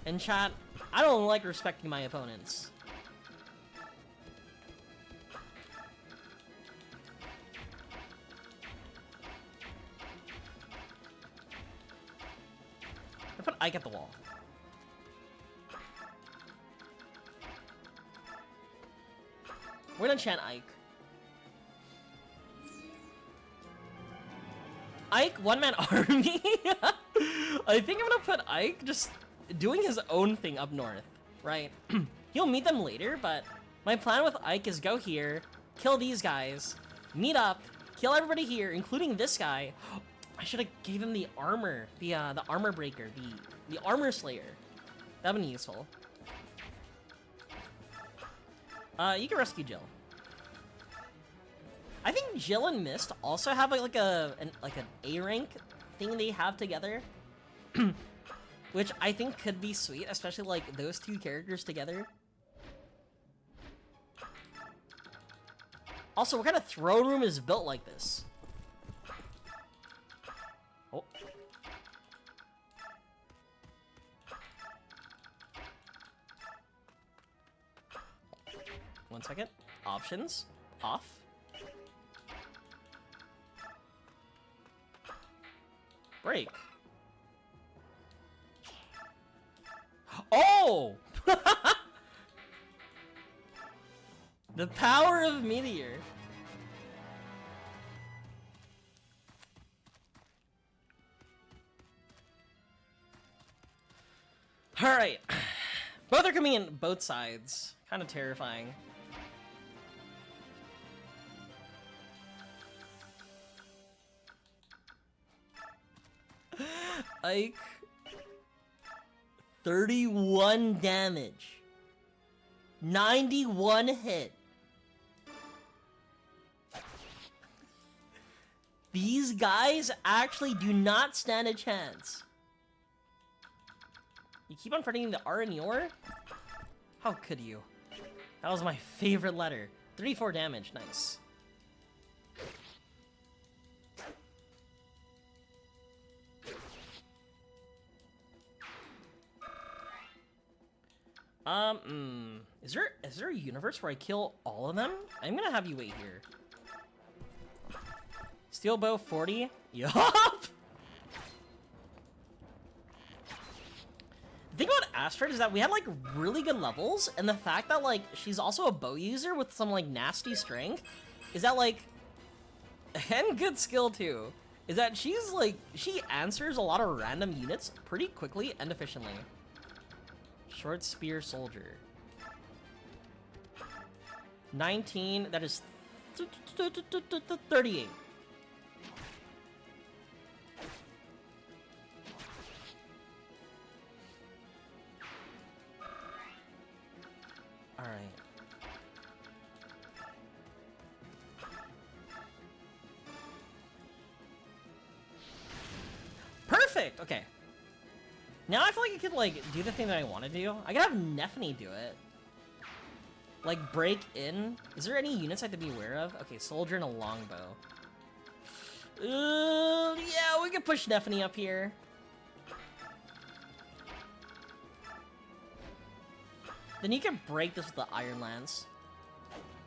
And chat, I don't like respecting my opponents. I put Ike at the wall. We're gonna chant Ike. Ike, one-man army? I think I'm gonna put Ike just doing his own thing up north, right? He'll meet them later, but my plan with Ike is go here, kill these guys, meet up, kill everybody here, including this guy. I should have gave him the armor, the armor breaker, the armor slayer. That'd been useful. You can rescue Jill. I think Jill and Mist also have like an A rank thing they have together, which I think could be sweet, especially like those two characters together. Also, what kind of throne room is built like this? Oh. One second. Options. Off. Break. Oh! The power of Meteor. Alright. Both are coming in both sides. Kind of terrifying. Ike. 31 damage. 91 hit. These guys actually do not stand a chance. You keep on forgetting the R in your? How could you? That was my favorite letter. 34 damage, nice. Is there a universe where I kill all of them? I'm gonna have you wait here. Steel bow 40? Yup! The thing about Astrid is that we had like really good levels, and the fact that like she's also a bow user with some like nasty strength is that like, and good skill too, is that she's like, she answers a lot of random units pretty quickly and efficiently. Short spear soldier. 19, that is 38. All right. Perfect. Okay. Now I feel like I could like do the thing that I want to do. I could have Nephany do it. Like break in. Is there any units I have to be aware of? Okay, soldier and a longbow. Yeah, we can push Nephany up here. Then you can break this with the Iron Lance.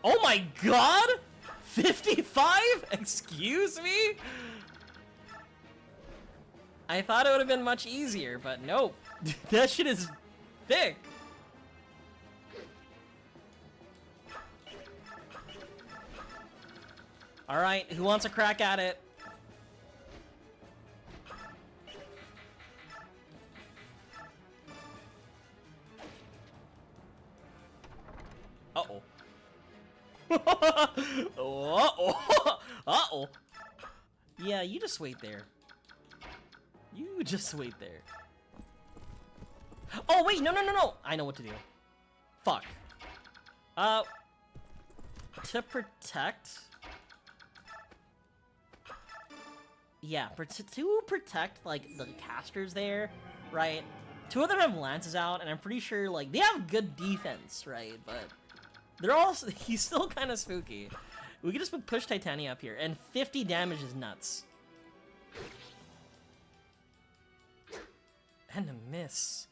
Oh my god! 55? Excuse me? I thought it would have been much easier, but nope. That shit is thick. Alright, who wants a crack at it? Uh-oh. Uh-oh. Uh-oh. Yeah, you just wait there. You just wait there. Oh, wait, no. I know what to do. Fuck. To protect... Yeah, to protect, like, the casters there, right? Two of them have lances out, and I'm pretty sure, like, they have good defense, right? But they're all... He's still kind of spooky. We can just push Titania up here, and 50 damage is nuts. And a miss.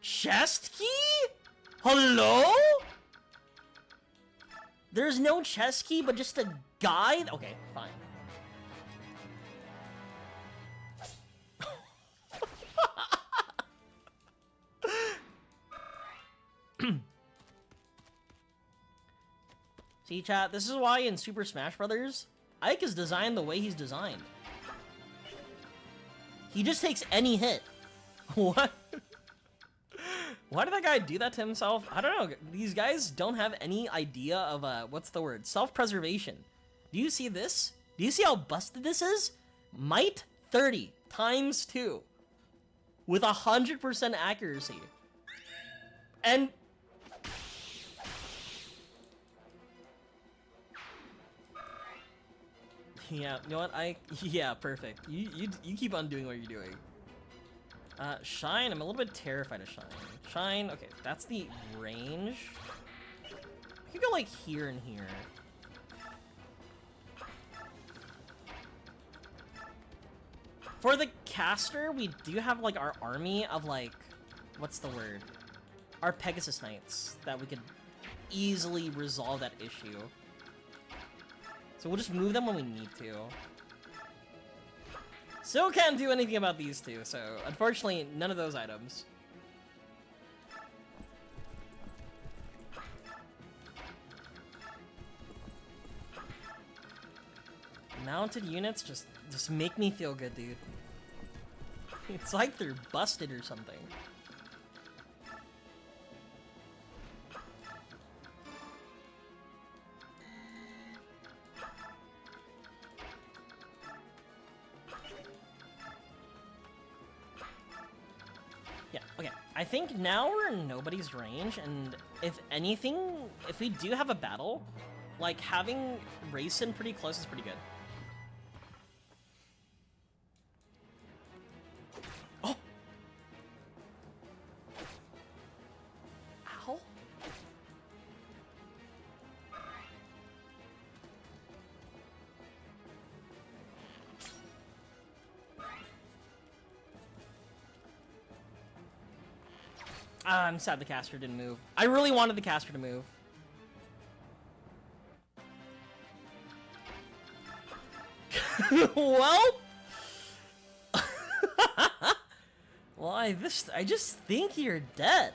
Chest key? Hello? There's no chest key, but just a guide? Okay, fine. See, chat, this is why in Super Smash Brothers, Ike is designed the way he's designed. He just takes any hit. What? Why did that guy do that to himself? I don't know. These guys don't have any idea of, what's the word? Self-preservation. Do you see this? Do you see how busted this is? Might 30 times 2 with 100% accuracy. And... Yeah, you know what? Yeah, perfect. You keep on doing what you're doing. Shine, I'm a little bit terrified of Shine. Shine, okay, that's the range. I could go like here and here. For the caster, we do have like our army of like, what's the word? Our Pegasus Knights that we could easily resolve that issue. So we'll just move them when we need to. Still can't do anything about these two, so unfortunately, none of those items. Mounted units just make me feel good, dude. It's like they're busted or something. Yeah, okay. I think now we're in nobody's range, and if anything, if we do have a battle, like having Rayson pretty close is pretty good. Oh! Ow! I'm sad the caster didn't move. I really wanted the caster to move. Well, well, I just think you're dead.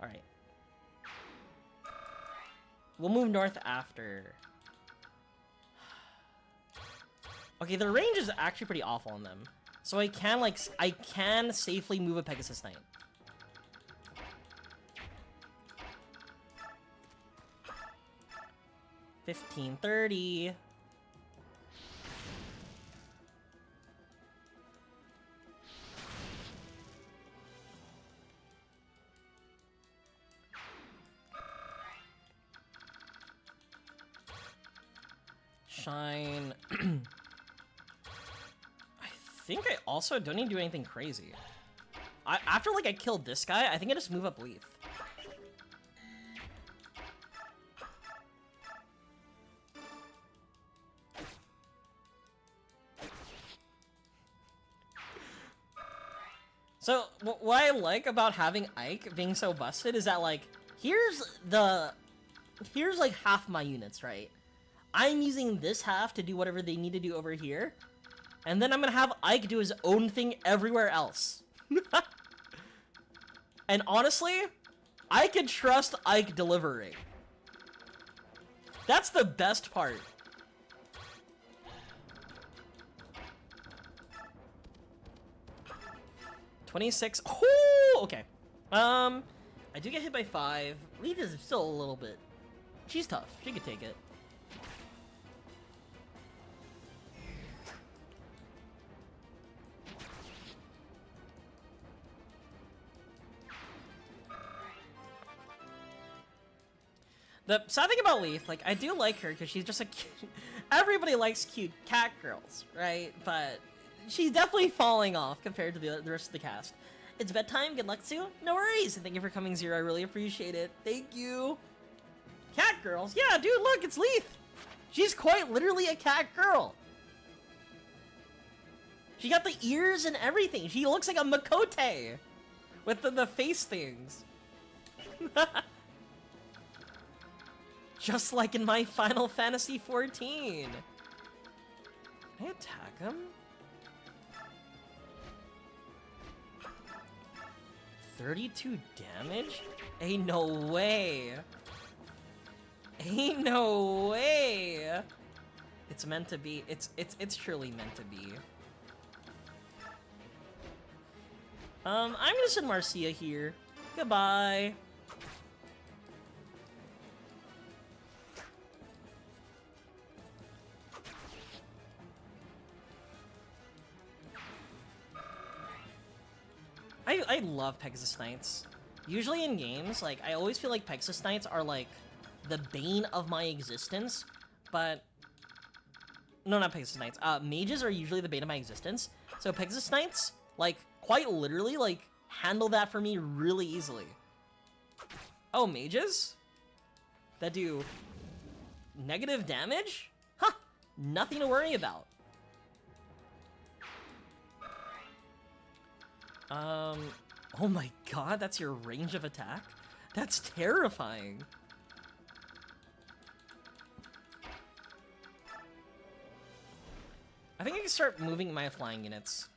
All right, we'll move north after. Okay, the range is actually pretty awful on them, so I can safely move a Pegasus Knight. $15.30. Shine. I think I also don't need to do anything crazy. After like I killed this guy, I think I just move up Leaf. So, what I like about having Ike being so busted is that, like, here's like half my units, right? I'm using this half to do whatever they need to do over here, and then I'm gonna have Ike do his own thing everywhere else. And honestly, I can trust Ike delivering. That's the best part. $26. Oh, okay. I do get hit by 5. Leaf is still a little bit... She's tough. She could take it. The sad thing about Leaf, like, I do like her because she's just a cute... Everybody likes cute cat girls, right? But she's definitely falling off compared to the rest of the cast. It's bedtime. Good luck, Sue. No worries. Thank you for coming, Zero. I really appreciate it. Thank you. Cat girls? Yeah, dude, look, it's Leaf. She's quite literally a cat girl. She got the ears and everything. She looks like a Makote with the face things. Just like in my Final Fantasy XIV. Can I attack him? 32 damage? Ain't no way. Ain't no way. It's meant to be. It's truly meant to be. I'm gonna send Marcia here. Goodbye. I love Pegasus Knights. Usually in games, like, I always feel like Pegasus Knights are, like, the bane of my existence, but... No, not Pegasus Knights. Mages are usually the bane of my existence, so Pegasus Knights, like, quite literally, like, handle that for me really easily. Oh, mages? That do negative damage? Huh! Nothing to worry about. Oh my god, that's your range of attack? That's terrifying. I think I can start moving my flying units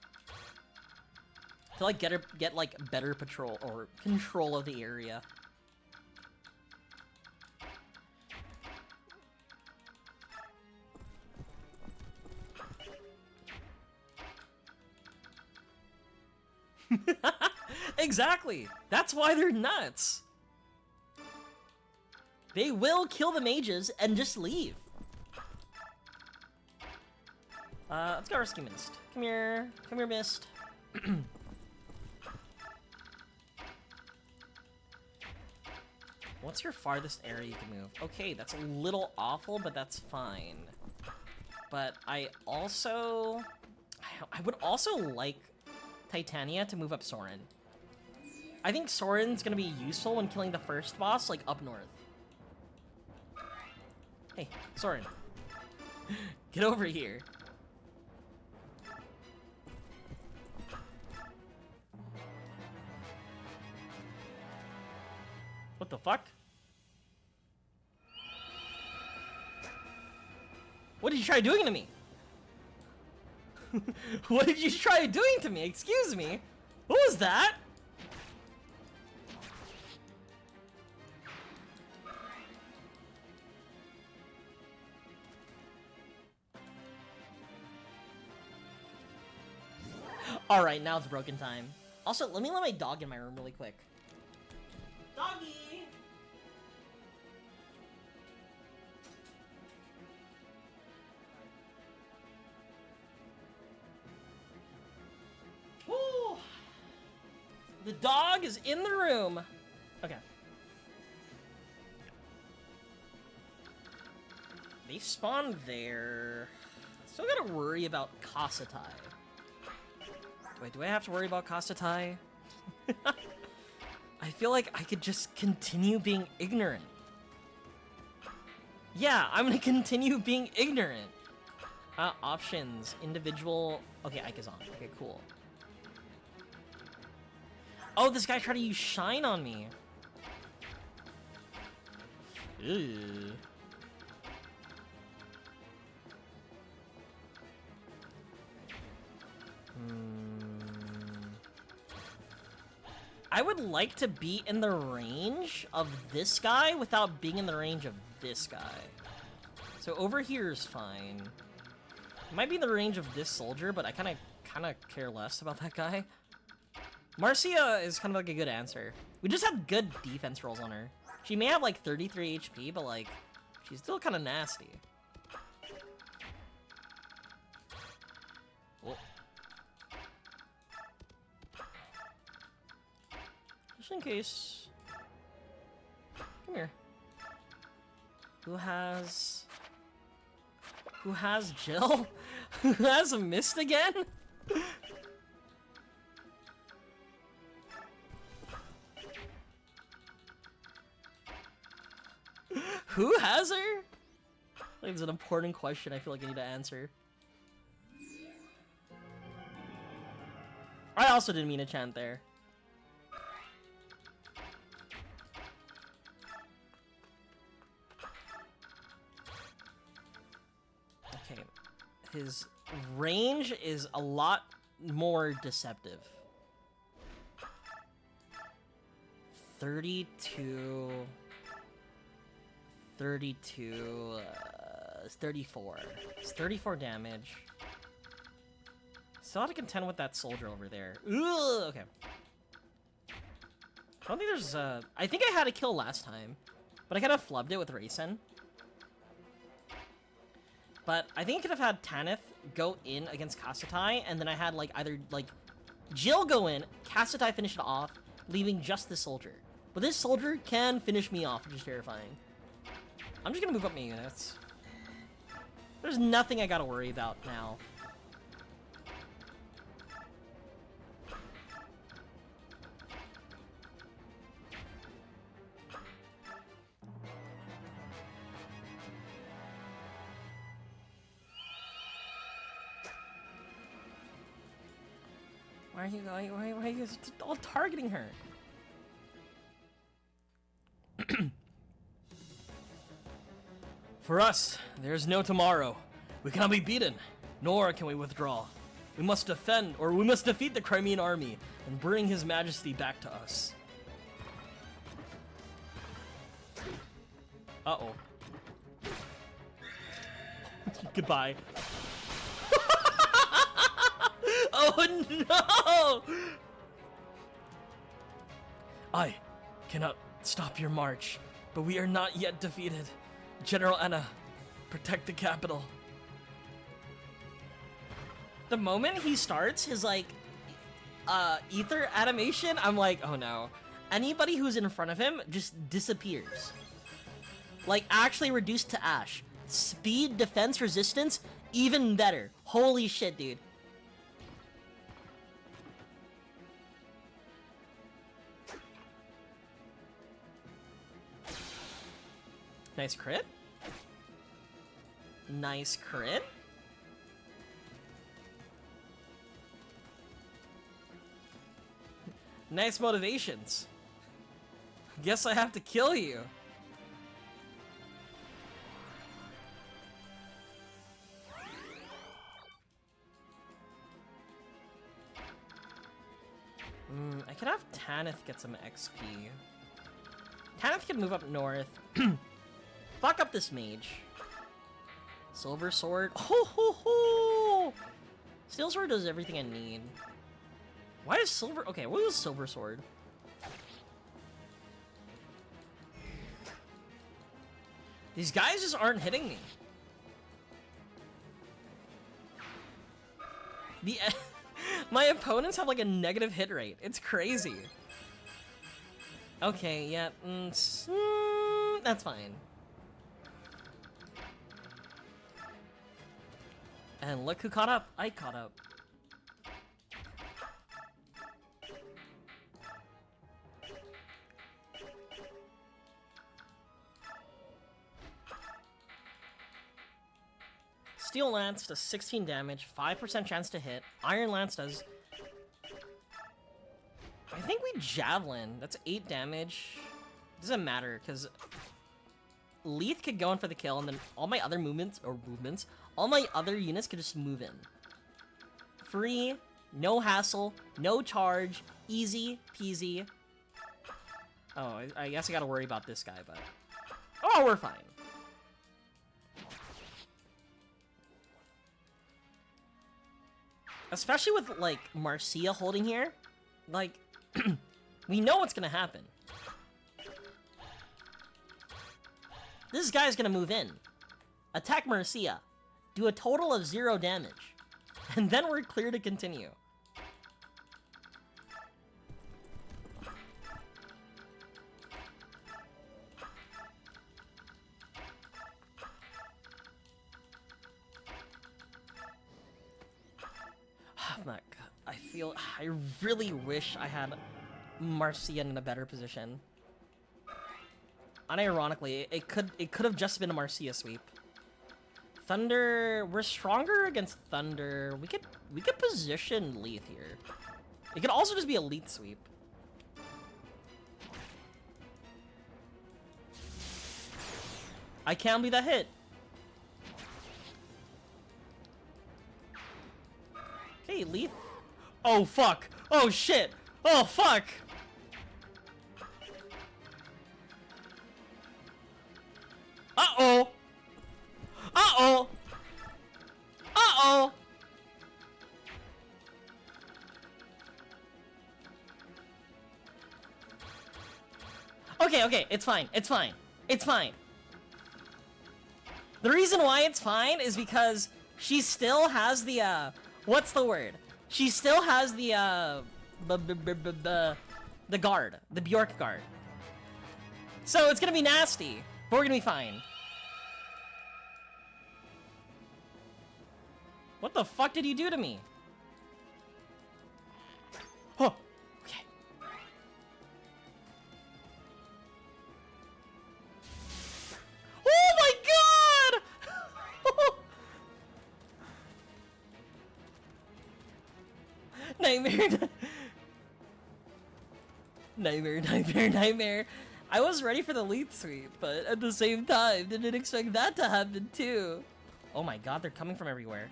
to like get like better patrol or control of the area. Exactly! That's why they're nuts! They will kill the mages and just leave. Let's go rescue Mist. Come here. Come here, Mist. What's your farthest area you can move? Okay, that's a little awful, but that's fine. But I also... I would also like Titania to move up Soren. I think Soren's gonna be useful when killing the first boss, like, up north. Hey, Soren. Get over here. What the fuck? What did you try doing to me? What did you try doing to me? Excuse me? What was that? Alright, now it's broken time. Also, let me let my dog in my room really quick. Doggy! Woo! The dog is in the room. Okay. They spawned there. Still gotta worry about Kassatai. Wait, do I have to worry about Kassatai? I feel like I could just continue being ignorant. Yeah, I'm gonna continue being ignorant. Options, individual... Okay, Ike is on. Okay, cool. Oh, this guy tried to use Shine on me. Ew. I would like to be in the range of this guy without being in the range of this guy. So over here is fine. Might be in the range of this soldier, but I kind of care less about that guy. Marcia is kind of like a good answer. We just had good defense rolls on her. She may have like 33 HP, but like, she's still kind of nasty. Whoa. Just in case. Come here. Who has Jill? Who has a mist again? Who has her? Like, it's an important question I feel like I need to answer. I also didn't mean to chant there. Okay. His range is a lot more deceptive. 32... 32, 34. It's 34 damage. Still have to contend with that soldier over there. Ooh, okay. I don't think there's I think I had a kill last time, but I kind of flubbed it with Rayson. But I think I could have had Tanith go in against Kassetai, and then I had like either like Jill go in, Kassetai finish it off, leaving just this soldier. But this soldier can finish me off, which is terrifying. I'm just gonna move up my units. There's nothing I gotta worry about now. Why are you going? Why are you guys all targeting her? For us, there is no tomorrow. We cannot be beaten, nor can we withdraw. We must defend, or we must defeat the Crimean army and bring His Majesty back to us. Uh-oh. Goodbye. Oh no! I cannot stop your march, but we are not yet defeated. General Anna, protect the capital. The moment he starts his like ether animation, I'm like, oh no. Anybody who's in front of him just disappears. Like actually reduced to ash. Speed, defense, resistance, even better. Holy shit, dude. Nice crit. Nice crit. Nice motivations. Guess I have to kill you. I could have Tanith get some XP. Tanith can move up north. Fuck up this mage. Silver Sword. Ho ho ho! Steel Sword does everything I need. Why is Silver... Okay, what was Silver Sword? These guys just aren't hitting me. The... My opponents have like a negative hit rate. It's crazy. Okay, yeah. That's fine. And look who caught up. I caught up. Steel Lance does 16 damage, 5% chance to hit. Iron Lance does... I think we Javelin. That's 8 damage. Doesn't matter, because... Leith could go in for the kill, and then all my other all my other units could just move in. Free, no hassle, no charge, easy peasy. Oh, I guess I gotta worry about this guy, but... Oh, we're fine. Especially with, like, Marcia holding here. Like, We know what's gonna happen. This guy's gonna move in. Attack Marcia. Do a total of 0 damage. And then we're clear to continue. I really wish I had Marcia in a better position. Unironically, it could have just been a Marcia sweep. Thunder, we're stronger against Thunder. We could position Leaf here. It could also just be a Leaf sweep. I can't be that hit. Okay, Leaf. Oh fuck! Oh shit! Oh fuck! Uh-oh! Uh-oh! Uh-oh! Okay, it's fine. It's fine. It's fine. The reason why it's fine is because she still has the, what's the word? She still has the guard. The Bjork guard. So it's gonna be nasty, but we're gonna be fine. What the fuck did you do to me? Oh, okay. Oh my god! Nightmare. Nightmare. I was ready for the lead sweep, but at the same time, didn't expect that to happen too. Oh my god, they're coming from everywhere.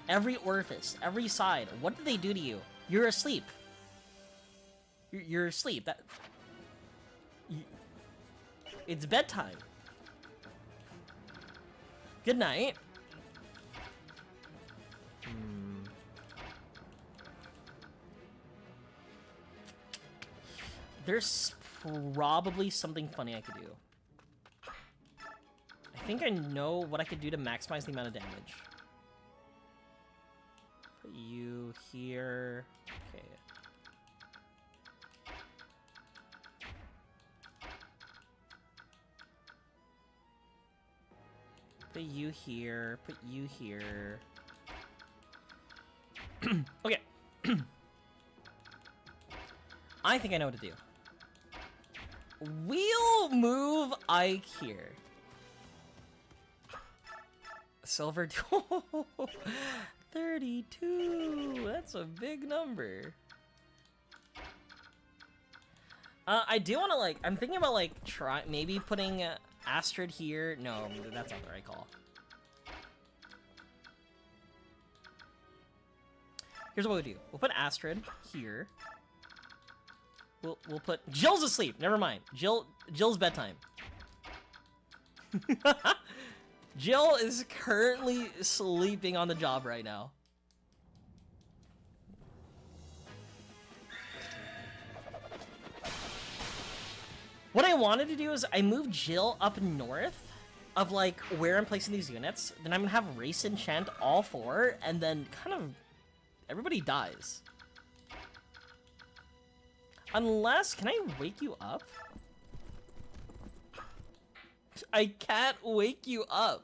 Every orifice, every side. What did they do to you? You're asleep. You're asleep. It's bedtime. Good night. There's probably something funny I could do. I think I know what I could do to maximize the amount of damage. Put you here. Okay. Put you here. Put you here. Okay. I think I know what to do. We'll move Ike here. Silver 32. That's a big number. I do want to like. I'm thinking about like maybe putting Astrid here. No, that's not the right call. Here's what we'll do. We'll put Astrid here. We'll put Jill's asleep. Never mind. Jill's bedtime. Jill is currently sleeping on the job right now. What I wanted to do is I moved Jill up north of like where I'm placing these units. Then I'm gonna have Race enchant all 4, and then kind of everybody dies. Unless, can I wake you up? I can't wake you up.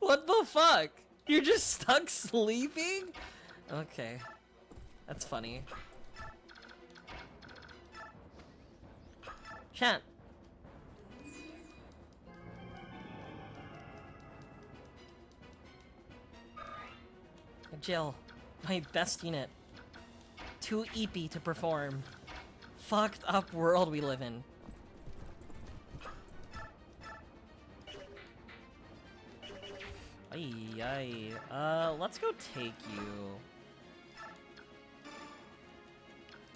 What the fuck? You're just stuck sleeping? Okay. That's funny. Chat. Jill, my best unit. Too eepy to perform. Fucked up world we live in. Let's go take you.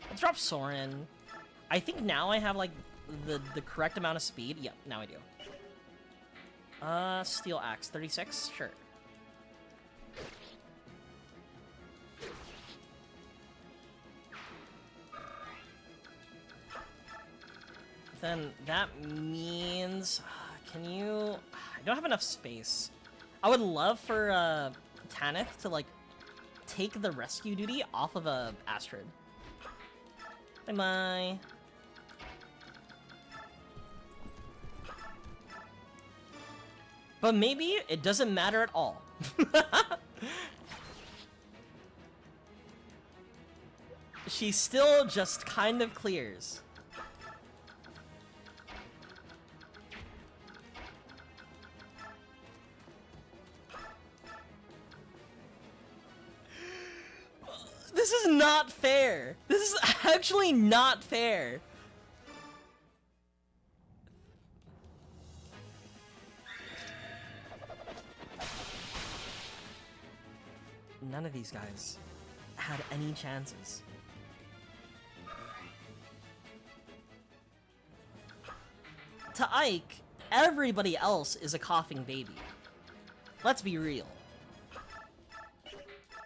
Let's drop Soren. I think now I have like the correct amount of speed. Yep, now I do. Steel Axe, 36? Sure. then that means... Can you... I don't have enough space. I would love for Tanith to, like, take the rescue duty off of Astrid. Bye-bye. But maybe it doesn't matter at all. She still just kind of clears. This is not fair. This is actually not fair. None of these guys had any chances. To Ike, everybody else is a coughing baby. Let's be real.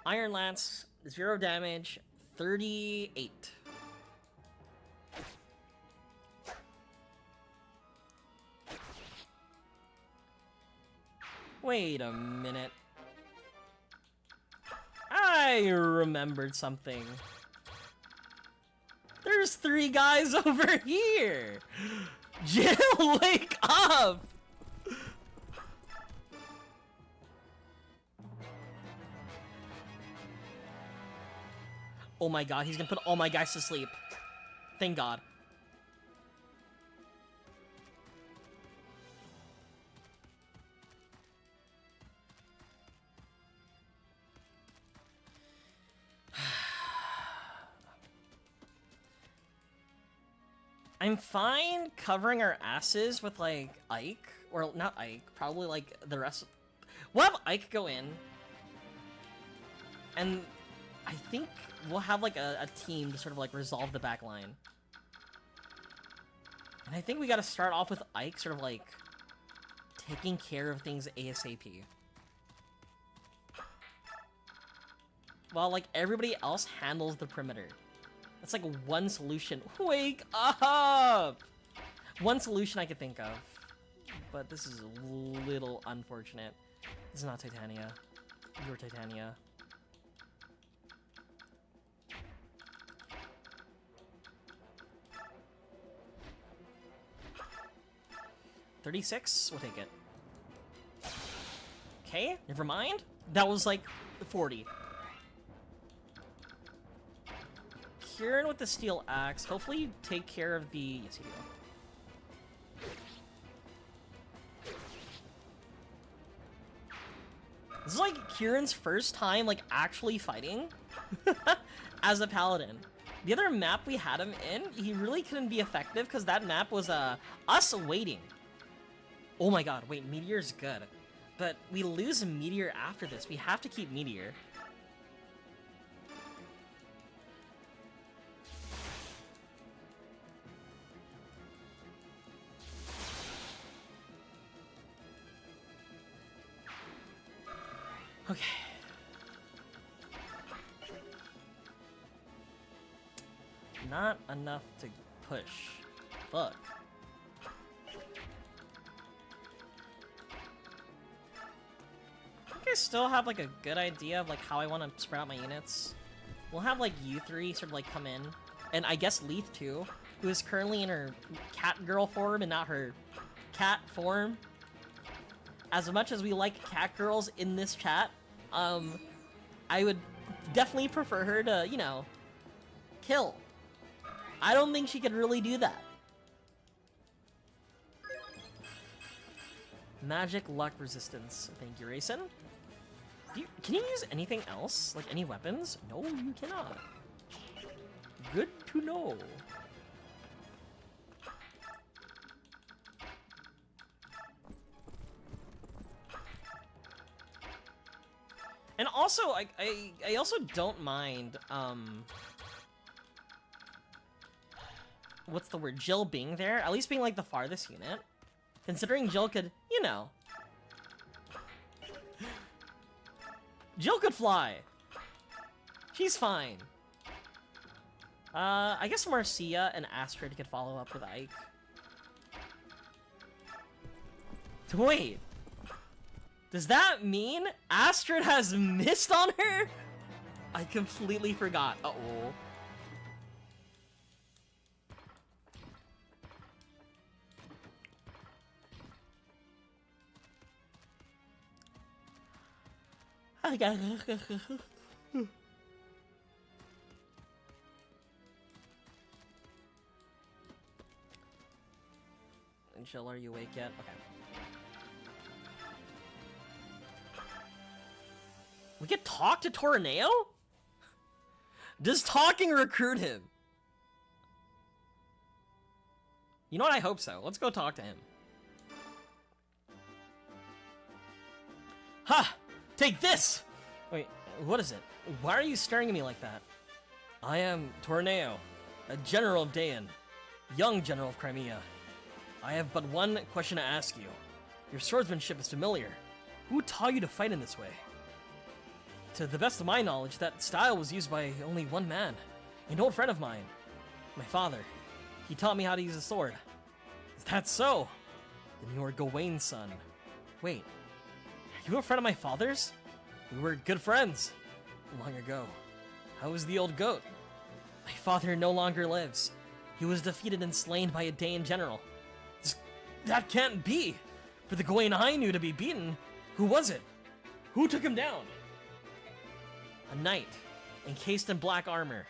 Iron Lance, 0 damage, 38. Wait a minute. I remembered something. There's 3 guys over here! Jill, wake up! Oh my god, he's gonna put all my guys to sleep. Thank god. I'm fine covering our asses with, like, Ike. Or, not Ike, probably, like, the rest. We'll have Ike go in. And I think we'll have, like, a team to sort of, like, resolve the back line. And I think we gotta start off with Ike sort of, like, taking care of things ASAP. While, like, everybody else handles the perimeter. That's like one solution. Wake up! One solution I could think of. But this is a little unfortunate. This is not Titania. You're Titania. $36? We'll take it. Okay, never mind. That was like 40. Kieran with the steel axe. Hopefully you take care of the... Yes, you do. This is like Kieran's first time, like, actually fighting as a paladin. The other map we had him in, he really couldn't be effective because that map was us waiting. Oh my god, wait, Meteor's good. But we lose Meteor after this. We have to keep Meteor. Okay. Not enough to push. Fuck. I think I still have like a good idea of like how I want to spread out my units. We'll have like you three sort of like come in, and I guess Leith too, who is currently in her cat girl form and not her cat form. As much as we like cat girls in this chat, I would definitely prefer her to, you know, kill. I don't think she could really do that. Magic luck resistance. Thank you, Rayson. Can you use anything else? Like any weapons? No, you cannot. Good to know. And also, I also don't mind, what's the word? Jill being there, at least being like the farthest unit. Considering Jill could, you know. Jill could fly. She's fine. I guess Marcia and Astrid could follow up with Ike. Wait. Does that mean Astrid has missed on her? I completely forgot. Uh-oh. Jill, are you awake yet? Okay. We can talk to Torneo? Does talking recruit him? You know what? I hope so. Let's go talk to him. Ha! Take this! Wait, what is it? Why are you staring at me like that? I am Torneo, a general of Daein, young general of Crimea. I have but one question to ask you. Your swordsmanship is familiar. Who taught you to fight in this way? To the best of my knowledge, that style was used by only one man, an old friend of mine, my father. He taught me how to use a sword. Is that so? Then you are Gawain's son. Wait, are you a friend of my father's? We were good friends long ago. How is the old goat? My father no longer lives. He was defeated and slain by a Daein general. That can't be! For the Gawain I knew to be beaten, who was it? Who took him down? A knight, encased in black armor.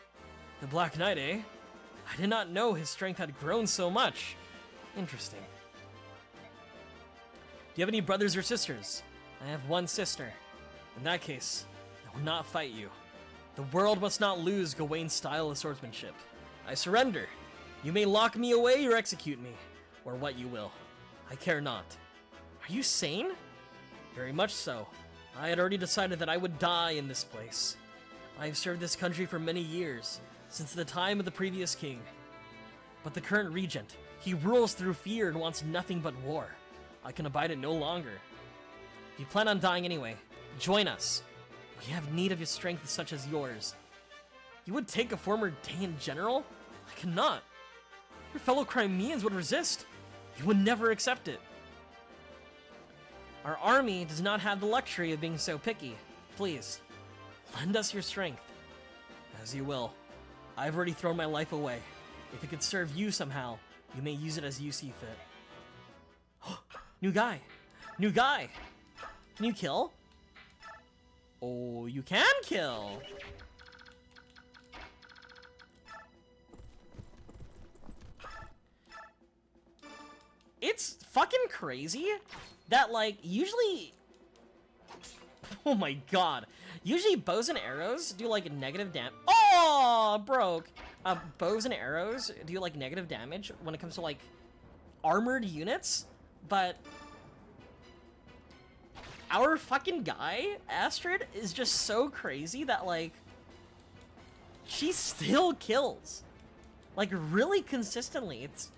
The Black Knight, eh? I did not know his strength had grown so much. Interesting. Do you have any brothers or sisters? I have one sister. In that case, I will not fight you. The world must not lose Gawain's style of swordsmanship. I surrender. You may lock me away or execute me, or what you will. I care not. Are you sane? Very much so. I had already decided that I would die in this place. I have served this country for many years, since the time of the previous king. But the current regent, he rules through fear and wants nothing but war. I can abide it no longer. If you plan on dying anyway, join us. We have need of your strength such as yours. You would take a former Daein general? I cannot. Your fellow Crimeans would resist. You would never accept it. Our army does not have the luxury of being so picky. Please, lend us your strength. As you will. I've already thrown my life away. If it could serve you somehow, you may use it as you see fit. New guy! New guy! Can you kill? Oh, you can kill! It's fucking crazy that, like, usually... Oh my god. Usually bows and arrows do, like, negative damage. Oh, broke! Bows and arrows do, like, negative damage when it comes to, like, armored units, but... Our fucking guy, Astrid, is just so crazy that, like... She still kills. Like, really consistently. It's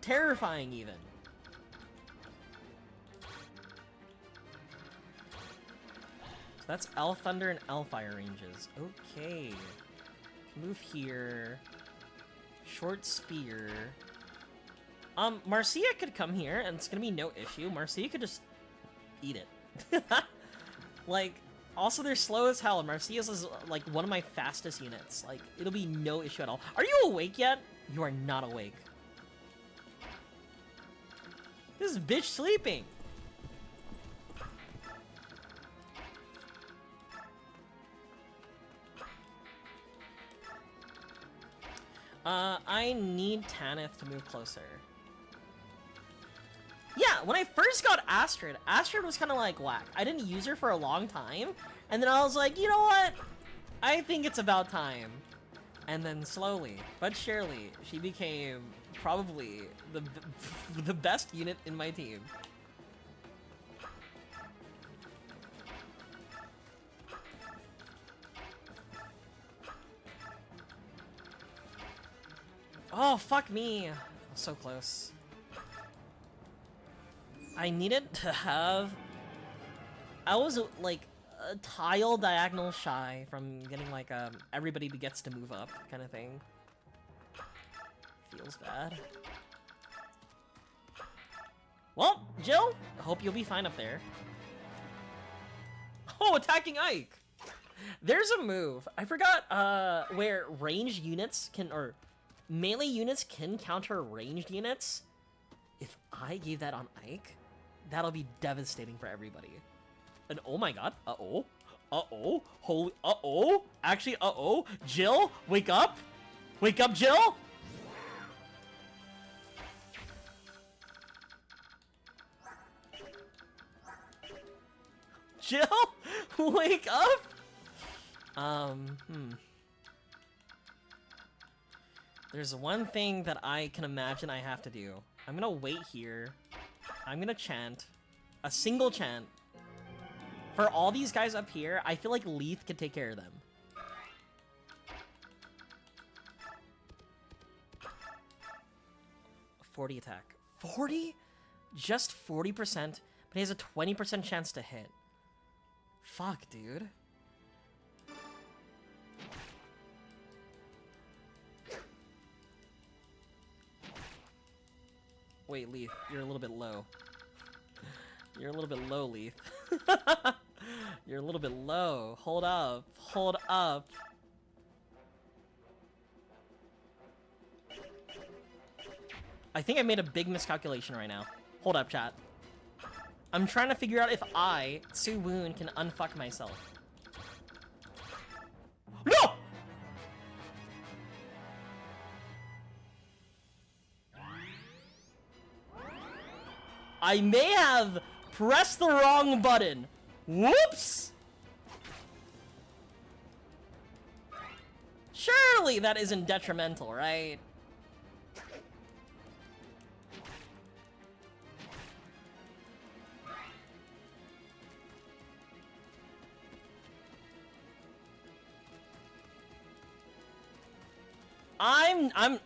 terrifying, even. So that's Elf Thunder and Elfire ranges. Okay. Move here. Short spear. Marcia could come here, and it's gonna be no issue. Marcia could just eat it. Like, also they're slow as hell. Marcia's is, like, one of my fastest units. Like, it'll be no issue at all. Are you awake yet? You are not awake. This bitch sleeping. I need Tanith to move closer. Yeah, when I first got Astrid, Astrid was kind of like whack. I didn't use her for a long time, and then I was like, you know what? I think it's about time. And then slowly, but surely, she became probably the best unit in my team. Oh, fuck me. So close. I needed to have... I was, like, a tile diagonal shy from getting, like, everybody gets to move up kind of thing. Feels bad. Well, Jill, I hope you'll be fine up there. Oh, attacking Ike! There's a move. I forgot where ranged units can, or melee units can counter ranged units. If I gave that on Ike, that'll be devastating for everybody. And oh my god, uh-oh. Uh-oh, holy, uh-oh. Actually, uh-oh. Jill, wake up. Wake up, Jill. Jill, wake up. There's one thing that I can imagine I have to do. I'm gonna wait here. I'm gonna chant. A single chant. For all these guys up here, I feel like Leith could take care of them. $40 attack. 40? Just 40%, but he has a 20% chance to hit. Fuck, dude. Wait, Leith, you're a little bit low. You're a little bit low, Leith. You're a little bit low. Hold up. Hold up. I think I made a big miscalculation right now. Hold up, chat. I'm trying to figure out if I, Suwoon, can unfuck myself. No! I may have pressed the wrong button. Whoops! Surely that isn't detrimental, right?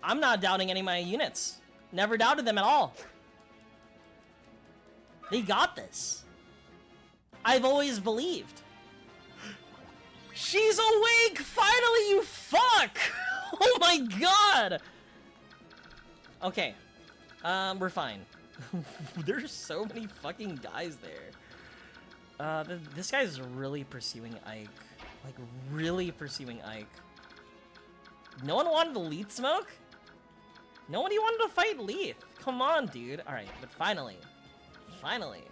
I'm not doubting any of my units. Never doubted them at all. They got this. I've always believed. She's awake! Finally, you fuck! Oh my god! Okay. We're fine. There's so many fucking guys there. This guy's really pursuing Ike. Like, really pursuing Ike. No one wanted to Leith smoke? Nobody wanted to fight Leith. Come on, dude. Alright, but finally. Finally.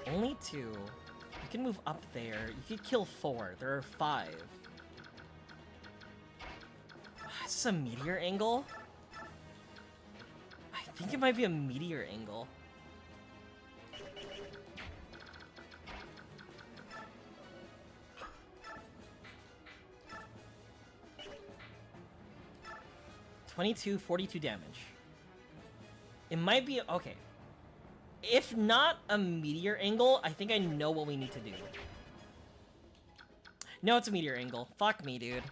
Only 2. You can move up there. You could kill 4. There are 5. Is this a meteor angle? I think it might be a meteor angle. $22, 42 damage. It might be, okay. If not a meteor angle, I think I know what we need to do. No, it's a meteor angle. Fuck me, dude.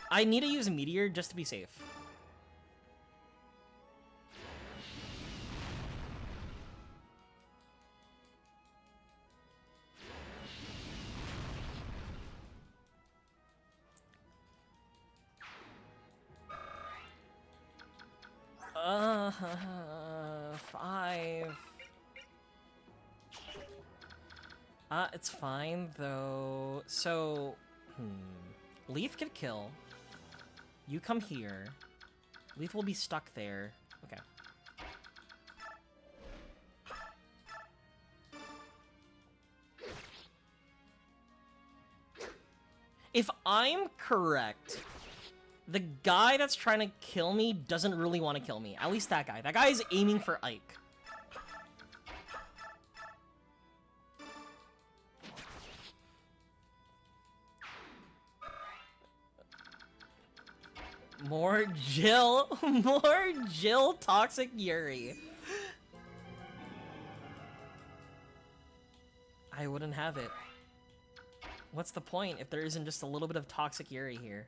I need to use a meteor just to be safe. Five. It's fine, though. So, Leith could kill. You come here. Leith will be stuck there. Okay. If I'm correct, the guy that's trying to kill me doesn't really want to kill me. At least that guy. That guy is aiming for Ike. More Jill. More Jill Toxic Yuri. I wouldn't have it. What's the point if there isn't just a little bit of Toxic Yuri here?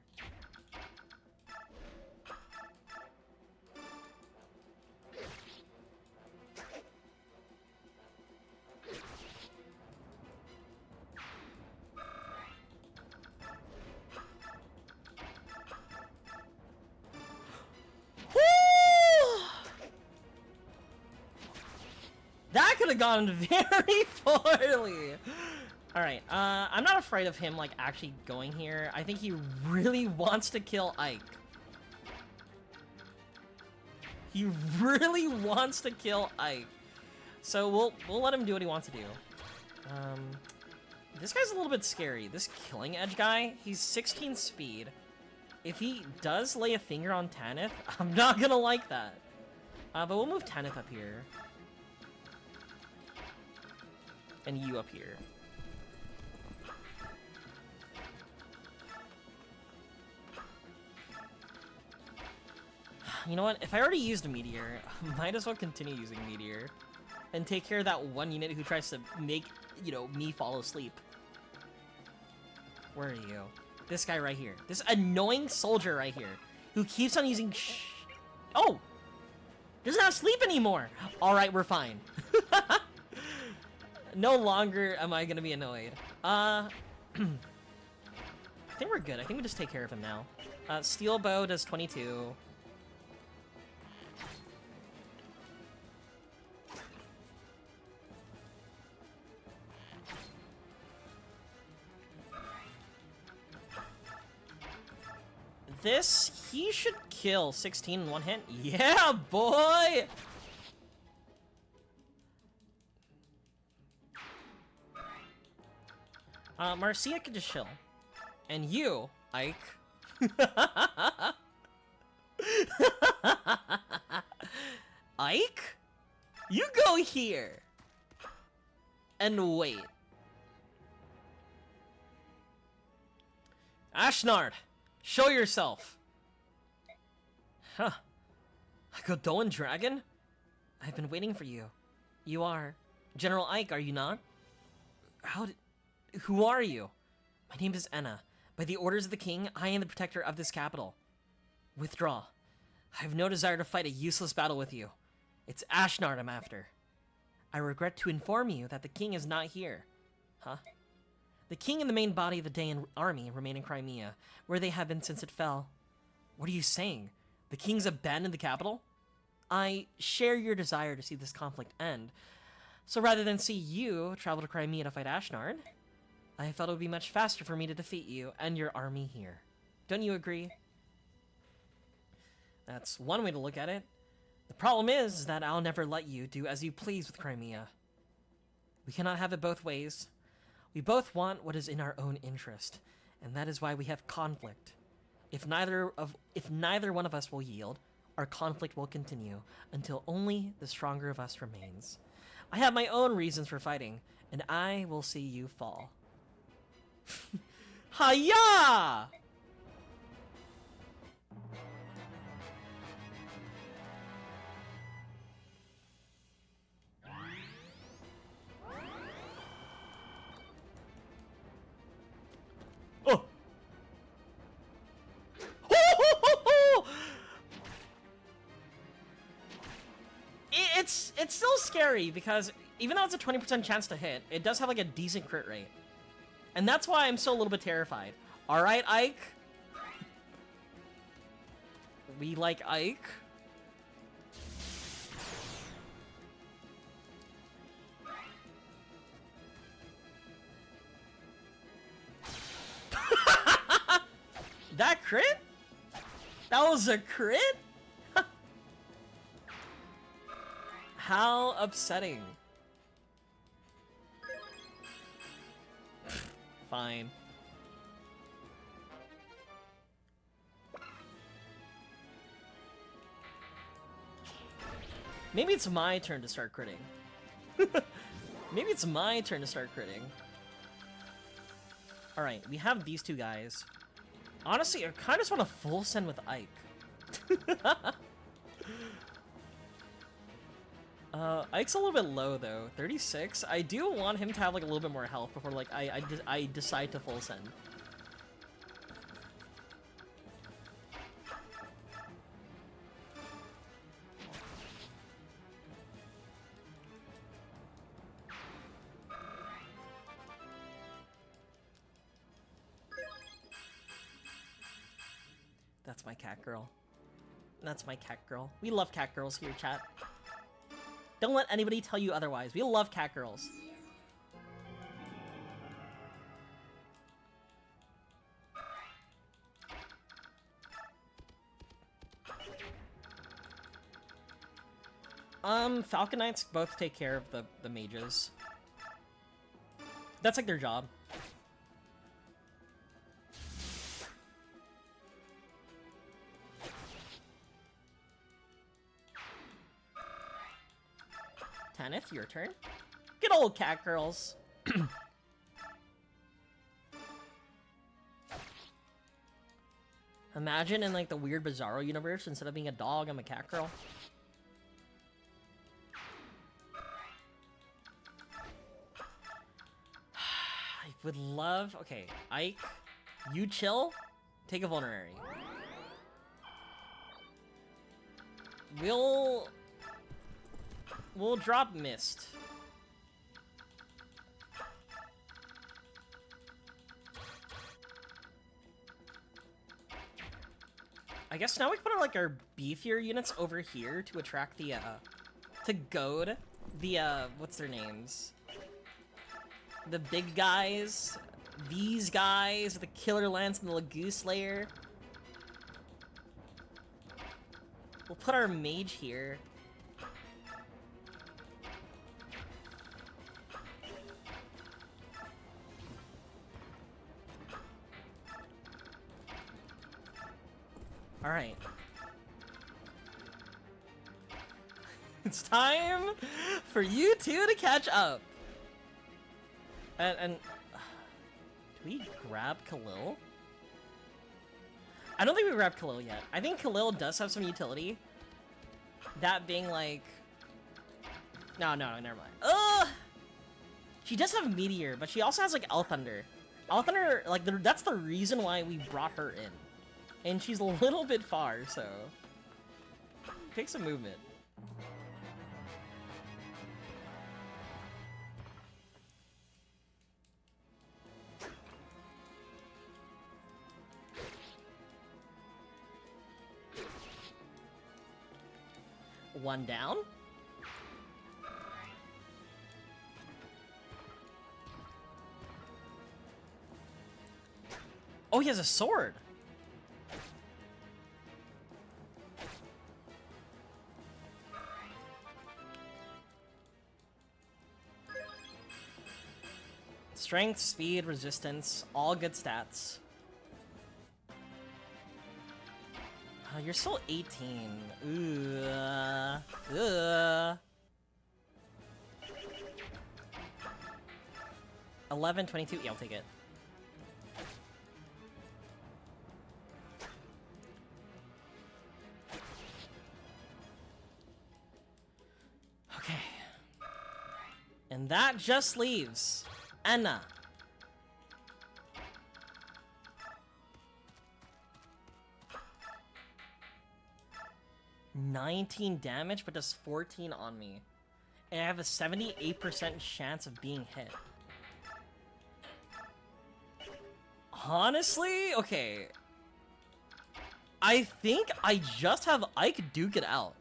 have gone very poorly. Alright, I'm not afraid of him, like, actually going here. I think he really wants to kill Ike. He really wants to kill Ike. So we'll let him do what he wants to do. This guy's a little bit scary. This Killing Edge guy, he's 16 speed. If he does lay a finger on Tanith, I'm not gonna like that. But we'll move Tanith up here. And you up here. You know what? If I already used a Meteor, I might as well continue using Meteor. And take care of that one unit who tries to make, you know, me fall asleep. Where are you? This guy right here. This annoying soldier right here. Who keeps on using Oh! Doesn't have sleep anymore! Alright, we're fine. No longer am I gonna be annoyed. I think we're good. I think we just take care of him now. Steel Bow does 22. This, he should kill 16 in one hit. Yeah, boy! Marcia can just chill. And you, Ike. Ike? You go here. And wait. Ashnard, show yourself. Huh. Godoan Dragon? I've been waiting for you. You are General Ike, are you not? Who are you? My name is Enna. By the orders of the king, I am the protector of this capital. Withdraw. I have no desire to fight a useless battle with you. It's Ashnard I'm after. I regret to inform you that the king is not here. Huh? The king and the main body of the Dayan army remain in Crimea, where they have been since it fell. What are you saying? The king's abandoned the capital? I share your desire to see this conflict end, so rather than see you travel to Crimea to fight Ashnard, I felt it would be much faster for me to defeat you and your army here. Don't you agree? That's one way to look at it. The problem is that I'll never let you do as you please with Crimea. We cannot have it both ways. We both want what is in our own interest, and that is why we have conflict. If neither one of us will yield, our conflict will continue until only the stronger of us remains. I have my own reasons for fighting, and I will see you fall. Hiya! Oh! It's still scary because even though it's a 20% chance to hit, it does have like a decent crit rate. And that's why I'm still a little bit terrified. Alright, Ike. We like Ike. That crit? That was a crit? How upsetting. Fine. Maybe it's my turn to start critting. Maybe it's my turn to start critting. Alright, we have these two guys. Honestly, I kind of just want to full send with Ike. Ike's a little bit low though, 36. I do want him to have like a little bit more health before like I decide to full send. That's my cat girl. That's my cat girl. We love cat girls here, chat. Don't let anybody tell you otherwise. We love cat girls. Falcon Knights both take care of the mages. That's like their job. Tanith, your turn. Good old cat girls. Imagine in like the weird Bizarro universe, instead of being a dog, I'm a cat girl. I would love... Okay, Ike, you chill. Take a vulnerary. We'll drop Mist. I guess now we put like our beefier units over here to attract the to goad the what's their names? The big guys, these guys, the Killer Lance and the Lagoon Slayer. We'll put our mage here. All right. It's time for you two to catch up. And do we grab Khalil? I don't think we grabbed Khalil yet. I think Khalil does have some utility. That being like... No, never mind. Ugh! She does have Meteor, but she also has like Thunder. Thunder, like, that's the reason why we brought her in. And she's a little bit far, so... Take some movement. One down. Oh, he has a sword. Strength, speed, resistance, all good stats. You're still 18. Ooh. 11, 22. Yeah, I'll take it. Okay. And that just leaves Anna. $19 damage, but does 14 on me. And I have a 78% chance of being hit. Honestly? Okay. I think I just have Ike duke it out.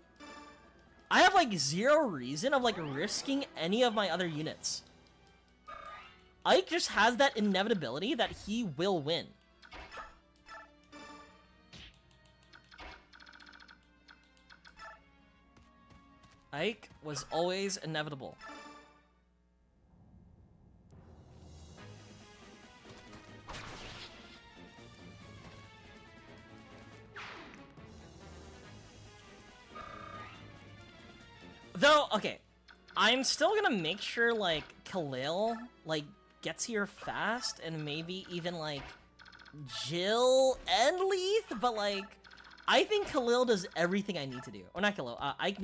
I have like zero reason of like risking any of my other units. Ike just has that inevitability that he will win. Ike was always inevitable. Though, okay, I'm still gonna make sure, like, Khalil, like, gets here fast, and maybe even, like, Jill and Leith, but, like, I think Khalil does everything I need to do. Or not Khalil, Ike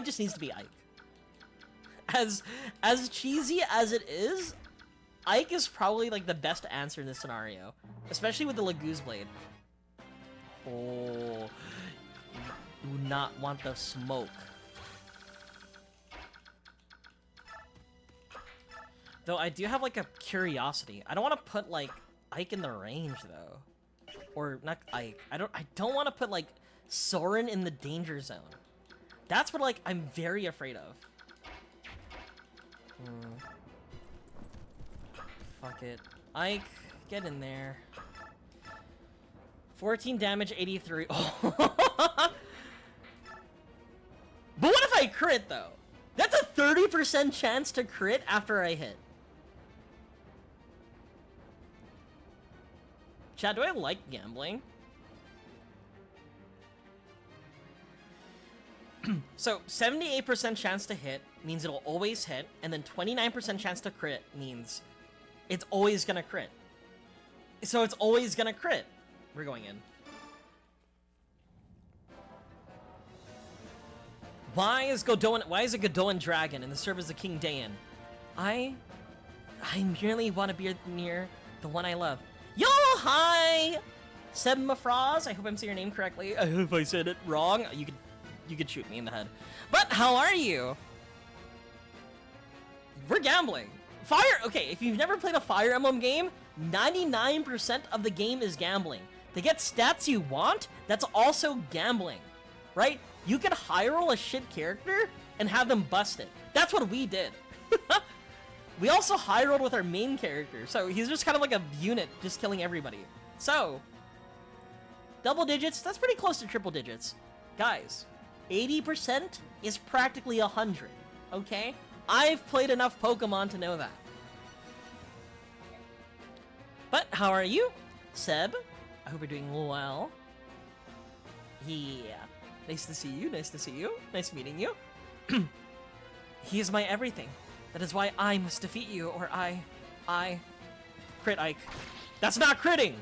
just needs to be Ike. As cheesy as it is, Ike is probably, like, the best answer in this scenario. Especially with the Lagoon's Blade. Oh, do not want the smoke. Though I do have, like, a curiosity. I don't want to put, like, Ike in the range, though. Or, not Ike. I don't want to put, like, Soren in the danger zone. That's what, like, I'm very afraid of. Fuck it. Ike, get in there. 14 damage, 83. Oh. But what if I crit, though? That's a 30% chance to crit after I hit. Chad, do I like gambling? So, 78% chance to hit means it'll always hit, and then 29% chance to crit means it's always gonna crit. So it's always gonna crit. We're going in. Why is a Godoan dragon in the service of King Dayan? I merely want to be near the one I love. Yo, hi! Seb Mafraz, I hope I'm saying your name correctly. If I said it wrong, you could shoot me in the head. But how are you? We're gambling. Okay, if you've never played a Fire Emblem game, 99% of the game is gambling. To get stats you want, that's also gambling, right? You could high roll a shit character and have them bust it. That's what we did. We also high rolled with our main character, so he's just kind of like a unit, just killing everybody. So, double digits, that's pretty close to triple digits. Guys, 80% is practically 100, okay? I've played enough Pokemon to know that. But how are you, Seb? I hope you're doing well. Yeah. Nice to see you, nice to see you. Nice meeting you. He is my everything. That is why I must defeat you, or I... Crit Ike. That's not critting!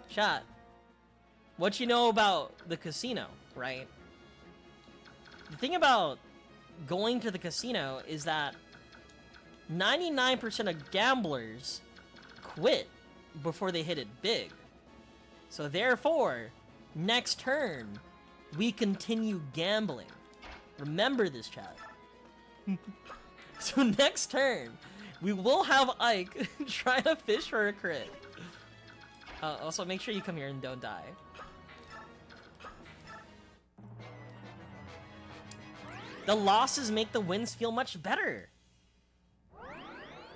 Chat. What you know about the casino, right? The thing about going to the casino is that 99% of gamblers quit before they hit it big. So therefore, next turn, we continue gambling. Remember this, chat. So next turn, we will have Ike try to fish for a crit. Also, make sure you come here and don't die. The losses make the wins feel much better.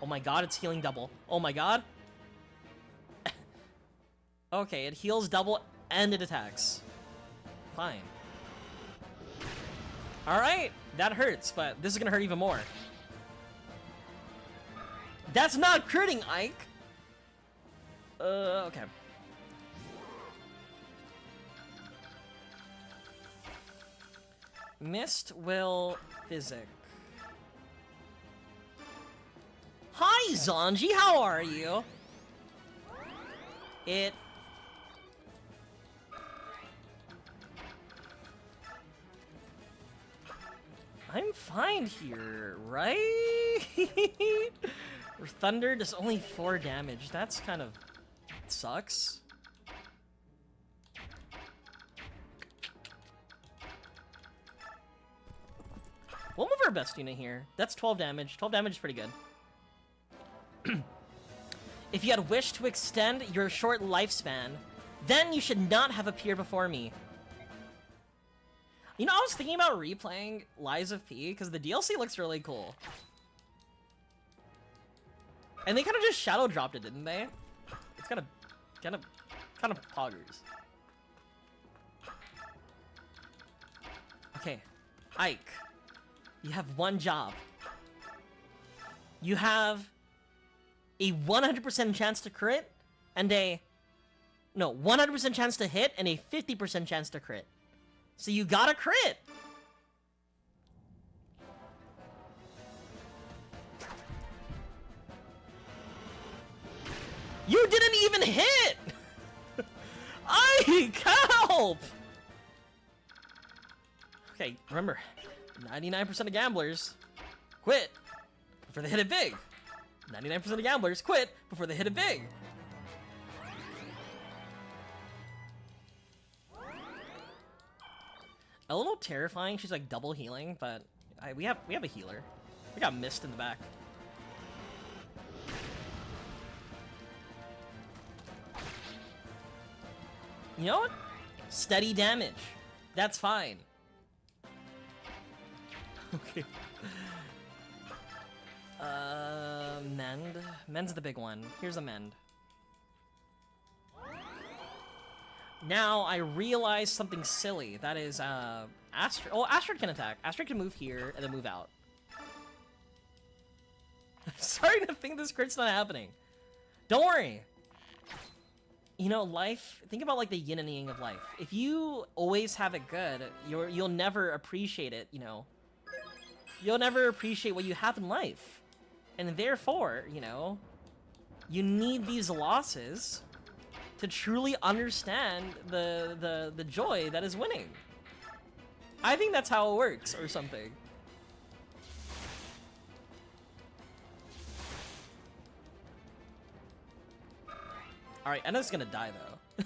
Oh my god, it's healing double. Oh my god. Okay, it heals double and it attacks. Fine. Alright, that hurts, but this is gonna hurt even more. That's not critting, Ike! Okay. Mist will physic. Hi, Zanji, how are you? I'm fine here, right? Thunder does only 4 damage. That's kind of... sucks. We'll move our best unit here. That's 12 damage. 12 damage is pretty good. If you had wished to extend your short lifespan, then you should not have appeared before me. You know, I was thinking about replaying Lies of P, because the DLC looks really cool. And they kind of just shadow dropped it, didn't they? It's kind of poggers. Okay, Ike, you have one job. You have a 100% chance to crit and a... no, 100% chance to hit and a 50% chance to crit. So you gotta crit! You didn't even hit! Ike, help! Okay, remember, 99% of gamblers quit before they hit it big. 99% of gamblers quit before they hit it big. A little terrifying. She's like double healing, but we have a healer. We got mist in the back. You know what? Steady damage. That's fine. Okay. Mend. Mend's the big one. Here's a mend. Now I realize something silly. That is, Astrid. Oh, Astrid can attack. Astrid can move here and then move out. I'm starting to think this crit's not happening. Don't worry. You know, life, think about like the yin and yang of life. If you always have it good, you'll never appreciate it, you know. You'll never appreciate what you have in life. And therefore, you know, you need these losses to truly understand the joy that is winning. I think that's how it works, or something. Alright, Enna's gonna die, though.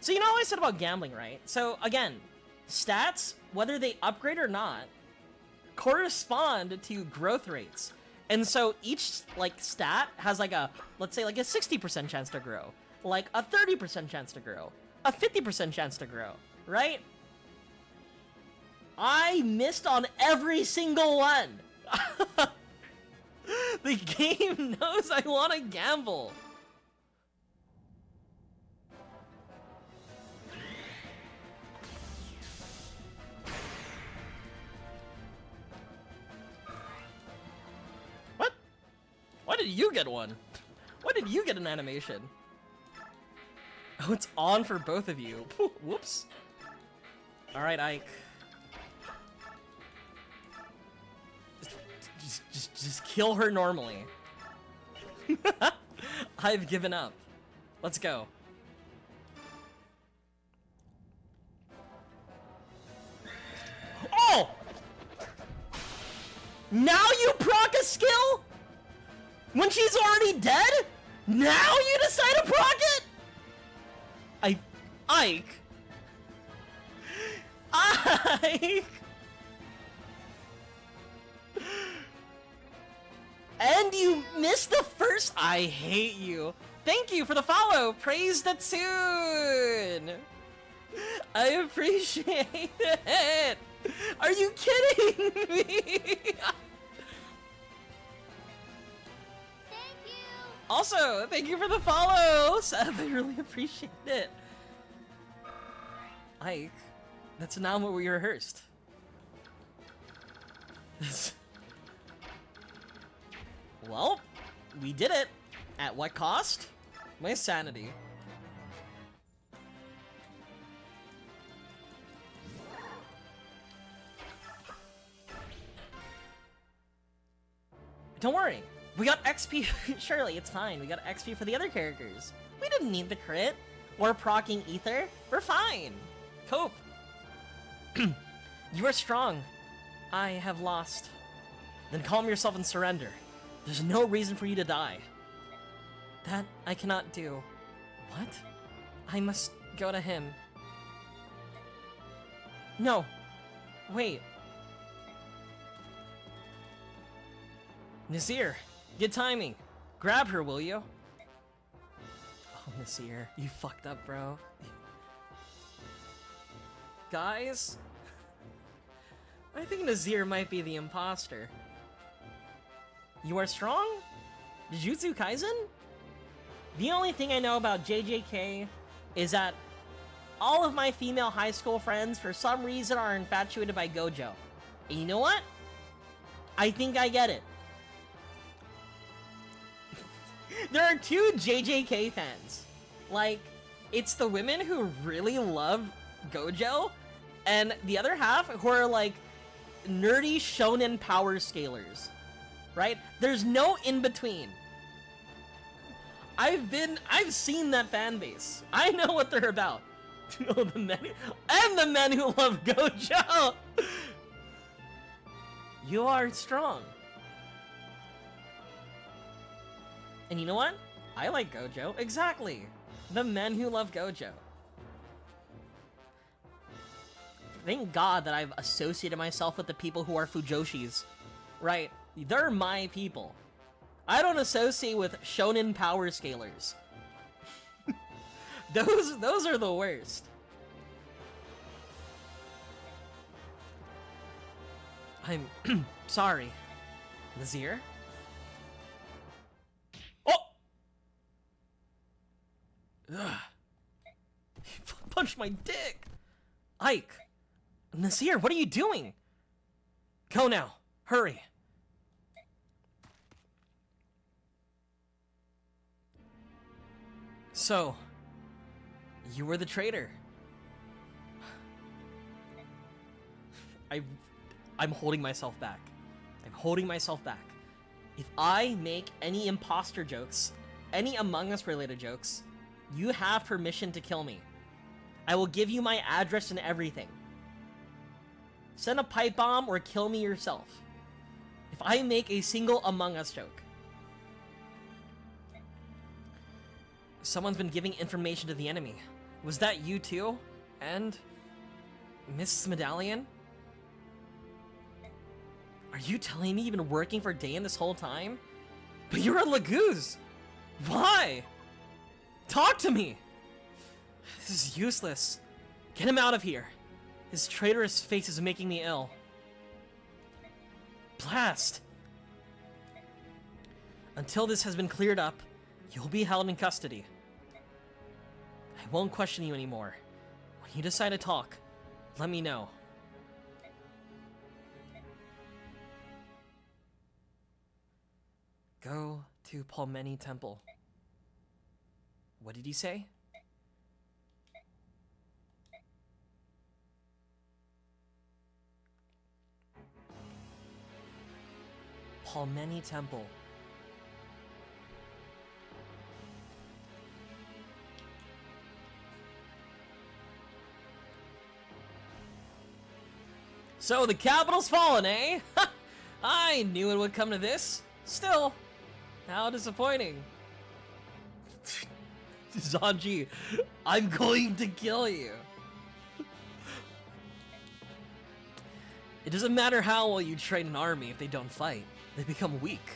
So you know what I said about gambling, right? So, again, stats, whether they upgrade or not, correspond to growth rates. And so each, like, stat has, like, a, let's say, like, a 60% chance to grow. Like, a 30% chance to grow. A 50% chance to grow, right? I missed on every single one! The game knows I want to gamble. What? Why did you get one? Why did you get an animation? Oh, it's on for both of you. Whoops. Alright, Ike. Just kill her normally. I've given up. Let's go. Oh! Now you proc a skill? When she's already dead? Now you decide to proc it? Ike. Ike. And you missed the first. I hate you. Thank you for the follow. Praise Datsun. I appreciate it. Are you kidding me? Thank you. Also, thank you for the follow, Seth. I really appreciate it. Ike, that's not what we rehearsed. Well, we did it. At what cost? My sanity. Don't worry. We got XP. Surely, it's fine. We got XP for the other characters. We didn't need the crit. We're proccing ether. We're fine. Cope. You are strong. I have lost. Then calm yourself and surrender. There's no reason for you to die. That I cannot do. What? I must go to him. No. Wait. Nazir, good timing. Grab her, will you? Oh, Nazir, you fucked up, bro. Guys? I think Nazir might be the imposter. You are strong? Jujutsu Kaisen? The only thing I know about JJK is that all of my female high school friends for some reason are infatuated by Gojo. And you know what? I think I get it. There are two JJK fans. Like, it's the women who really love Gojo, and the other half who are like nerdy shonen power scalers. Right? There's no in between. I've seen that fan base. I know what they're about. Oh, the men and the men who love Gojo. You are strong. And you know what? I like Gojo. Exactly. The men who love Gojo. Thank God that I've associated myself with the people who are Fujoshis. Right? They're my people. I don't associate with shonen power scalers. Those are the worst. I'm sorry. Nazir? Oh! Ugh. He punched my dick! Ike! Nazir, what are you doing? Go now. Hurry. So, you were the traitor. I'm holding myself back. I'm holding myself back. If I make any imposter jokes, any Among Us related jokes, you have permission to kill me. I will give you my address and everything. Send a pipe bomb or kill me yourself. If I make a single Among Us joke. Someone's been giving information to the enemy. Was that you too? And Miss Medallion? Are you telling me you've been working for Dayan this whole time? But you're a Laguz! Why? Talk to me! This is useless. Get him out of here. His traitorous face is making me ill. Blast! Until this has been cleared up, you'll be held in custody. I won't question you anymore. When you decide to talk, let me know. Go to Palmeni Temple. What did he say? Palmeni Temple. So the capital's fallen, eh? I knew it would come to this. Still, how disappointing. Zanji, I'm going to kill you. It doesn't matter how well you train an army if they don't fight. They become weak.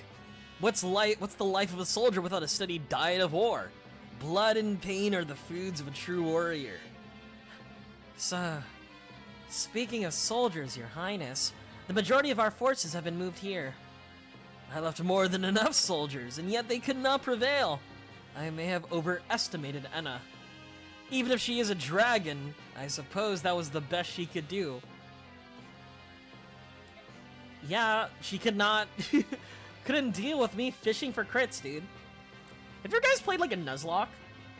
What's the life of a soldier without a steady diet of war? Blood and pain are the foods of a true warrior. So, speaking of soldiers, Your Highness, the majority of our forces have been moved here. I left more than enough soldiers, and yet they could not prevail. I may have overestimated Enna. Even if she is a dragon, I suppose that was the best she could do. Yeah, she could not... couldn't deal with me fishing for crits, dude. Have you guys played like a Nuzlocke?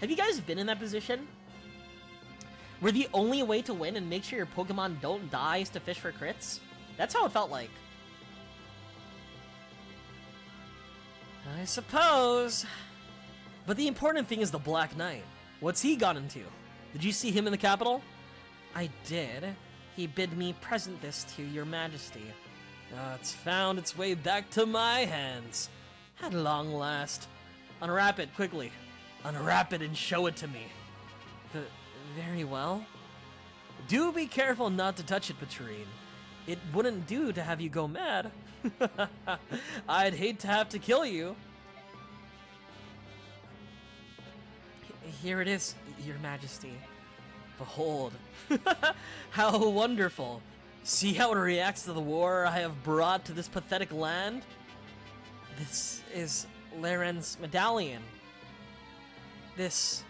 Have you guys been in that position? Where the only way to win and make sure your Pokemon don't die is to fish for crits? That's how it felt like. I suppose. But the important thing is the Black Knight. What's he gone into? Did you see him in the capital? I did. He bid me present this to your majesty. It's found its way back to my hands. At long last. Unwrap it, quickly. Unwrap it and show it to me. Very well. Do be careful not to touch it, Patrine. It wouldn't do to have you go mad. I'd hate to have to kill you. Here it is, your majesty. Behold. How wonderful. See how it reacts to the war I have brought to this pathetic land? This is Laren's medallion. This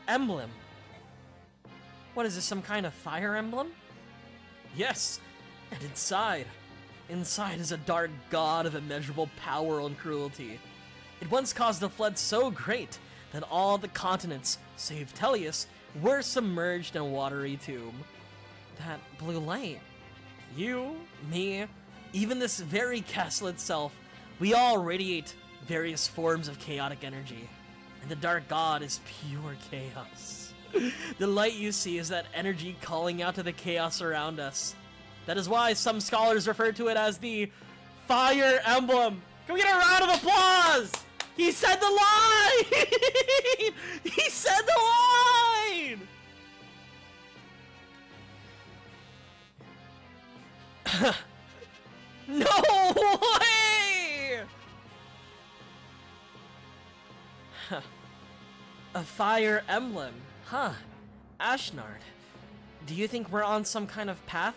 emblem. What is this, some kind of fire emblem? Yes, and inside is a dark god of immeasurable power and cruelty. It once caused a flood so great that all the continents, save Tellius, were submerged in a watery tomb. That blue light. You, me, even this very castle itself, we all radiate various forms of chaotic energy. And the dark god is pure chaos. The light you see is that energy calling out to the chaos around us. That is why some scholars refer to it as the Fire Emblem. Can we get a round of applause? He said the line! He said the line! No way! A fire emblem. Huh. Ashnard. Do you think we're on some kind of path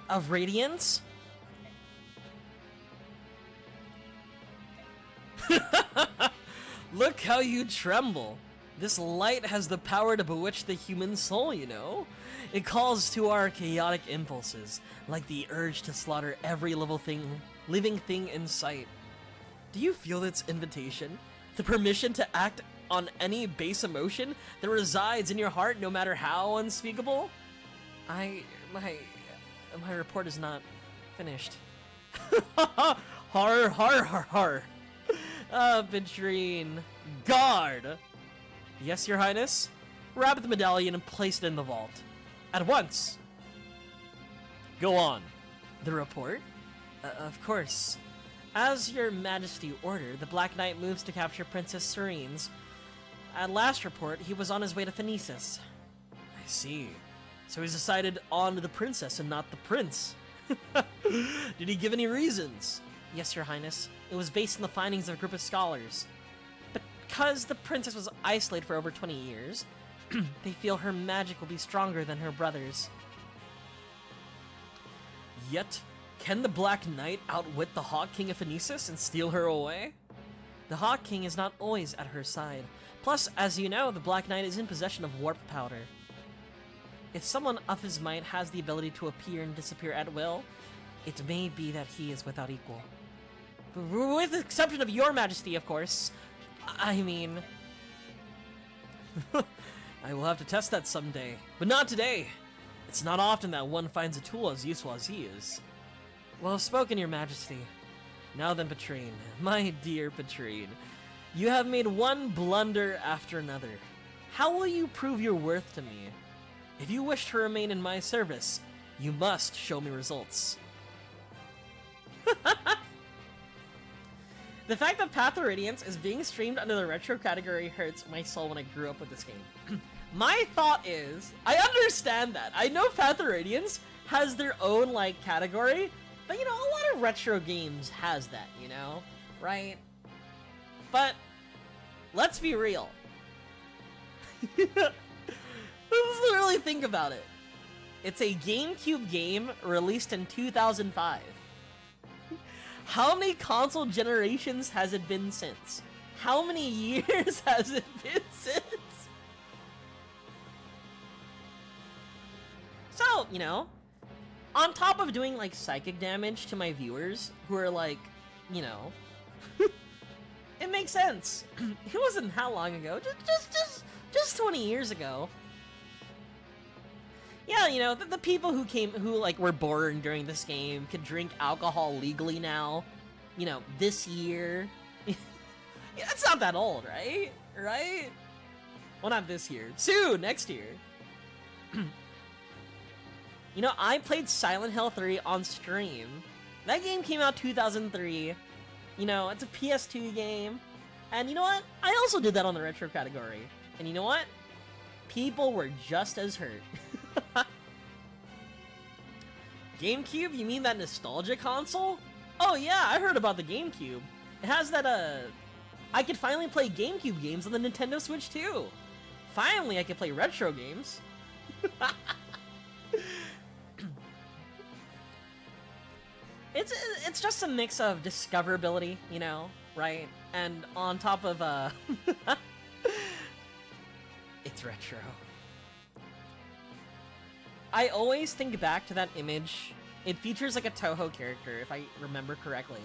of radiance? Look how you tremble. This light has the power to bewitch the human soul, you know? It calls to our chaotic impulses, like the urge to slaughter every living thing in sight. Do you feel its invitation? The permission to act on any base emotion that resides in your heart, no matter how unspeakable? My report is not finished. Har har har har. Vitrine. Guard! Yes, Your Highness? Grab the medallion and place it in the vault. At once! Go on. The report? Of course. As Your Majesty ordered, the Black Knight moves to capture Princess Serene's. At last report, he was on his way to Phoenicis. I see. So he's decided on the princess and not the prince. Did he give any reasons? Yes, Your Highness. It was based on the findings of a group of scholars. Because the princess was isolated for over 20 years, they feel her magic will be stronger than her brother's. Yet, can the Black Knight outwit the Hawk King of Phoenicis and steal her away? The Hawk King is not always at her side. Plus, as you know, the Black Knight is in possession of warp powder. If someone of his might has the ability to appear and disappear at will, it may be that he is without equal. With the exception of Your Majesty, of course. I mean... I will have to test that someday, but not today. It's not often that one finds a tool as useful as he is. Well spoken, Your Majesty. Now then, Petrine, my dear Petrine, you have made one blunder after another. How will you prove your worth to me? If you wish to remain in my service, you must show me results. The fact that Path of Radiance is being streamed under the retro category hurts my soul when I grew up with this game. My thought is, I understand that. I know Path of Radiance has their own, like, category, but, you know, a lot of retro games has that, you know? Right? But, let's be real. Let's literally think about it. It's a GameCube game released in 2005. How many console generations has it been since? How many years has it been since? So, you know, on top of doing, like, psychic damage to my viewers, who are, like, you know, it makes sense. It wasn't how long ago, just 20 years ago. Yeah, you know, the people who like were born during this game could drink alcohol legally now. You know, this year. Yeah, it's not that old, right? Right? Well, not this year. Soon, next year. You know, I played Silent Hill 3 on stream. That game came out 2003. You know, it's a PS2 game. And you know what? I also did that on the retro category. And you know what? People were just as hurt. GameCube? You mean that nostalgia console? Oh yeah, I heard about the GameCube. It has that, I could finally play GameCube games on the Nintendo Switch too. Finally, I could play retro games. It's just a mix of discoverability, you know, right? And on top of, it's retro. I always think back to that image. It features like a Toho character, if I remember correctly.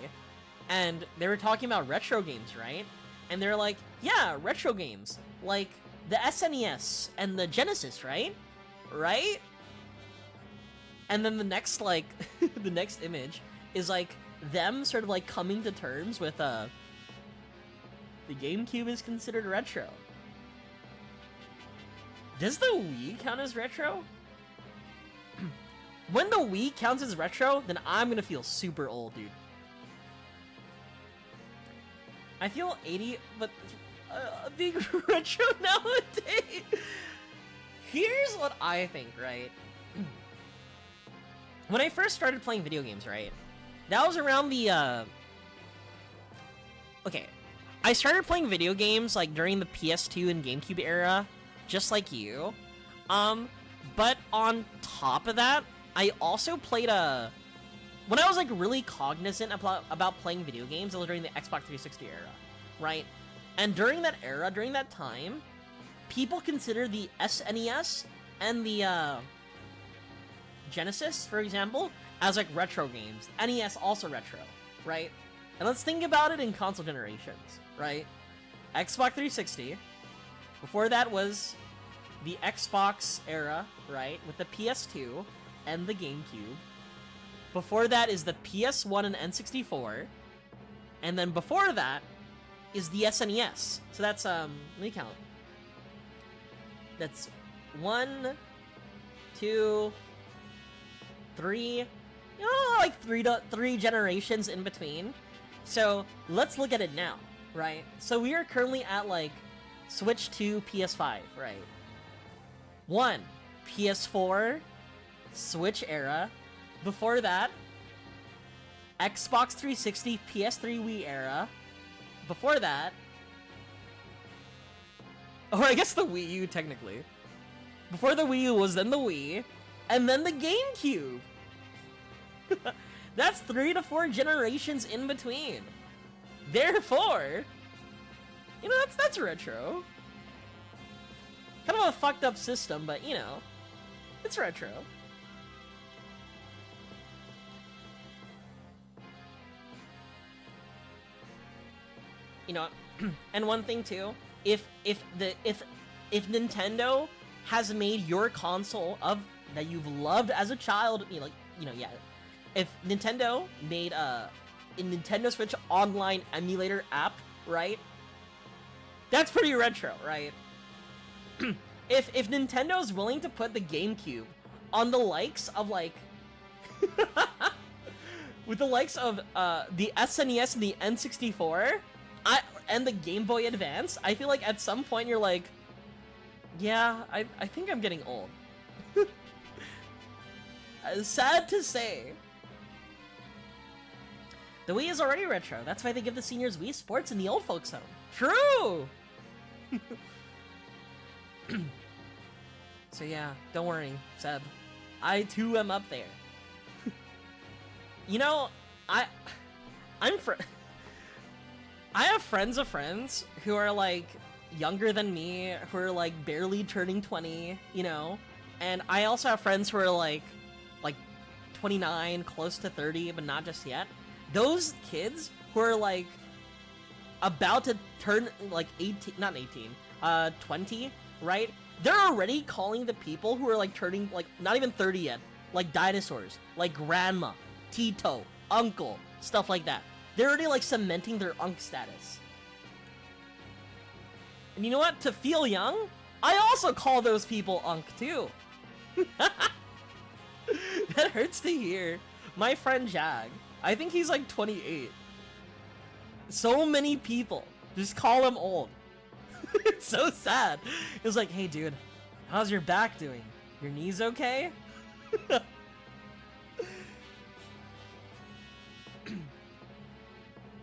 And they were talking about retro games, right? And they're like, yeah, retro games. Like the SNES and the Genesis, right? Right? And then the next, like, the next image is like them sort of like coming to terms with, the GameCube is considered retro. Does the Wii count as retro? When the Wii counts as retro, then I'm gonna feel super old, dude. I feel 80, but being retro nowadays. Here's what I think, right? When I first started playing video games, right? That was around the, okay. I started playing video games like during the PS2 and GameCube era, just like you. But on top of that, I also played when I was like really cognizant about playing video games, it was during the Xbox 360 era, right? And during that era, during that time, people consider the SNES and the Genesis, for example, as like retro games. NES also retro, right? And let's think about it in console generations, right? Xbox 360. Before that was the Xbox era, right? With the PS2 and the GameCube. Before that is the PS1 and N64. And then before that is the SNES. So that's, let me count. That's 1, 2, 3, like three generations in between. So let's look at it now, right? So we are currently at like Switch 2, PS5, right? 1, PS4, Switch era. Before that, Xbox 360, PS3, Wii era. Before that, or I guess the Wii U technically. Before the Wii U was then the Wii, and then the GameCube. That's 3 to 4 generations in between. Therefore, you know, that's retro. Kind of a fucked up system, but you know, it's retro. You know, and one thing too, if Nintendo has made your console that you've loved as a child, yeah. If Nintendo made a Nintendo Switch online emulator app, right? That's pretty retro, right? If Nintendo's willing to put the GameCube on the likes of like with the likes of the SNES and the N64, and the Game Boy Advance, I feel like at some point you're like, yeah, I think I'm getting old. Sad to say. The Wii is already retro. That's why they give the seniors Wii Sports in the old folks' home. True! So yeah, don't worry, Seb. I too am up there. You know, I have friends of friends who are like younger than me, who are like barely turning 20, you know? And I also have friends who are like 29, close to 30, but not just yet. Those kids who are like about to turn like 18, not 18, 20, right? They're already calling the people who are like turning like not even 30 yet, like dinosaurs, like grandma, Tito, uncle, stuff like that. They're already like cementing their unk status. And you know what? To feel young, I also call those people unk too. That hurts to hear. My friend Jag, I think he's like 28. So many people just call him old. It's so sad. It was like, hey dude, how's your back doing? Your knees okay?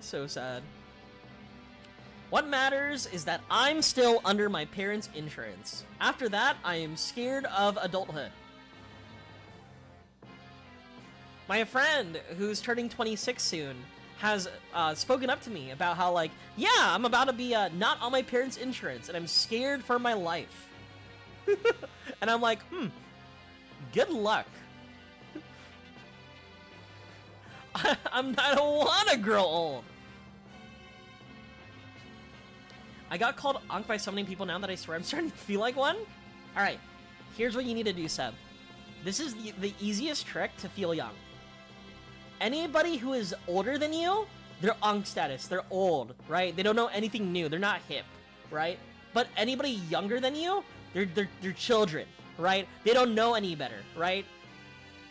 So sad. What matters is that I'm still under my parents' insurance. After that, I am scared of adulthood. My friend, who's turning 26 soon, has spoken up to me about how, like, yeah, I'm about to be not on my parents' insurance, and I'm scared for my life. And I'm like, good luck. I don't want to grow old. I got called unk by so many people now that I swear I'm starting to feel like one. Alright, here's what you need to do, Seb. This is the easiest trick to feel young. Anybody who is older than you, they're unk status. They're old, right? They don't know anything new. They're not hip, right? But anybody younger than you, they're children, right? They don't know any better, right?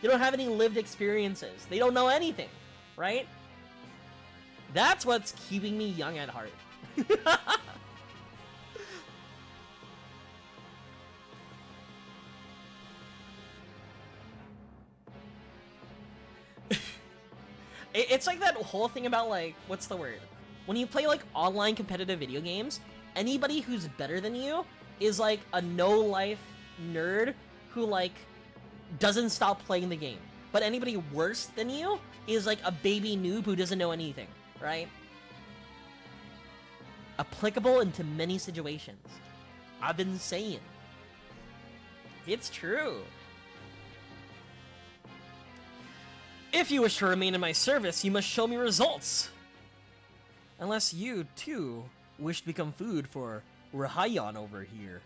They don't have any lived experiences. They don't know anything, right? That's what's keeping me young at heart. It's like that whole thing about, like, what's the word? when you play like online competitive video games, anybody who's better than you is like a no-life nerd who like doesn't stop playing the game. But anybody worse than you is like a baby noob who doesn't know anything, right? Applicable into many situations. I've been saying. It's true. If you wish to remain in my service, you must show me results. Unless you, too, wish to become food for Rahayon over here.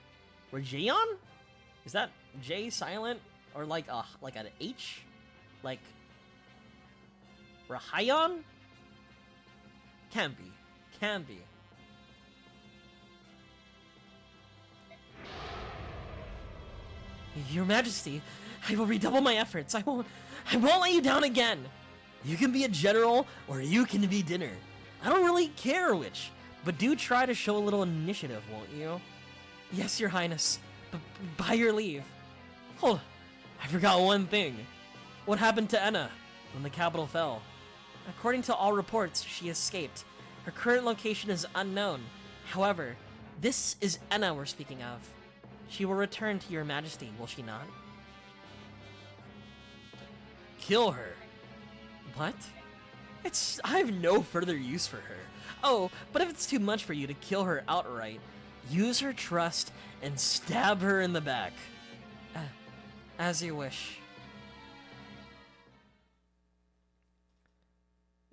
Rajayon? Is that J silent? Or like an H? Like Rahayon? Can be. Can be. Your Majesty, I will redouble my efforts. I won't let you down again. You can be a general or you can be dinner. I don't really care which, but do try to show a little initiative, won't you? Yes, Your Highness. By your leave. Oh, I forgot one thing. What happened to Enna when the capital fell? According to all reports, she escaped. Her current location is unknown. However, this is Enna we're speaking of. She will return to Your Majesty, will she not? Kill her. What? I have no further use for her. Oh, but if it's too much for you to kill her outright, use her trust and stab her in the back. As you wish.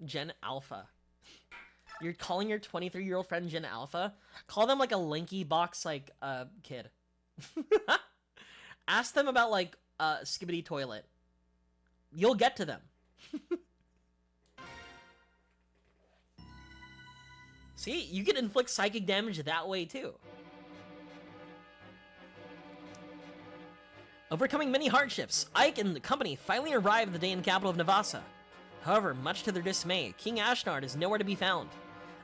Gen Alpha. You're calling your 23-year-old friend Gen Alpha? Call them like a lanky box like kid. Ask them about like Skibbity Toilet. You'll get to them. See, you can inflict psychic damage that way too. Overcoming many hardships, Ike and the company finally arrived the day in the capital of Navasa. However, much to their dismay, King Ashnard is nowhere to be found.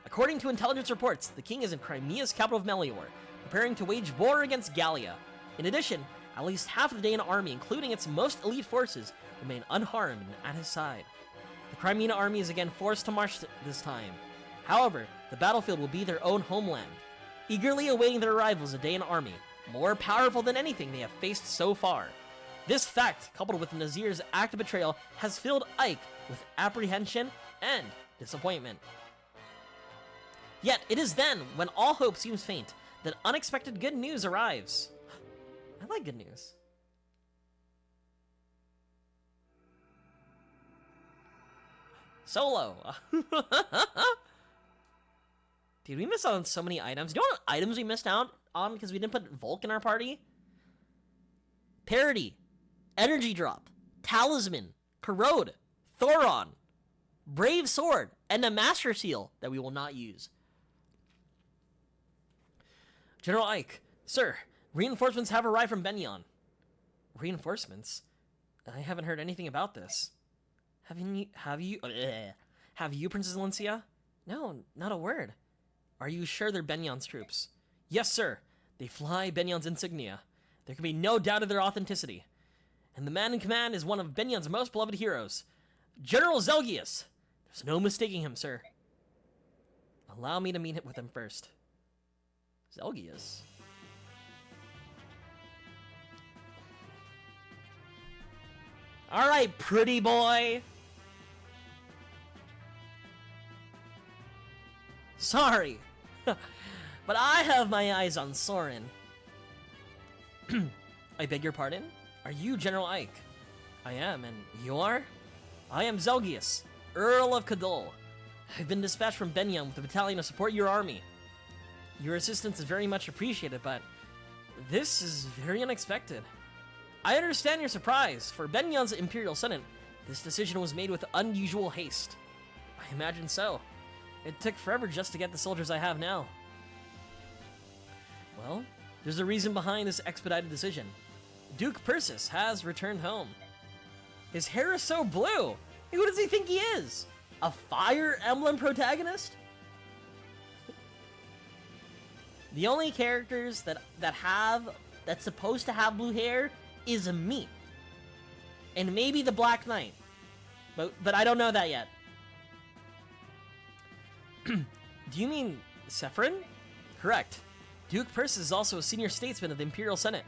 According to intelligence reports, the king is in Crimea's capital of Melior, preparing to wage war against Gallia. In addition, at least half of the Daean army, including its most elite forces, remain unharmed and at his side. The Crimean army is again forced to march this time. However, the battlefield will be their own homeland. Eagerly awaiting their arrival is a Daean army, more powerful than anything they have faced so far. This fact, coupled with Nazir's act of betrayal, has filled Ike with apprehension and disappointment. Yet, it is then, when all hope seems faint, that unexpected good news arrives. I like good news. Solo. Dude, we missed out on so many items. Do you know what items we missed out on because we didn't put Volk in our party? Parody, Energy Drop, Talisman, Corrode, Thoron, Brave Sword, and a Master Seal that we will not use. General Ike, sir, reinforcements have arrived from Benyon. Reinforcements? I haven't heard anything about this. Have you, Princess Valencia? No, not a word. Are you sure they're Benyon's troops? Yes, sir. They fly Benyon's insignia. There can be no doubt of their authenticity. And the man in command is one of Benyon's most beloved heroes, General Zelgius. There's no mistaking him, sir. Allow me to meet with him first. Zelgius? Alright, pretty boy. Sorry, but I have my eyes on Soren. I beg your pardon? Are you General Ike? I am, and you are? I am Zelgius, Earl of Kadol. I've been dispatched from Benyon with a battalion to support your army. Your assistance is very much appreciated, but this is very unexpected. I understand your surprise. For Benyon's Imperial Senate, this decision was made with unusual haste. I imagine so. It took forever just to get the soldiers I have now. Well, there's a reason behind this expedited decision. Duke Persis has returned home. His hair is so blue! Who does he think he is? A Fire Emblem protagonist? The only characters that's supposed to have blue hair is me. And maybe the Black Knight. But I don't know that yet. Do you mean Sephirin? Correct. Duke Persis is also a senior statesman of the Imperial Senate.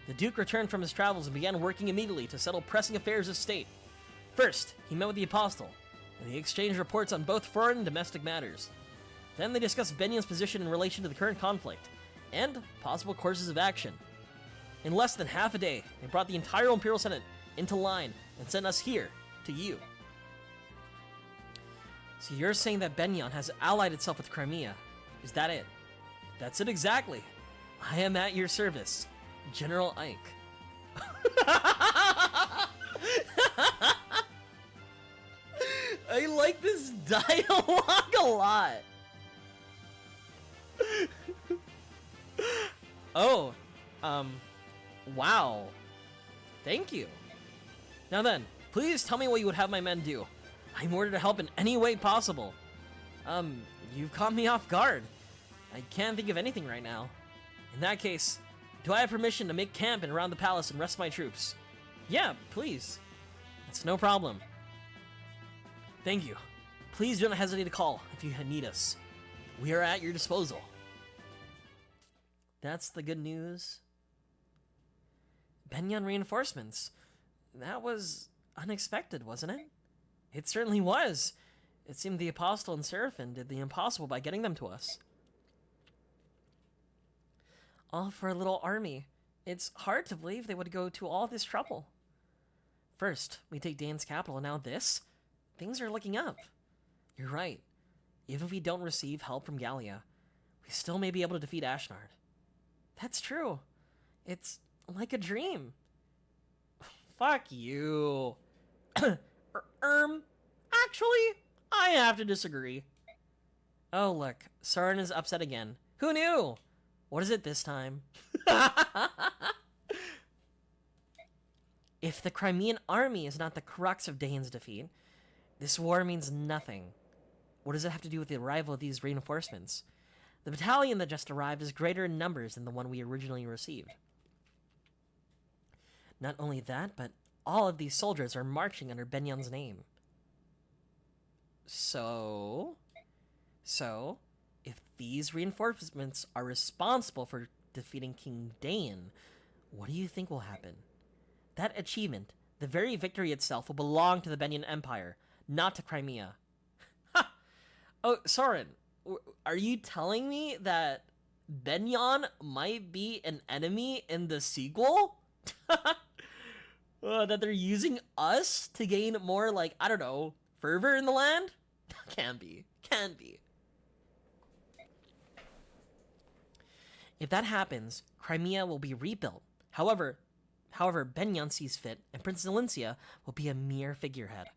The Duke returned from his travels and began working immediately to settle pressing affairs of state. First, he met with the Apostle, and they exchanged reports on both foreign and domestic matters. Then they discussed Benion's position in relation to the current conflict, and possible courses of action. In less than half a day, they brought the entire Imperial Senate into line and sent us here, to you. So you're saying that Benion has allied itself with Crimea. Is that it? That's it exactly. I am at your service, General Ike. I like this dialogue a lot. Oh, wow. Thank you. Now then, please tell me what you would have my men do. I'm ordered to help in any way possible. You've caught me off guard. I can't think of anything right now. In that case, do I have permission to make camp and around the palace and rest my troops? Yeah, please. It's no problem. Thank you. Please don't hesitate to call if you need us. We are at your disposal. That's the good news. Benyon reinforcements. That was unexpected, wasn't it? It certainly was. It seemed the Apostle and Seraphim did the impossible by getting them to us. All for a little army. It's hard to believe they would go to all this trouble. First, we take Dane's capital, and now this? Things are looking up. You're right. Even if we don't receive help from Gallia, we still may be able to defeat Ashnard. That's true. It's like a dream. Fuck you. Actually, I have to disagree. Oh, look. Soren is upset again. Who knew? What is it this time? If the Crimean army is not the crux of Dane's defeat, this war means nothing. What does it have to do with the arrival of these reinforcements? The battalion that just arrived is greater in numbers than the one we originally received. Not only that, but all of these soldiers are marching under Benyon's name. So, if these reinforcements are responsible for defeating King Dane, what do you think will happen? That achievement, the very victory itself, will belong to the Benyon Empire, not to Crimea. Ha! Oh, Soren, are you telling me that Benyon might be an enemy in the sequel? That they're using us to gain more, like, I don't know, fervor in the land? Can't be. If that happens, Crimea will be rebuilt. However, Benyon sees fit, and Princess Alencia will be a mere figurehead.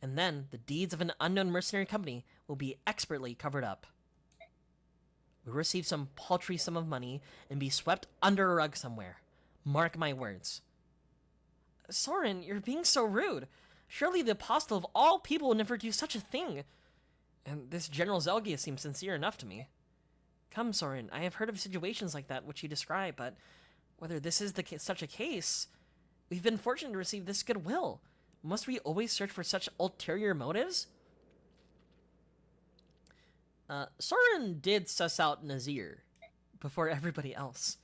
And then, the deeds of an unknown mercenary company will be expertly covered up. We'll receive some paltry sum of money and be swept under a rug somewhere. Mark my words. Soren, you're being so rude. Surely the apostle of all people would never do such a thing. And this General Zelgia seems sincere enough to me. Come, Soren, I have heard of situations like that which you describe, but whether this is such a case, we've been fortunate to receive this goodwill. Must we always search for such ulterior motives? Soren did suss out Nazir before everybody else.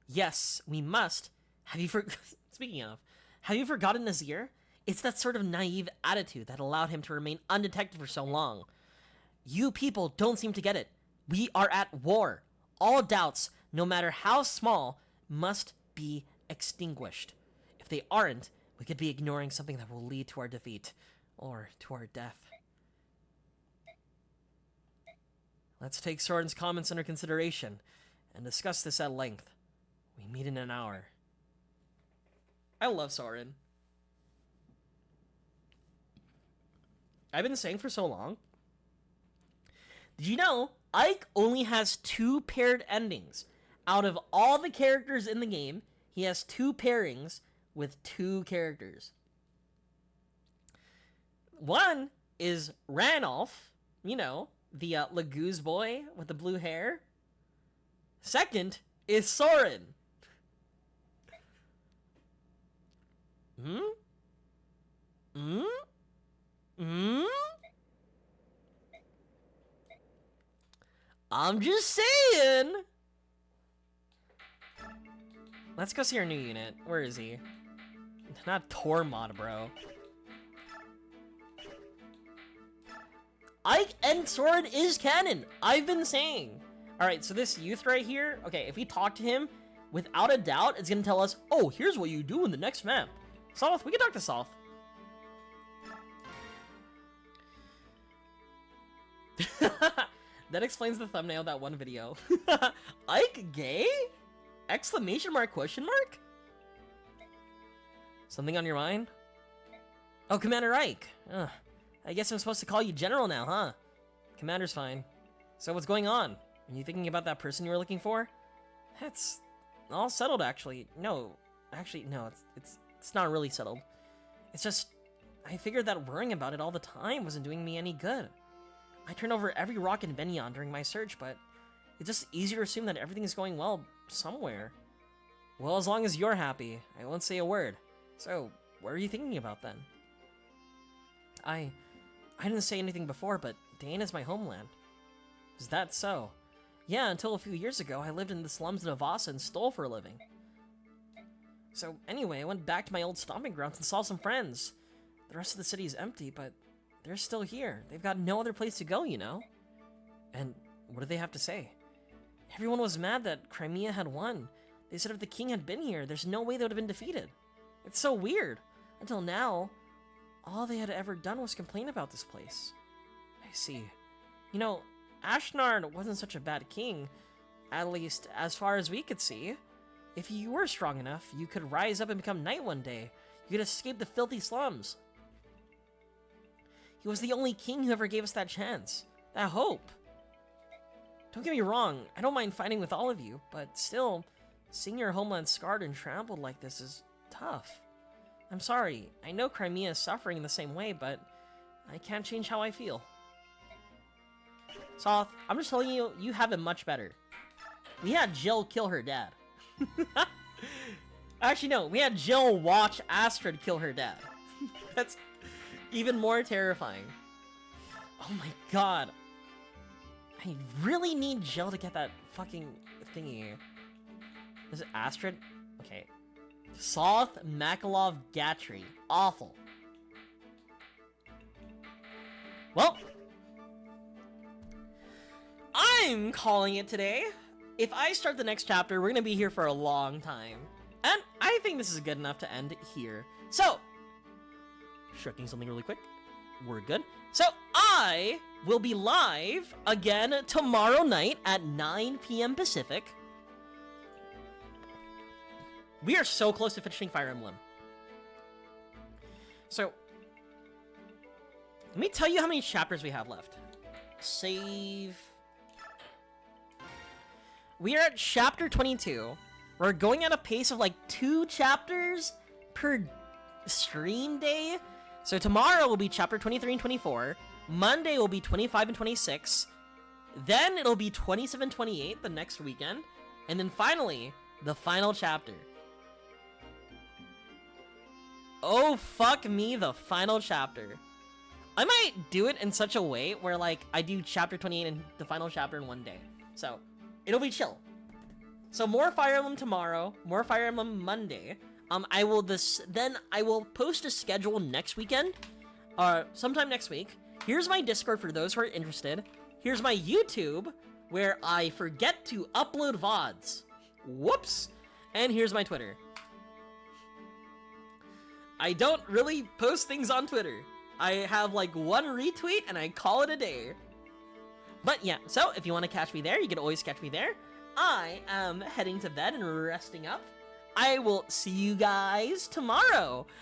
Yes, we must. Speaking of, have you forgotten Nazir? It's that sort of naive attitude that allowed him to remain undetected for so long. You people don't seem to get it. We are at war. All doubts, no matter how small, must be extinguished. If they aren't, we could be ignoring something that will lead to our defeat, or to our death. Let's take Soren's comments under consideration, and discuss this at length. We meet in an hour. I love Soren. I've been saying for so long. Did you know Ike only has 2 paired endings? Out of all the characters in the game, he has 2 pairings with 2 characters. One is Ranulph, you know, the Laguz boy with the blue hair. Second is Soren. I'm just saying. Let's go see our new unit. Where is he? Not Tormod, bro. Ike and Sword is canon. I've been saying. Alright, so this youth right here, okay, if we talk to him, without a doubt, it's gonna tell us, oh, here's what you do in the next map. Soth, we can talk to Soth. That explains the thumbnail of that one video. Ike gay? Exclamation mark, question mark? Something on your mind? Oh, Commander Ike. Ugh. I guess I'm supposed to call you General now, huh? Commander's fine. So what's going on? Are you thinking about that person you were looking for? That's all settled, actually. No, it's not really settled. It's just, I figured that worrying about it all the time wasn't doing me any good. I turned over every rock in Benyon during my search, but it's just easier to assume that everything is going well somewhere. Well, as long as you're happy, I won't say a word. So, what are you thinking about then? I didn't say anything before, but Dane is my homeland. Is that so? Yeah, until a few years ago, I lived in the slums of Navasa and stole for a living. So anyway, I went back to my old stomping grounds and saw some friends. The rest of the city is empty, but they're still here. They've got no other place to go, you know? And what do they have to say? Everyone was mad that Crimea had won. They said if the king had been here, there's no way they would have been defeated. It's so weird. Until now, all they had ever done was complain about this place. I see. You know, Ashnard wasn't such a bad king, at least as far as we could see. If you were strong enough, you could rise up and become knight one day. You could escape the filthy slums. He was the only king who ever gave us that chance, that hope. Don't get me wrong, I don't mind fighting with all of you, but still, seeing your homeland scarred and trampled like this is tough. I'm sorry, I know Crimea is suffering in the same way, but I can't change how I feel. Soth, I'm just telling you, you have it much better. We had Jill kill her dad. Actually, no, we had Jill watch Astrid kill her dad. That's even more terrifying. Oh my god. I really need Jill to get that fucking thingy. Is it Astrid? Okay. Soth Makalov Gatry. Awful. Well, I'm calling it today. If I start the next chapter, we're gonna be here for a long time. And I think this is good enough to end here. So, checking something really quick. We're good. So, I will be live again tomorrow night at 9 p.m. Pacific. We are so close to finishing Fire Emblem. So, let me tell you how many chapters we have left. Save. We are at chapter 22. We're going at a pace of like 2 chapters per stream day. So tomorrow will be chapter 23 and 24. Monday will be 25 and 26. Then it'll be 27 and 28 the next weekend. And then finally, the final chapter. Oh, fuck me, the final chapter. I might do it in such a way where, like, I do chapter 28 and the final chapter in one day. So, it'll be chill. So, more Fire Emblem tomorrow, more Fire Emblem Monday. I will post a schedule next weekend, sometime next week. Here's my Discord for those who are interested. Here's my YouTube, where I forget to upload VODs. Whoops! And here's my Twitter. I don't really post things on Twitter. I have like 1 retweet and I call it a day. But yeah, so if you want to catch me there, you can always catch me there. I am heading to bed and resting up. I will see you guys tomorrow.